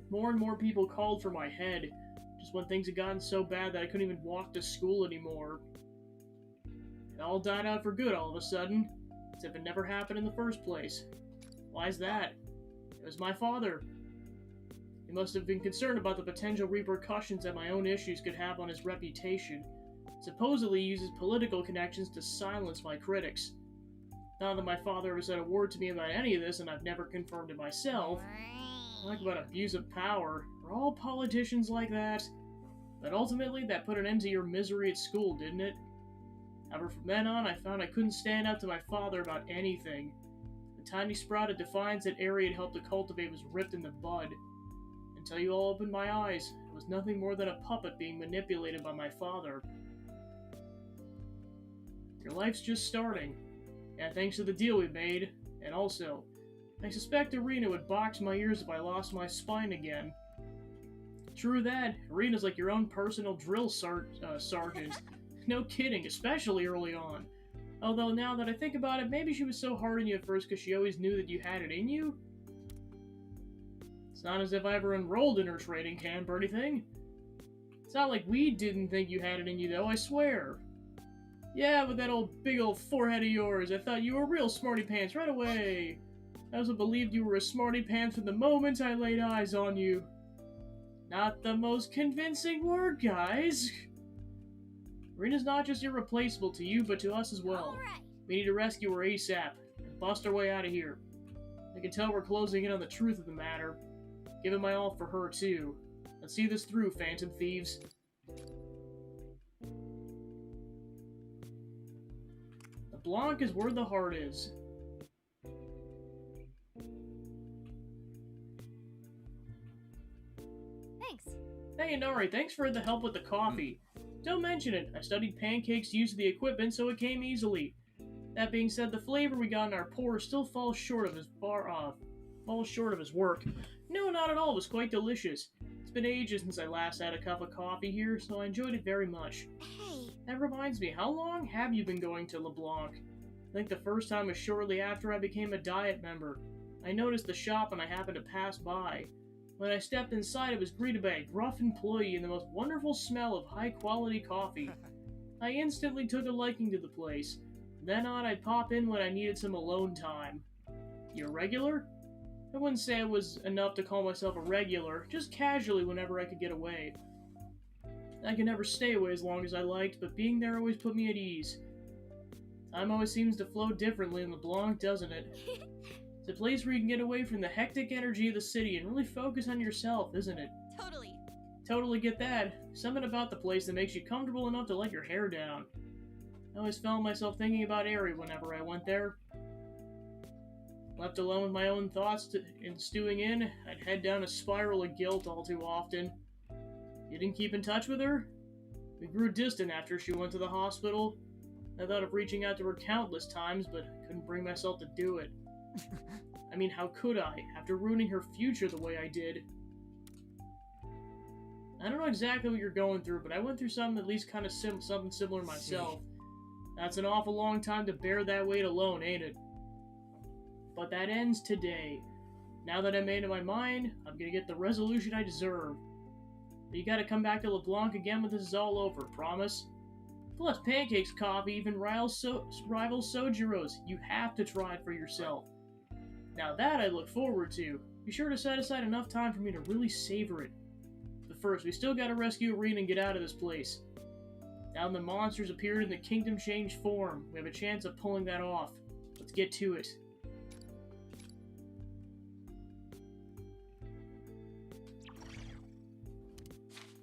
More and more people called for my head, just when things had gotten so bad that I couldn't even walk to school anymore. It all died out for good all of a sudden, as if it never happened in the first place. Why's that? It was my father. He must have been concerned about the potential repercussions that my own issues could have on his reputation. Supposedly he uses political connections to silence my critics. Not that my father ever said a word to me about any of this, and I've never confirmed it myself. Talk about abuse of power. Are all politicians like that? But ultimately, that put an end to your misery at school, didn't it? However, from then on, I found I couldn't stand up to my father about anything. The tiny sprout of defiance that Eri had helped to cultivate was ripped in the bud. Until you all opened my eyes, it was nothing more than a puppet being manipulated by my father. Your life's just starting. Yeah, thanks to the deal we made. And also, I suspect Irina would box my ears if I lost my spine again. True that, Irina's like your own personal drill sergeant. No kidding, especially early on. Although now that I think about it, maybe she was so hard on you at first because she always knew that you had it in you? It's not as if I ever enrolled in her training camp or anything. It's not like we didn't think you had it in you though, I swear. Yeah, with that big old forehead of yours, I thought you were real smarty pants right away. I also believed you were a smarty pants from the moment I laid eyes on you. Not the most convincing word, guys. Irina's not just irreplaceable to you, but to us as well. Alright. We need to rescue her ASAP and bust our way out of here. I can tell we're closing in on the truth of the matter. Giving my all for her, too. Let's see this through, Phantom Thieves. The Blanc is where the heart is. Thanks. Hey, Inari, thanks for the help with the coffee. Don't mention it. I studied pancakes used the equipment, so it came easily. That being said, the flavor we got in our pour still falls short of his work. No, not at all. It was quite delicious. It's been ages since I last had a cup of coffee here, so I enjoyed it very much. Hey. That reminds me, how long have you been going to LeBlanc? I think the first time was shortly after I became a Diet member. I noticed the shop and I happened to pass by. When I stepped inside, I was greeted by a gruff employee and the most wonderful smell of high-quality coffee. I instantly took a liking to the place. Then on, I'd pop in when I needed some alone time. You a regular? I wouldn't say I was enough to call myself a regular, just casually whenever I could get away. I could never stay away as long as I liked, but being there always put me at ease. Time always seems to flow differently in LeBlanc, doesn't it? It's a place where you can get away from the hectic energy of the city and really focus on yourself, isn't it? Totally. Totally get that. Something about the place that makes you comfortable enough to let your hair down. I always found myself thinking about Eri whenever I went there. Left alone with my own thoughts and stewing in, I'd head down a spiral of guilt all too often. You didn't keep in touch with her? We grew distant after she went to the hospital. I thought of reaching out to her countless times, but couldn't bring myself to do it. I mean, how could I, after ruining her future the way I did? I don't know exactly what you're going through, but I went through something at least kind of something similar myself. That's an awful long time to bear that weight alone, ain't it? But that ends today. Now that I made up my mind, I'm gonna get the resolution I deserve. But you gotta come back to LeBlanc again when this is all over, promise? Plus pancakes, coffee, even rival Sojuros. You have to try it for yourself. Now that I look forward to. Be sure to set aside enough time for me to really savor it. But first, we still gotta rescue Arena and get out of this place. Now the monsters appeared in the Kingdom Change form. We have a chance of pulling that off. Let's get to it.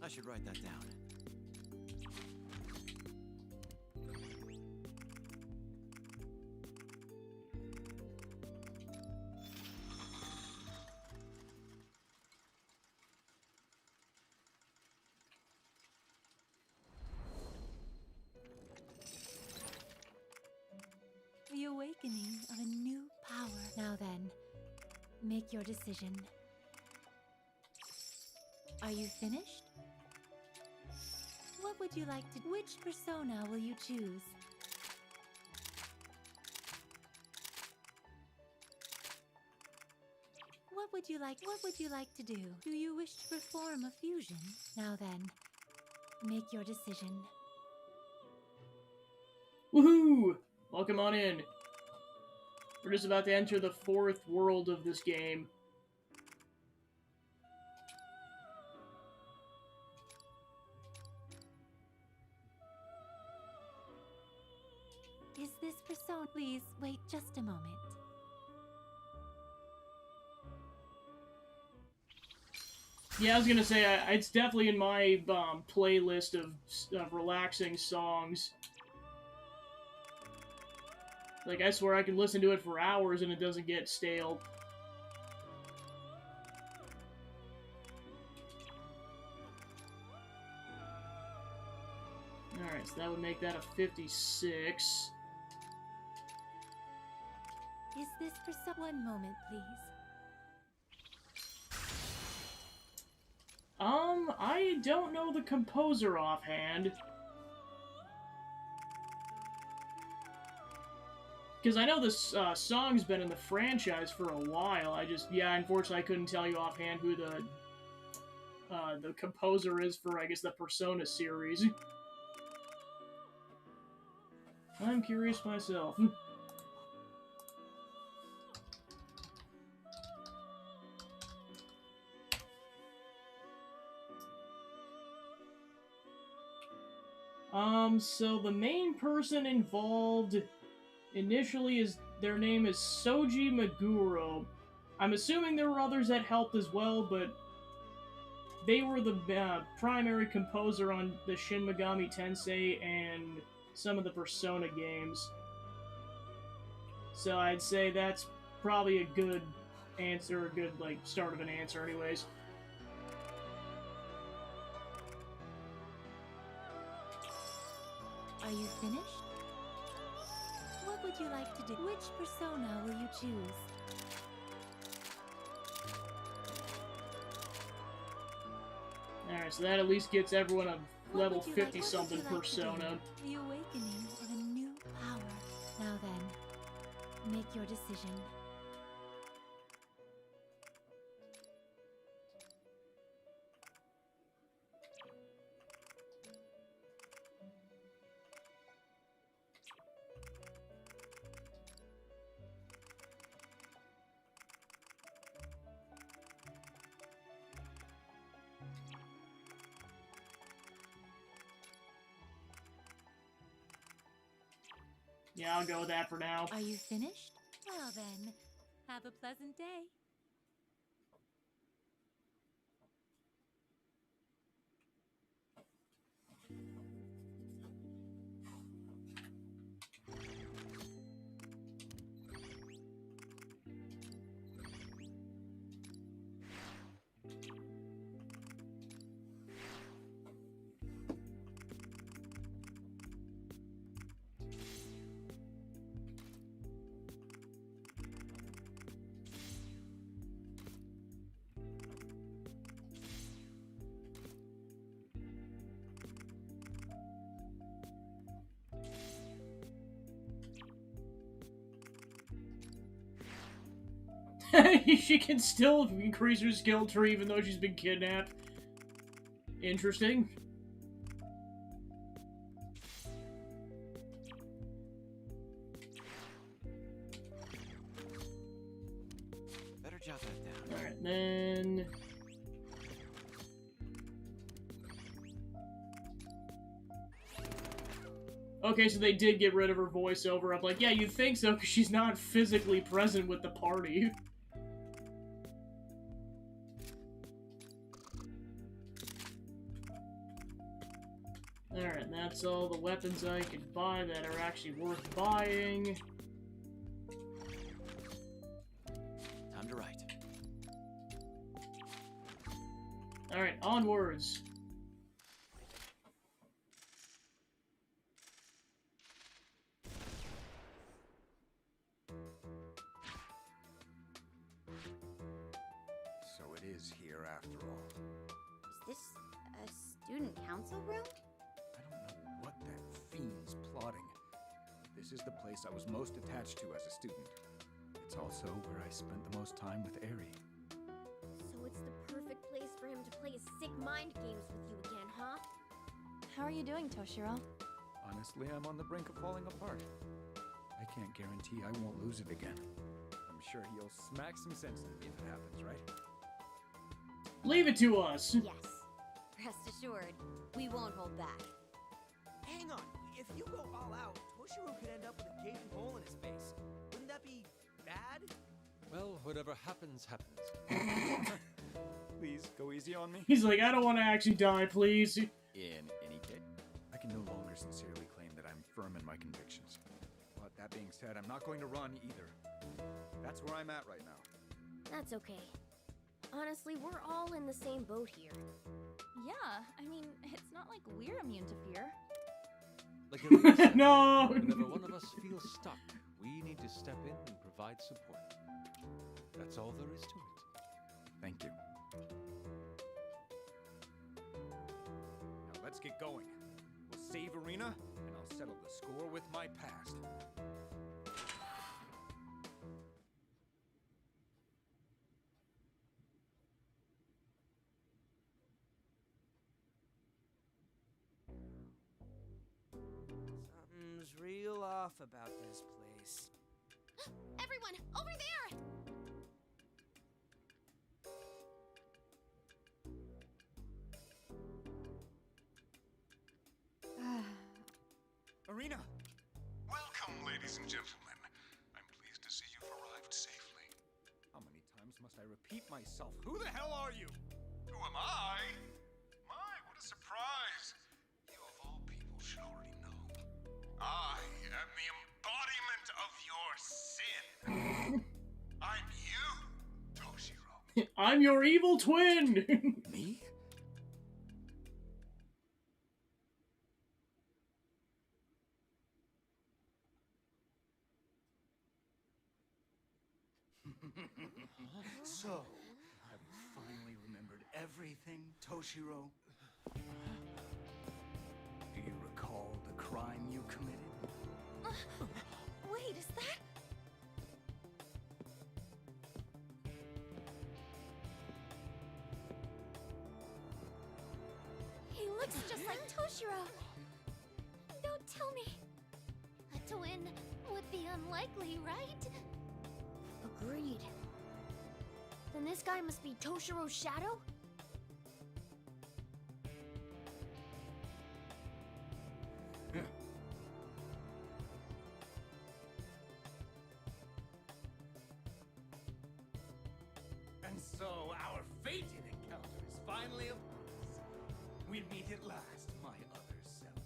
I should write that down. The awakening of a new power. Now then, make your decision. Are you finished? What would you like to... Which persona will you choose? What would you like to do? Do you wish to perform a fusion? Now then, make your decision. Woohoo! Welcome on in. We're just about to enter the 4th world of this game. Is this persona? Please wait just a moment. Yeah, I was gonna say, it's definitely in my playlist of relaxing songs. Like, I swear I can listen to it for hours and it doesn't get stale. Alright, so that would make that a 56. Is this persona? One moment, please. I don't know the composer offhand. Because I know this song's been in the franchise for a while. Unfortunately I couldn't tell you offhand who the composer is for, I guess, the Persona series. I'm curious myself. So the main person involved initially their name is Soji Meguro. I'm assuming there were others that helped as well, but they were the primary composer on the Shin Megami Tensei and some of the Persona games. So I'd say that's probably a good answer, a good, start of an answer anyways. Are you finished? What would you like to do? Which persona will you choose? Alright, so that at least gets everyone a level 50-something persona. The awakening of a new power. Now then, make your decision. Yeah, I'll go with that for now. Are you finished? Well then, have a pleasant day. She can still increase her skill tree even though she's been kidnapped. Interesting. Better jot that down. Alright, then... Okay, so they did get rid of her voiceover. I'm like, yeah, you'd think so, because she's not physically present with the party. Alright, that's all the weapons I could buy that are actually worth buying. Time to write. Alright, onwards. So it is here after all. Is this a student council room? I don't know what that fiend's plotting. This is the place I was most attached to as a student. It's also where I spent the most time with Eri. So it's the perfect place for him to play his sick mind games with you again, huh? How are you doing, Toshiro? Honestly, I'm on the brink of falling apart. I can't guarantee I won't lose it again. I'm sure he'll smack some sense into me if it happens, right? Leave it to us. Yes. Rest assured, we won't hold back. Hang on. If you go all out, Toshiro could end up with a gaping hole in his face. Wouldn't that be bad? Well, whatever happens, happens. Please, go easy on me. He's like, I don't want to actually die, please. In any case, I can no longer sincerely claim that I'm firm in my convictions. But that being said, I'm not going to run either. That's where I'm at right now. That's okay. Honestly, we're all in the same boat here. Yeah, I mean, it's not like we're immune to fear. Like Elise said, No! Whenever one of us feels stuck, we need to step in and provide support. That's all there is to it. Thank you. Now let's get going. We'll save Arena, and I'll settle the score with my past. Something's real off about this place. Everyone, over there! Arena! Welcome, ladies and gentlemen. I'm pleased to see you've arrived safely. How many times must I repeat myself? Who the hell are you? Who am I? My, what a surprise. You of all people should already know. I am the embodiment of your sin. I'm you, Toshiro. I'm your evil twin! Me? So, have you finally remembered everything, Toshiro? Do you recall the crime you committed? Wait, is that? He looks just like Toshiro. Don't tell me. A twin would be unlikely, right? Agreed. Then this guy must be Toshiro's shadow? And so, our fated encounter is finally upon us. We meet at last, my other self.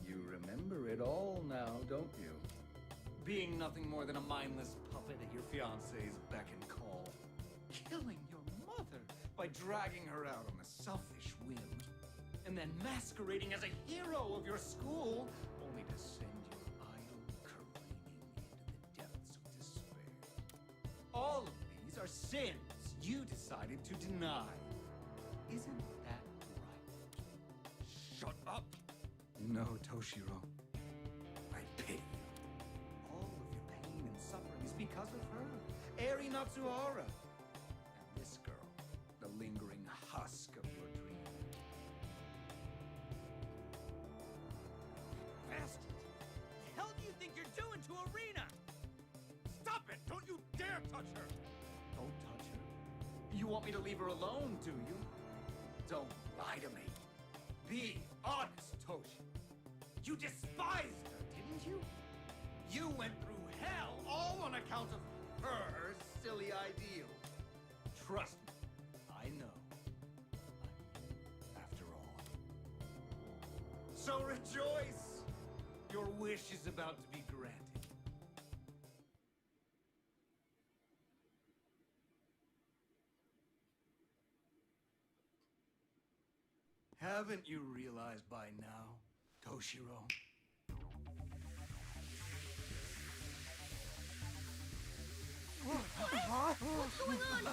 You remember it all now, don't you? Being nothing more than a mindless puppet at your fiancé's beck and call. Killing your mother by dragging her out on a selfish whim. And then masquerading as a hero of your school, only to send your idol careening into the depths of despair. All of these are sins you decided to deny. Isn't that right? Shut up! No, Toshiro. I pity you. All of your pain and suffering is because of her. Eri Natsuhara. And this girl, the lingering husk of your dream. Bastard! The hell do you think you're doing to Arena? Stop it! Don't you dare touch her! Don't touch her. You want me to leave her alone, do you? Don't lie to me. Be honest, Toshi. You despised her, didn't you? You went through hell all on account of her silly ideal. Trust me, I know. After all. So rejoice! Your wish is about to be granted. Haven't you realized by now, Toshiro? What's going on?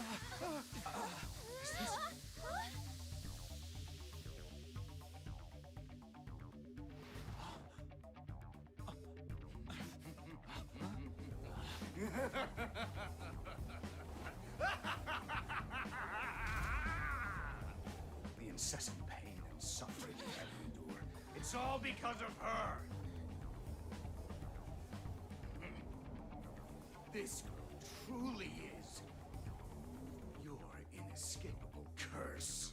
The incessant pain and suffering you have endured, it's all because of her! This girl truly is your inescapable curse.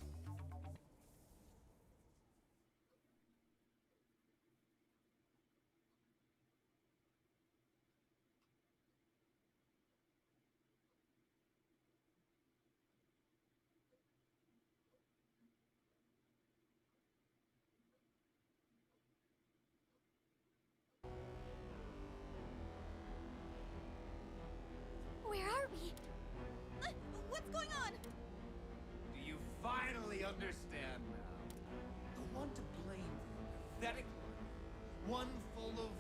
Where are we? What's going on? Do you finally understand now? The one to blame, the pathetic one full of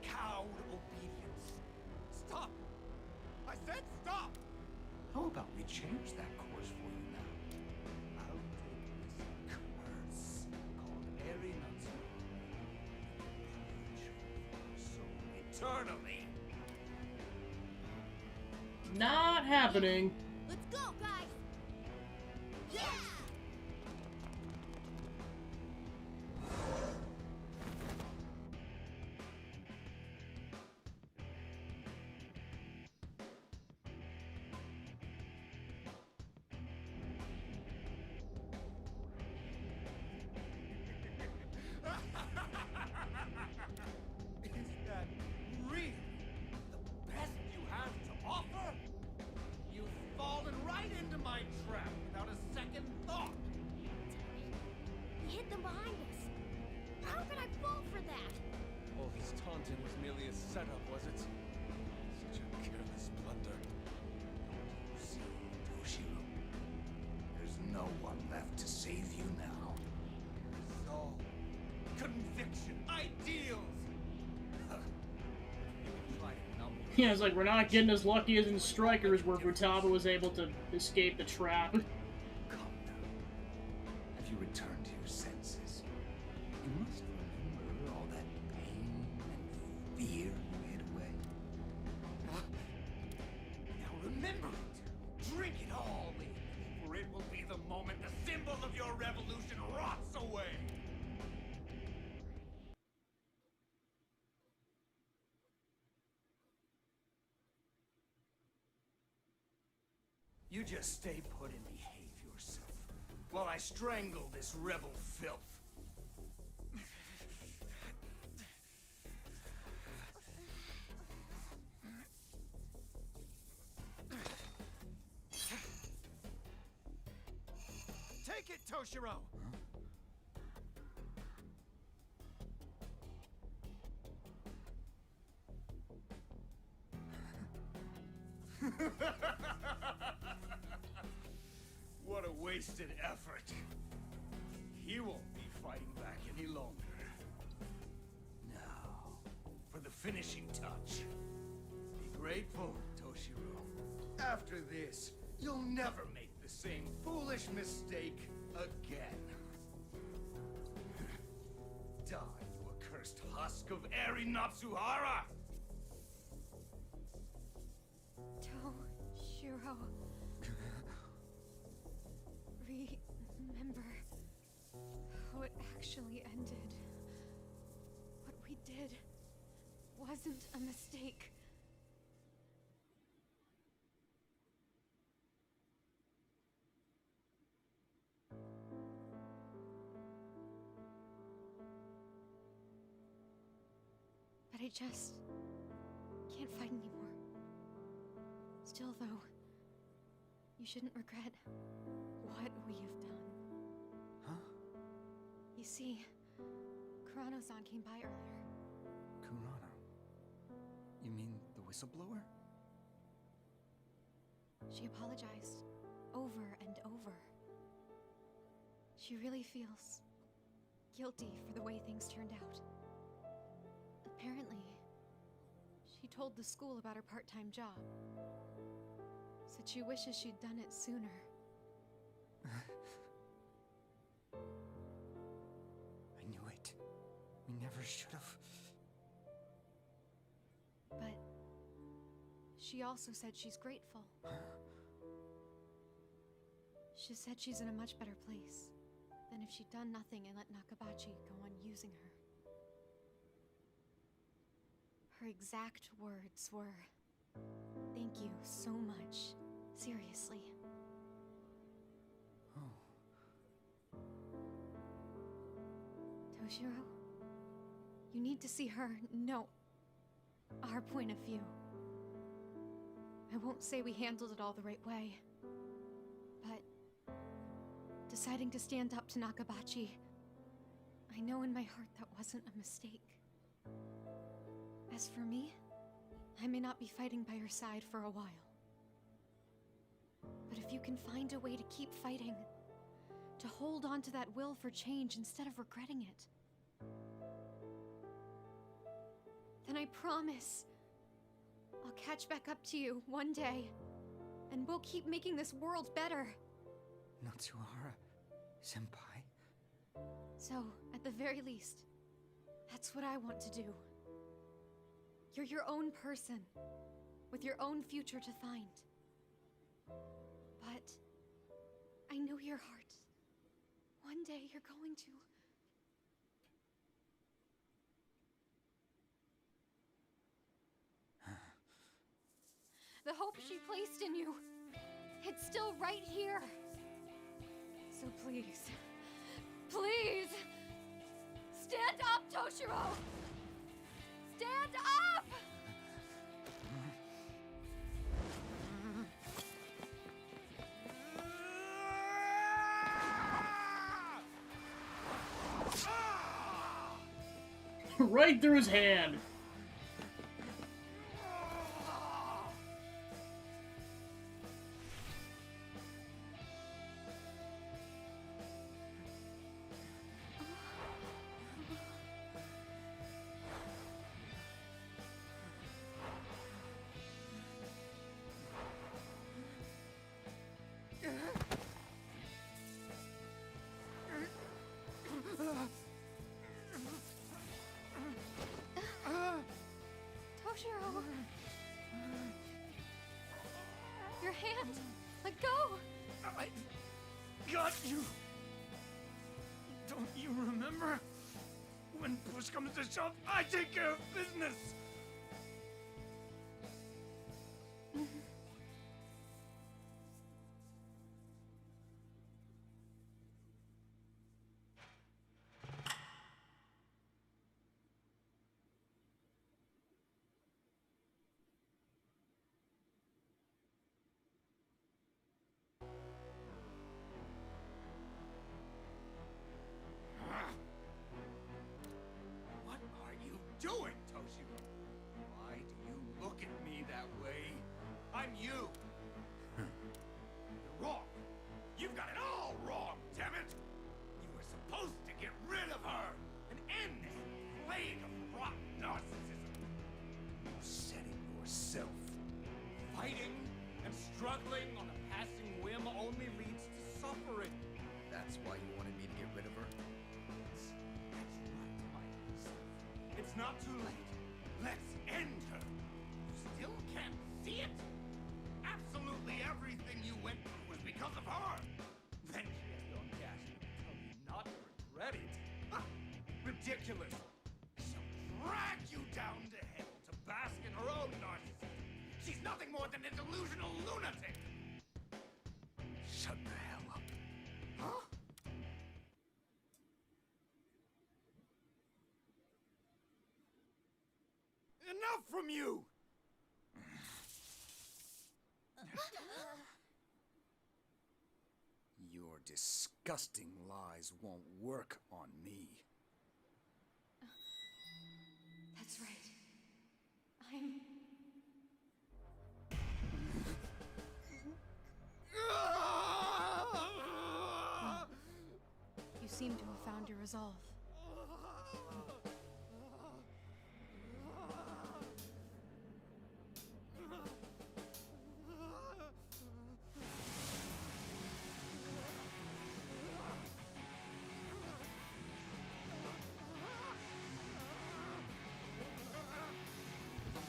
cowed obedience. Stop! I said stop! How about we change that course for you now? I'll take this curse called Eri Natsuhara and purge your soul eternally. Not happening. Let's go, guys! Yeah! Is that really the best you have to offer? You've fallen right into my trap without a second thought. He hit them behind us. How could I fall for that? All this taunting was merely a setup, was it? Such a careless blunder. You see, Toshiro, there's no one left to save you now. Resolve, conviction, ideals. You can try to numb me. Yeah, it's like we're not getting as lucky as in Strikers, where Futaba was able to escape the trap. Come now. Have you returned to your senses? You must remember all that pain and fear you hid away. Now remember it. Drink it all in, for it will be the moment the symbol of your revolution rots away. You just stay put and behave yourself, while I strangle this rebel filth. Take it, Toshiro! What a wasted effort. He won't be fighting back any longer. Now, for the finishing touch. Be grateful, Toshiro. After this, you'll never make the same foolish mistake again. Die, you accursed husk of Eri Natsuhara! Toshiro. Toshiro. Remember how it actually ended. What we did wasn't a mistake. But I just can't fight anymore. Still, though, you shouldn't regret what we have done. Huh? You see, Kurano-san came by earlier. Kurano? You mean the whistleblower? She apologized over and over. She really feels guilty for the way things turned out. Apparently, she told the school about her part-time job. Said she wishes she'd done it sooner. I knew it. We never should have. But she also said she's grateful. She said she's in a much better place than if she'd done nothing and let Nakabachi go on using her. Her exact words were, "Thank you so much. Seriously." Oh. Toshiro, you need to see her, no, our point of view. I won't say we handled it all the right way, but deciding to stand up to Nakabachi, I know in my heart that wasn't a mistake. As for me, I may not be fighting by her side for a while. But if you can find a way to keep fighting, to hold on to that will for change instead of regretting it, then I promise I'll catch back up to you one day, and we'll keep making this world better. Natsuhara, senpai. So, at the very least, that's what I want to do. You're your own person, with your own future to find. But I know your heart. One day you're going to. The hope she placed in you, it's still right here. So please, please, stand up, Toshiro! Stand up! Right through his hand. Toshiro! Your hand! Let go! I got you! Don't you remember? When push comes to shove, I take care of business! What are you doing, Toshiro? Why do you look at me that way? I'm you! You're wrong. You've got it all wrong, damn it! You were supposed to get rid of her and end this plague of rotten narcissism. You said it yourself. Fighting and struggling on a passing whim only leads to suffering. That's why you wanted me to get rid of her? That's right, my son. It's not too late. Let's end her. You still can't see it? Absolutely absolutely everything you went through was because of her. Then she has the audacity to tell you not to regret it. Ha! Ridiculous. She'll drag you down to hell to bask in her own narcissism. She's nothing more than a delusional lunatic. Shut the hell up. Huh? Enough from you! Your disgusting lies won't work on me. That's right. I'm... You seem to have found your resolve.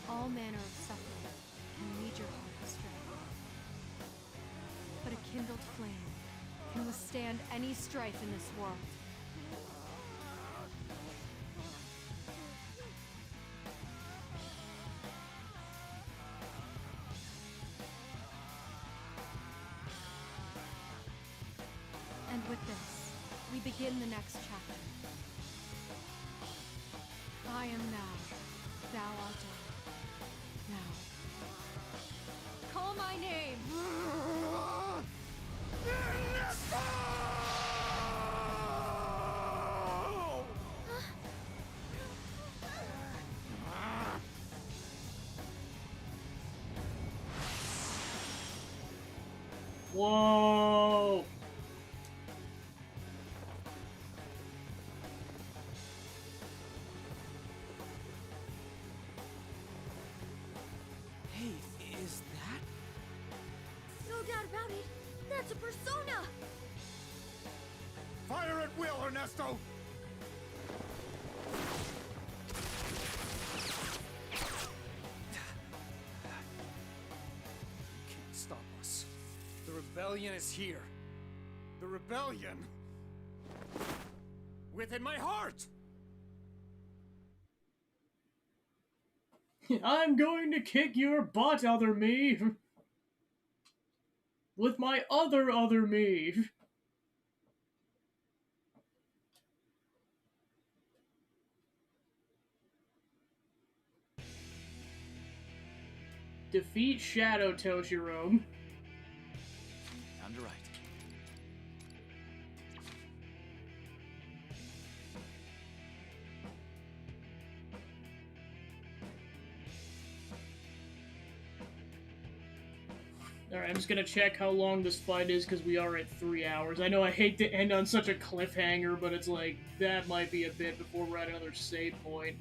All manner of suffering can lead your heart astray. But a kindled flame can withstand any strife in this world. And with this, we begin the next chapter. I am now, thou art I. Now, call my name! Whoa! Hey, is that? No doubt about it. That's a persona. Fire at will, Ernesto! You can't stop us. The rebellion is here. The rebellion within my heart! I'm going to kick your butt, other me! With my other me! Defeat Shadow Toshiro. Time to write. Alright, I'm just gonna check how long this fight is because we are at 3 hours. I know I hate to end on such a cliffhanger, but it's like, that might be a bit before we're at another save point.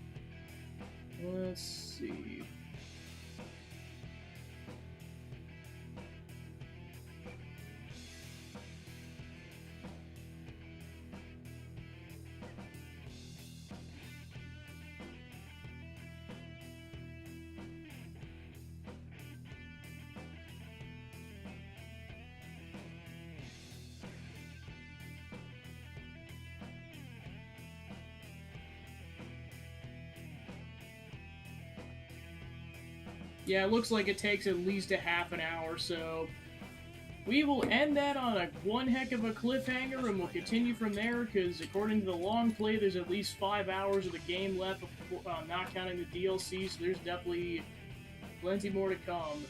Let's see. Yeah, it looks like it takes at least a half an hour, so we will end that on a one heck of a cliffhanger, and we'll continue from there, because according to the long play, there's at least 5 hours of the game left, before, not counting the DLC, so there's definitely plenty more to come.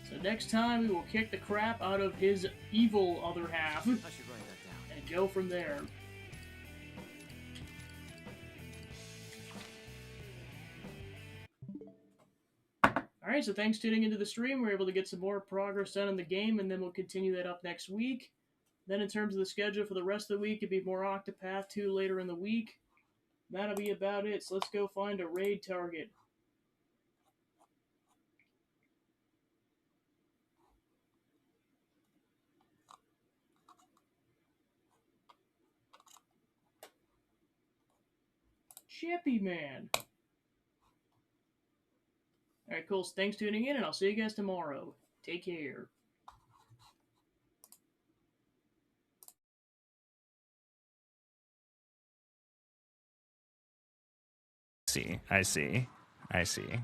So next time, we will kick the crap out of his evil other half, I should write that down. and go from there. Alright, so thanks for tuning into the stream. We're able to get some more progress done in the game, and then we'll continue that up next week. Then in terms of the schedule for the rest of the week, it'd be more Octopath 2 later in the week. That'll be about it, so let's go find a raid target. Chippy Man. Alright, cool. So thanks for tuning in, and I'll see you guys tomorrow. Take care. I see. I see.